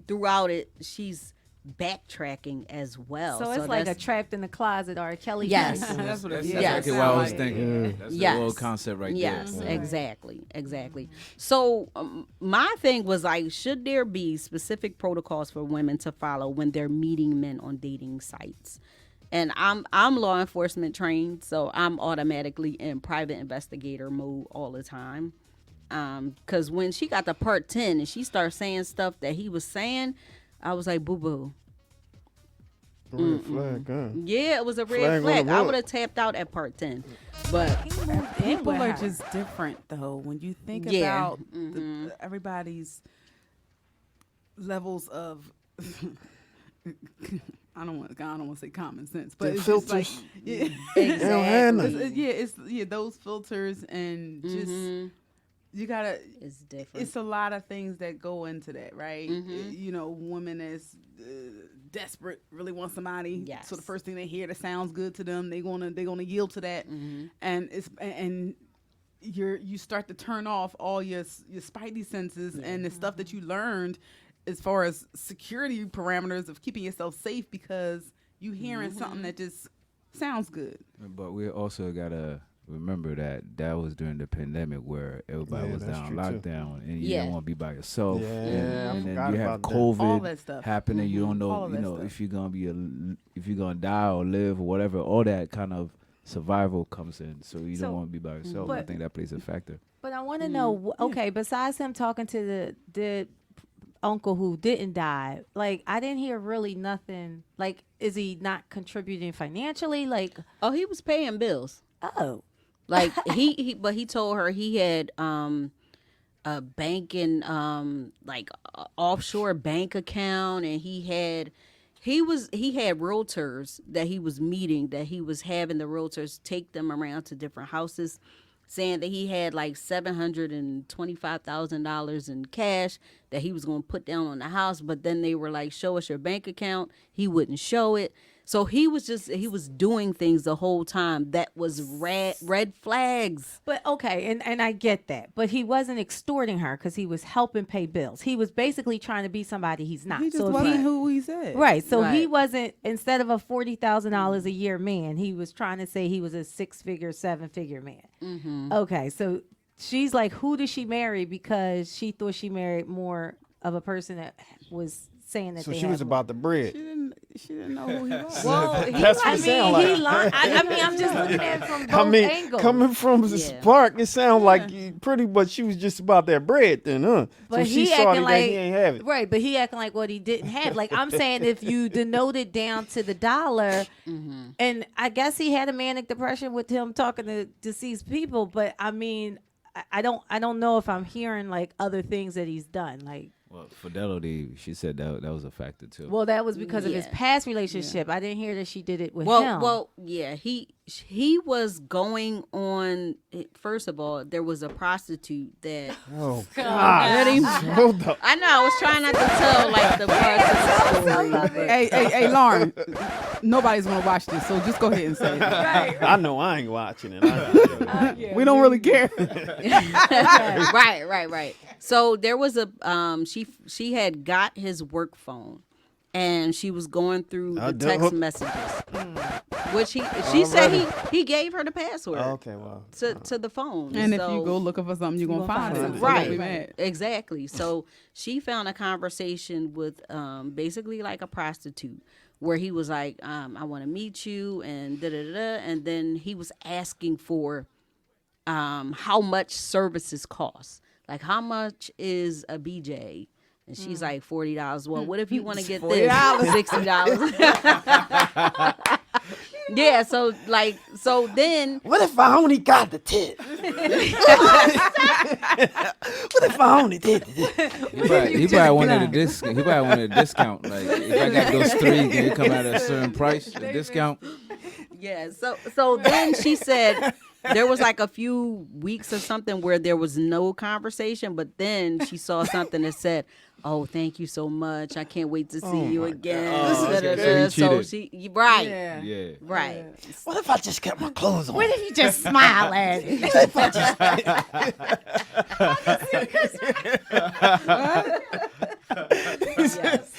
A: throughout it, she's backtracking as well.
D: So it's like a trapped in the closet or a Kelly.
A: Yes.
B: That's what it
G: That's
B: is.
A: Yes.
G: exactly what I was thinking.
C: Yeah.
G: That's
A: Yes.
G: the whole concept right
A: Yes,
G: there.
A: exactly. So my thing was should there be specific protocols for women to follow when they're meeting men on dating sites? And I'm law enforcement trained, so I'm automatically in private investigator mode all the time. Because when she got to part 10 and she started saying stuff that he was saying, I was like, boo-boo.
C: Red flag, huh?
A: Yeah, it was a red
C: Flag on
A: flag.
C: the
A: I
C: wall.
A: would have tapped out at part 10. But
B: People are just different, though. When you think
A: Yeah.
B: about everybody's levels of, I don't want to say common sense, but
C: The
B: it's
C: filters.
B: just yeah,
C: They don't have none.
B: it's those filters and just you gotta.
A: it's different.
B: It's a lot of things that go into that, right? Women is desperate, really want somebody.
A: Yes.
B: So the first thing they hear that sounds good to them, they're gonna yield to that, and you start to turn off all your spidey senses and the stuff that you learned as far as security parameters of keeping yourself safe because you hearing something that just sounds good.
G: But we also gotta remember that was during the pandemic where everybody
C: Yeah,
G: was
C: that's
G: down
C: true, too.
G: lockdown and you
A: Yeah.
G: don't want to be by yourself.
C: Yeah,
G: and
C: I
G: then
C: forgot
G: you have
C: about that.
G: COVID
B: All that stuff.
G: happening. You don't
B: All
G: know,
B: of
G: you
B: that
G: know,
B: stuff.
G: if you're gonna die or live or whatever. All that kind of survival comes in, so you
D: So-
G: don't want to be by yourself. I
D: But-
G: think that plays a factor.
D: But I want to know, okay, besides him talking to the uncle who didn't die, I didn't hear really nothing. Is he not contributing financially?
A: Oh, he was paying bills.
D: Oh,
A: But he told her he had a banking offshore bank account, and he had realtors that he was meeting, that he was having the realtors take them around to different houses saying that he had like $725,000 in cash that he was going to put down on the house. But then they were like, show us your bank account. He wouldn't show it. So he was doing things the whole time that was red flags.
D: But okay, and I get that. But he wasn't extorting her because he was helping pay bills. He was basically trying to be somebody he's not.
B: He just
D: so if
B: wasn't who he said.
D: Right. So he
A: Right.
D: wasn't, instead of a $40,000 a year man, he was trying to say he was a 6-figure, 7-figure man.
A: Mm-hmm.
D: Okay. So she's like, who did she marry? Because she thought she married more of a person that was saying that
C: So
D: they
C: she
D: had
C: was
D: more.
C: about the bread.
B: She didn't know who he was.
A: Well,
C: That's what
D: I
C: it
D: mean,
C: sound like.
D: he lied. I mean, I'm just looking at it from both
C: I mean,
D: angles.
C: coming from the
A: Yeah.
C: spark, it sounds like pretty much she was just about that bread then, huh?
D: But
C: so she
D: he
C: saw
D: acting
C: that
D: like
C: he ain't have it.
D: right, but he acting like what he didn't have. Like I'm saying, if you denote it down to the dollar, and I guess he had a manic depression with him talking to deceased people. But I mean, I don't know if I'm hearing like other things that he's done. Like,
G: Well, fidelity, she said that was a factor too.
D: well, that was because of his
A: Yeah.
D: past relationship. I didn't hear that she did it with
A: Well,
D: him.
A: well, yeah, he was going on. First of all, there was a prostitute that
C: Oh
A: Ready?
C: God! Hold up.
A: I know. I was trying not to tell like the parts of the story. but-
B: Hey, Lauren. Nobody's gonna watch this, so just go ahead and say it.
C: I know I ain't watching it.
B: We don't really care.
A: right. So there was a she had got his work phone, and she was going through the text messages, which she said he gave her the password
C: Okay, well.
A: to the phone.
B: And if
A: So-
B: you go looking for something, you're gonna find it.
D: something.
B: So don't
A: Right.
B: be mad.
A: Exactly. So she found a conversation with basically like a prostitute where he was like, I want to meet you and da da da, and then he was asking for how much services cost. Like, how much is a BJ? And she's like $40. Well, what if you want to get this? $60. Yeah, so then
C: What if I only got the tip? What if I only did this?
G: He probably wanted a discount. He probably wanted a discount. Like if I got those three, can it come out at a certain price? A discount.
A: yeah, so then she said there was like a few weeks or something where there was no conversation, but then she saw something that said, "Oh, thank you so much. I can't wait to see you again."
G: Oh,
A: Da, da,
G: okay.
A: da.
G: So
A: So
G: he
A: she right,
G: Yeah.
A: right.
C: What if I just kept my clothes on?
D: what if you just smile at it?
A: Yes.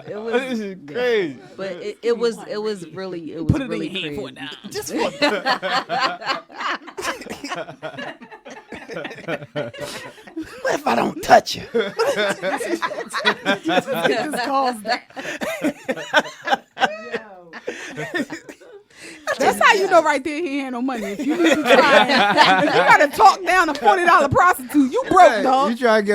A: It was,
C: This is crazy.
A: but it was really
B: Put it in
A: really
B: your hand for it
A: crazy.
B: now. Just for
C: What if I don't touch you?
B: just calls that. That's how you know right there he ain't had no money. If you need to try, if you gotta talk down a $40 prostitute, you broke, dog.
G: You try to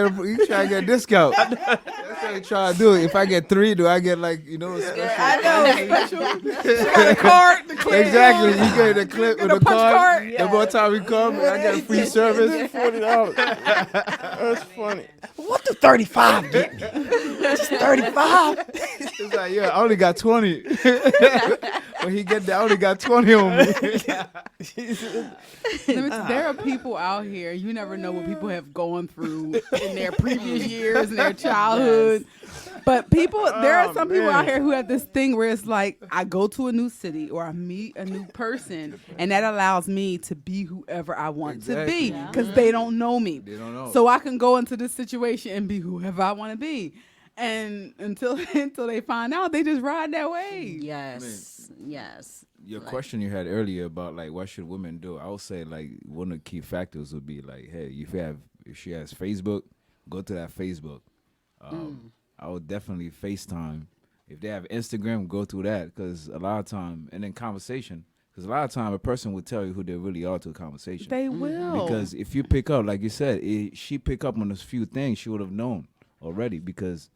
G: get a discount. That's what you try to do. If I get three, do I get like a special?
B: I know. Special. You got a card to clip.
G: Exactly. You get a clip
B: Get
G: with
B: a
G: a
B: punch
G: card.
B: card.
G: The more time we come, I get a free service.
C: $40. That's funny. What do 35 get me? Just 35?
G: It's like, yeah, I only got 20. When he get there, I only got 20 on me.
B: There are people out here, you never know what people have gone through in their previous years, in their childhood. But there are some people out here who have this thing where it's like, I go to a new city or I meet a new person, and that allows me to be whoever I want to be
G: Exactly.
B: because they don't know me.
G: They don't know.
B: So I can go into this situation and be whoever I want to be. And until they find out, they just ride that way.
A: Yes.
G: Your question you had earlier about like what should women do, I would say like one of the key factors would be like, hey, if she has Facebook, go to that Facebook. I would definitely FaceTime. If they have Instagram, go through that because a lot of time, and then conversation, because a lot of time a person will tell you who they really are to a conversation.
B: They will.
G: Because if you pick up, like you said, she pick up on those few things, she would have known already because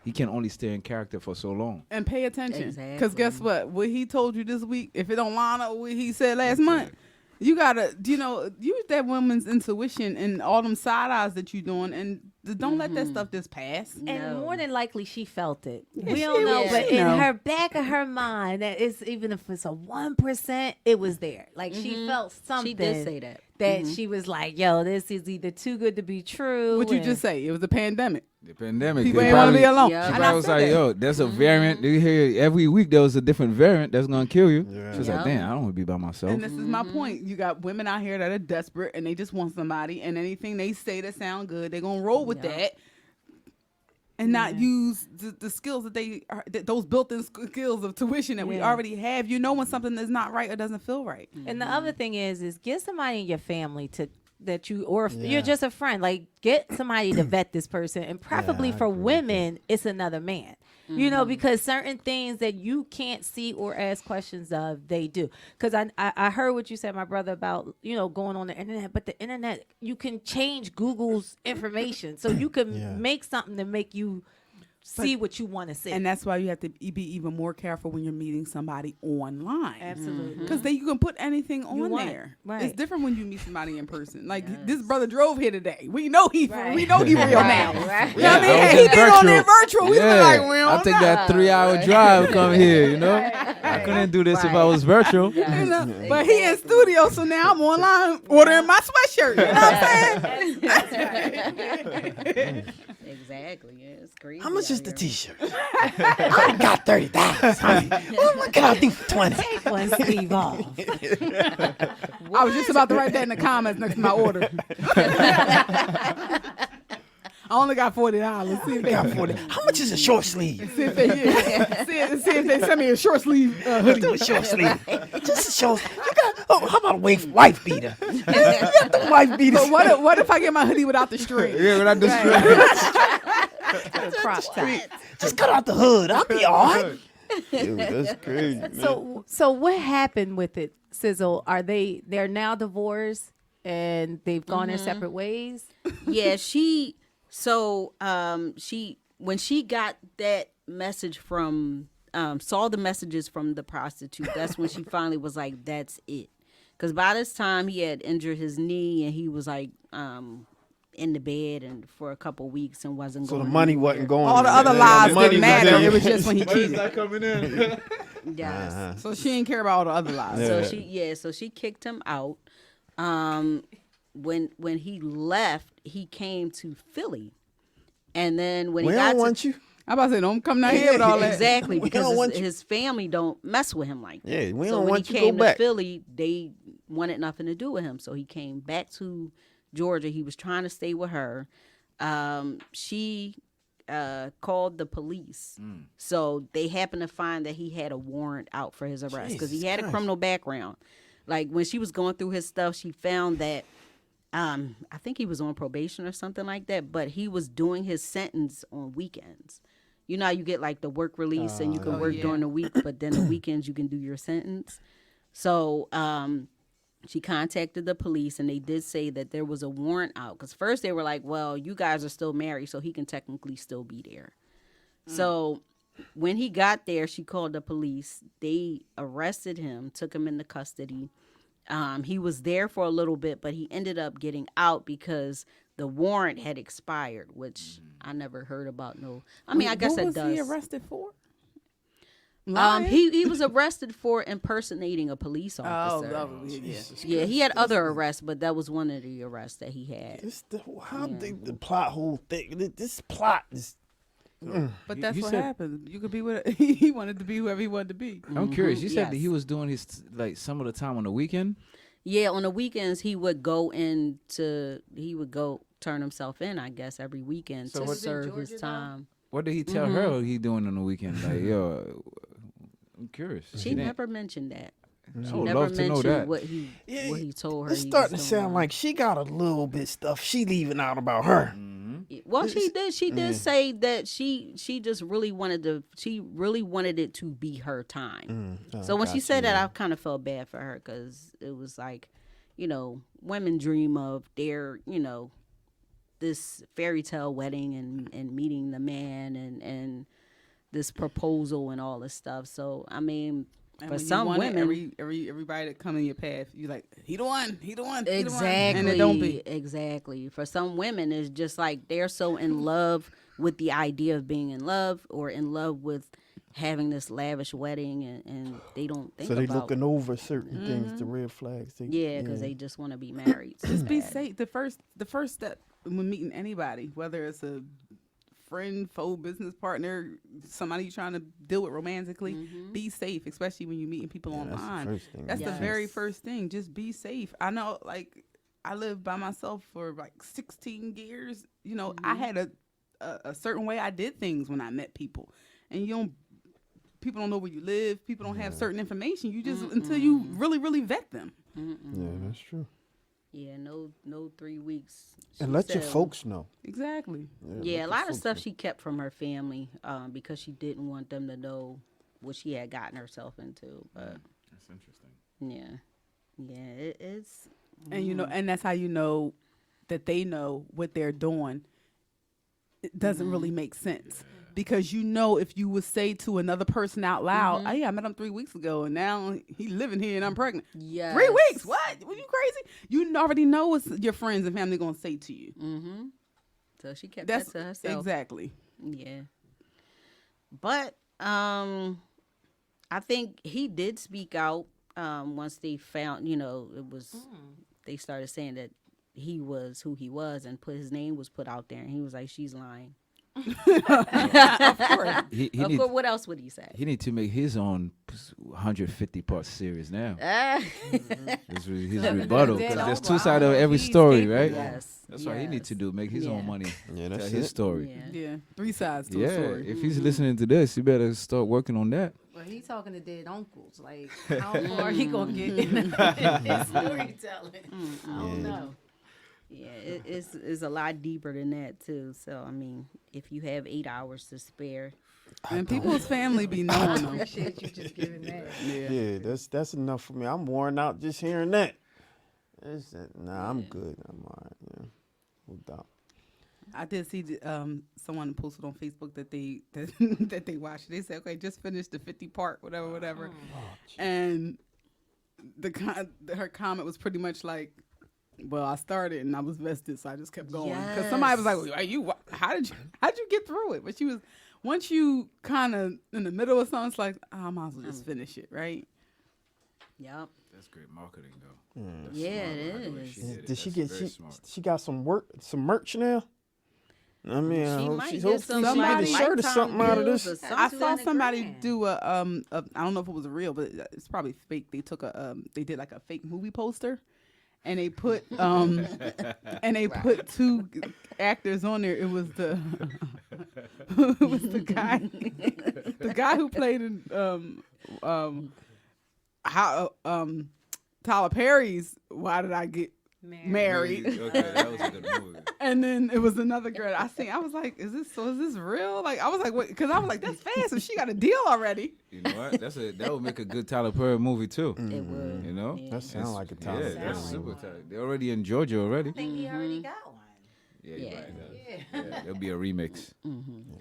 G: he can only stay in character for so long.
B: And pay attention.
A: Exactly.
B: Because guess what he told you this week, if it don't line up with what he said last month, you gotta, use that woman's intuition and all them side eyes that you doing and don't let that stuff just pass.
D: And
A: No.
D: more than likely, she felt it.
B: Yeah,
D: We don't
B: she
D: know,
B: was,
D: but
B: you
D: in
B: know.
D: her back of her mind, that is, even if it's a 1%, it was there. Like she felt something.
A: She did say that.
D: That she was like, "Yo, this is either too good to be true."
B: What you
D: and-
B: just say? It was a pandemic.
G: The pandemic.
B: People
G: they
B: ain't want to be
G: probably-
B: alone.
A: Yeah.
G: She
B: And
G: probably
B: I
G: was
B: said
G: like,
B: that.
G: yo, there's a variant. You hear every week there was a different variant that's gonna kill you.
C: Yeah.
G: She was like,
A: Yep.
G: damn, I don't want to be by myself.
B: And this is my point. You got women out here that are desperate and they just want somebody, and anything they say that sound good, they're gonna roll with
A: Yep.
B: that, and not use the skills that those built-in skills of tuition that we
D: Yeah.
B: already have. You know when something is not right or doesn't feel right.
D: And the other thing is get somebody in your family that you, or if
C: Yeah.
D: you're just a friend, like get somebody to vet this person, and preferably
C: I
D: for
C: agree with
D: women, it's another man. You know, because certain things that you can't see or ask questions of, they do. Because I heard what you said, my brother, about, you know, going on the internet, but the internet, you can change Google's information, so you can
C: Yeah.
D: make something to make you see what you want to see.
B: And that's why you have to be even more careful when you're meeting somebody online.
D: Absolutely.
B: Because you can put anything on
D: want,
B: there.
D: right.
B: It's different when you meet somebody in person. Like this brother drove here today. We know he
D: Right.
B: we know he real now.
D: Right.
B: You know what I mean?
G: I was
B: Had he
G: just
B: been on there virtual, we
G: Yeah.
B: was like, we
G: I
B: don't
G: take
B: know.
G: that 3-hour drive come here, you know? I couldn't do this if I was virtual.
B: You know? But he in studio, so now I'm online ordering my sweatshirt. You know what I'm saying?
A: Exactly. Yeah, it's crazy.
C: How much
A: out
C: is the
A: here.
C: T-shirt? I got $30. What can I do for 20?
D: Take one sleeve off.
B: I was just about to write that in the comments next to my order. I only got $40. See if they
C: Got 40. How much is a short sleeve?
B: see if they see if they send me a short sleeve hoodie.
C: Do a short sleeve. Just a short. You got. Oh, how about a wife beater? You got the wife beaters.
B: But what if I get my hoodie without the string?
G: Yeah, when I just
D: Crop top.
C: Just cut out the hood. I'll be all right. Dude, that's crazy. Man.
D: So what happened with it, Sizzle? They're now divorced and they've gone their separate ways?
A: Yeah, when she got that message from saw the messages from the prostitute, that's when she finally was like, that's it. Because by this time he had injured his knee and he was like in the bed and for a couple weeks and wasn't
C: So
A: going
C: the money
A: anywhere.
C: wasn't going.
B: All the
C: anywhere.
B: other lies
C: The money
B: didn't
C: was
B: matter.
C: in.
B: It was just when he
G: Money's
B: cheated.
G: not coming in.
A: Yes.
B: So she didn't care about all the other lies.
C: Yeah.
A: So she kicked him out. When he left, he came to Philly. And then when
C: We
A: he got
C: don't
A: to
C: want you.
B: I'm about to say, don't come down here with all that.
A: exactly
C: We
A: because
C: don't want
A: his family don't mess with him like that.
C: Yeah, we
A: so
C: don't
A: when
C: want
A: he
C: you to
A: came
C: go back.
A: to Philly, they wanted nothing to do with him. So he came back to Georgia. He was trying to stay with her. She called the police. So they happened to find that he had a warrant out for his arrest because he
C: Jesus
A: had a
C: Christ.
A: criminal background. Like when she was going through his stuff, she found that I think he was on probation or something like that, but he was doing his sentence on weekends. You know how you get like the work release and you can work during the week, but then the weekends you can do your sentence. So she contacted the police and they did say that there was a warrant out. Because first they were like, well, you guys are still married, so he can technically still be there. So when he got there, she called the police. They arrested him, took him into custody. He was there for a little bit, but he ended up getting out because the warrant had expired, which I never heard about. No, I mean, I guess
B: what
A: it
B: was
A: does.
B: he arrested for?
A: He was arrested for impersonating a police officer. Yeah, he had other arrests, but that was one of the arrests that he had.
C: The plot whole thing. This plot is.
B: But that's
G: You
B: what
G: said-
B: happened. You could be with. He wanted to be whoever he wanted to be.
G: I'm curious. You said that
A: Yes.
G: he was doing his like some of the time on the weekend.
A: Yeah, on the weekends he would go turn himself in, I guess, every weekend
G: So
A: to
G: what's-
A: serve his time.
G: What did he tell her he doing on the weekend? Like, yo, I'm curious.
A: She
G: didn't-
A: never mentioned that.
G: I
A: She
G: would
A: never
G: love to know
A: mentioned
G: that.
A: what he told her.
C: It's
A: he
C: starting
A: was
C: to
A: doing.
C: sound like she got a little bit stuff she leaving out about her.
A: Well, she did say that she just really wanted it to be her time. So when she said that, I kind of felt bad for her because it was like, you know, women dream of their, you know, this fairy tale wedding and meeting the man and this proposal and all this stuff. So I mean,
B: And
A: For
B: when you
A: some
B: want it,
A: women,
B: everybody that come in your path, you like, he the one, he the one,
A: exactly,
B: and it don't be.
A: exactly. For some women, it's just like they're so in love with the idea of being in love, or in love with having this lavish wedding, and they don't think
C: So they
A: about
C: looking over certain things, the red flags.
A: because they just want to be married. so
B: Just be
A: bad.
B: safe. The first step when meeting anybody, whether it's a friend, foe, business partner, somebody you're trying to deal with romantically, be safe, especially when you're meeting people online.
C: That's the first thing.
B: That's the
A: Yes.
B: very first thing. Just be safe. I know, like, I lived by myself for like 16 years. You know, I had a certain way I did things when I met people, and people don't know where you live. People don't have certain information. You just until you really, really vet them.
C: Yeah, that's true.
A: Yeah, no 3 weeks.
C: And
A: She
C: let your
A: said-
C: folks know.
B: Exactly.
A: Yeah,
C: let
A: a
C: your
A: lot of
C: folks
A: stuff
C: know.
A: she kept from her family because she didn't want them to know what she had gotten herself into. But
G: That's interesting.
A: it's
B: And you know, and that's how you know that they know what they're doing. It doesn't really make sense because you know if you would say to another person out loud, "Oh yeah, I met him 3 weeks ago, and now he living here and I'm pregnant."
A: yes.
B: 3 weeks? What? Were you crazy? You already know what your friends and family gonna say to you.
A: So she kept
B: That's
A: that to herself.
B: exactly.
A: Yeah. But I think he did speak out once they found, it was they started saying that he was who he was and his name was put out there, and he was like, she's lying.
B: Of course.
G: He
A: Of
G: need
A: course, what else would he say?
G: he need to make his own 150-part series now. His rebuttal, because there's two sides of every story, right?
A: Yes.
G: That's what he needs to do. Make his
A: Yeah.
G: own money.
C: Yeah,
G: Tell
C: that's
G: his
C: it.
G: story.
A: Yeah.
B: Yeah, 3 sides to a
G: Yeah,
B: story.
G: if he's listening to this, you better start working on that.
D: Well, he's talking to dead uncles. Like, how far he gonna get in his storytelling? I don't know.
A: Yeah, it's a lot deeper than that too. So I mean, if you have 8 hours to spare,
B: And people's family be knowing them.
D: Appreciate you just giving that.
C: Yeah, that's enough for me. I'm worn out just hearing that. Nah, I'm good. I'm all right. Yeah, no doubt.
B: I did see someone posted on Facebook that they that they watched. They said, "Okay, just finish the 50-part, whatever." And her comment was pretty much like, "Well, I started and I was vested, so I just kept going." Because somebody was like, well, "How did you get through it?" But she was, once you kind of in the middle of something, it's like, oh, I might as well just finish it, right?
A: yep.
G: That's great marketing, though.
A: Yeah, it is.
C: Did she get she got some merch now? I mean,
A: She
C: I hope
A: might
C: she
A: get
C: hopefully
A: some
C: she made a
A: like
C: shirt or
A: lifetime
C: something out of
A: deals
C: this.
A: or
B: I
A: something.
B: saw somebody
D: $200,000.
B: do I don't know if it was real, but it's probably fake. They took they did like a fake movie poster, and they put put 2 actors on there. It was the the guy who played in Tyler Perry's Why Did I Get Married?
G: Okay, that was a good movie.
B: And then it was another girl I was like, is this real? Like, I was like, what? Because I was like, that's fast. So she got a deal already.
G: You know what? That would make a good Tyler Perry movie too.
A: It would.
G: You know?
A: Yeah.
C: That sounds like a Tyler
G: Yeah, that's
C: Perry
G: super
C: movie.
G: tight. They're already in Georgia already.
D: I think he already got one.
G: Yeah,
A: Yeah.
G: you're right. Yeah, there'll be a remix.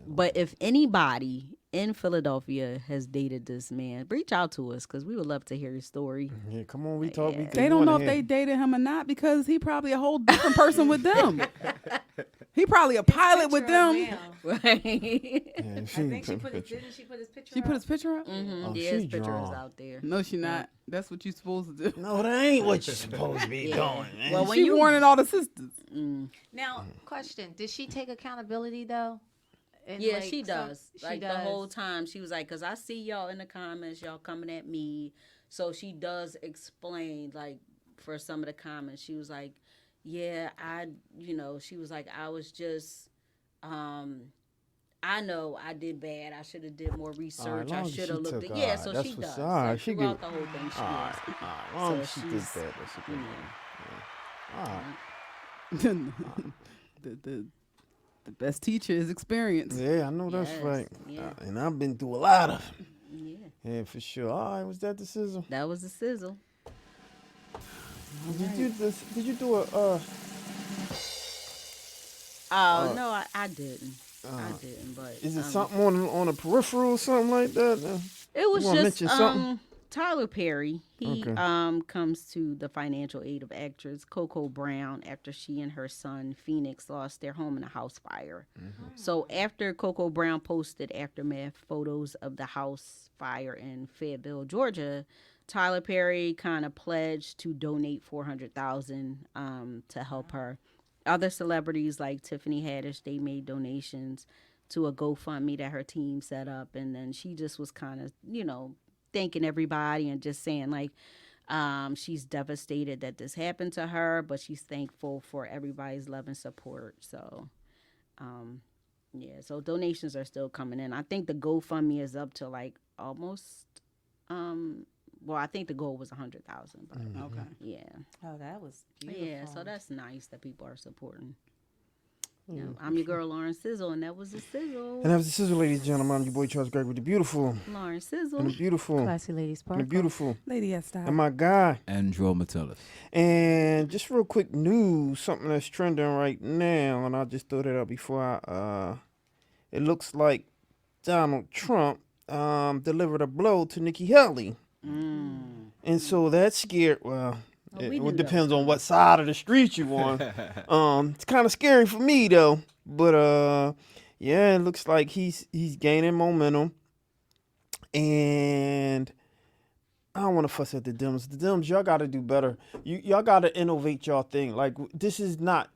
A: But if anybody in Philadelphia has dated this man, reach out to us because we would love to hear your story.
C: Yeah, come on, we talk. We
B: They don't know if they dated him or not because he probably a whole different person with them. He probably a pilot with them.
A: Right?
C: Yeah,
D: I think she put didn't she put his picture
B: She put
D: up?
B: his picture up?
C: Oh,
A: Yeah, his
C: she
A: picture is
C: drawn.
A: out there.
B: No, she not. That's what you're supposed to do.
C: No, that ain't what you're supposed to be doing, man.
A: Well, when
B: She
A: you
B: warning all the sisters.
D: Now, question: did she take accountability though? And,
A: Yeah,
D: like,
A: she
D: some-
A: does.
D: she
A: Like
D: does.
A: the whole time, she was like, "Cause I see y'all in the comments, y'all coming at me." So she does explain, like, for some of the comments, she was like, "Yeah, she was like, I was just, I know I did bad. I should have did more research. I
C: long as
A: should
C: she
A: have looked
C: took-
A: at." Yeah,
C: alright,
A: so
C: that's
A: she
C: what's-
A: does.
C: alright,
A: Like,
C: she
A: throughout
C: get-
A: the whole thing, she
C: Alright,
A: is.
C: alright, long as
A: So
C: she did
A: she's-
C: that, that's a good one.
B: The best teacher is experience.
C: Yeah, I know that's
A: Yes,
C: right.
A: yeah.
C: And I've been through a lot of it.
A: Yeah,
C: Yeah, for sure. All right, was that the sizzle?
A: that was the sizzle.
C: Did you do a
A: Oh no, I didn't. I didn't. But
C: is it something on a peripheral or something like that?
A: it was
C: You wanna
A: just
C: mention something?
A: Tyler Perry, he
C: Okay.
A: comes to the financial aid of actress Coco Brown after she and her son Phoenix lost their home in a house fire. So after Coco Brown posted aftermath photos of the house fire in Fayetteville, Georgia, Tyler Perry kind of pledged to donate 400,000 to help her. Other celebrities like Tiffany Haddish, they made donations to a GoFundMe that her team set up, and then she just was kind of, thanking everybody and just saying like she's devastated that this happened to her, but she's thankful for everybody's love and support. So yeah, so donations are still coming in. I think the GoFundMe is up to like almost well, I think the goal was 100,000, but
B: Okay.
A: yeah.
D: Oh, that was beautiful.
A: Yeah, so that's nice that people are supporting. I'm your girl Lauren Sizzle, and that was the Sizzle.
C: And that was the Sizzle, ladies and gentlemen. I'm your boy Charles Greg with the beautiful
A: Lauren
C: and
A: Sizzle.
C: the beautiful
D: Classy Lady
C: and
D: Sparkle.
C: the beautiful
B: Lady Estelle.
C: and my guy.
G: Andrew Metellus.
C: And just real quick news, something that's trending right now, and I'll just throw that out before it looks like Donald Trump delivered a blow to Nikki Haley. And so that scared, well,
A: we
C: it
A: knew that
C: depends
A: was
C: on what side of the street you on. It's kind of scary for me though, but yeah, it looks like he's gaining momentum, and I don't want to fuss at the Dems. The Dems, y'all got to do better. Y'all got to innovate y'all thing. Like, this is not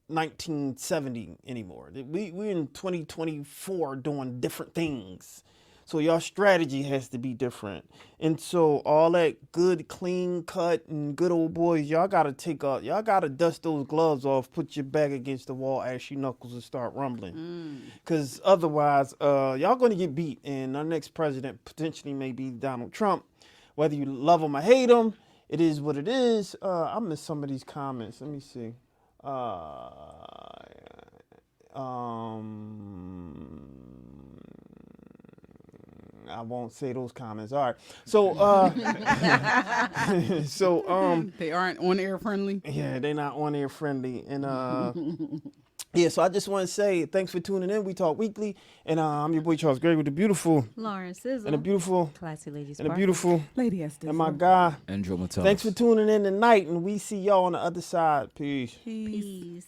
C: 1970 anymore. We're in 2024 doing different things. So y'all strategy has to be different. And so all that good, clean cut and good old boys, y'all got to dust those gloves off, put your back against the wall, ashy knuckles, and start rumbling. Because otherwise, y'all going to get beat. And our next president potentially may be Donald Trump. Whether you love him or hate him, it is what it is. I missed some of these comments. Let me see. I won't say those comments. All right. So,
B: They aren't on air friendly.
C: yeah, they're not on air friendly. And, yeah, so I just want to say thanks for tuning in. We talk weekly. And I'm your boy Charles Gray with the beautiful
A: Lauren Sizzle.
C: and the beautiful
D: Classy Lady
C: and
D: Sparkle.
C: the beautiful
B: Lady Estelle.
C: and my guy.
G: Andrew Metellus.
C: Thanks for tuning in tonight. And we see y'all on the other side. Peace.
B: Peace.
A: Peace.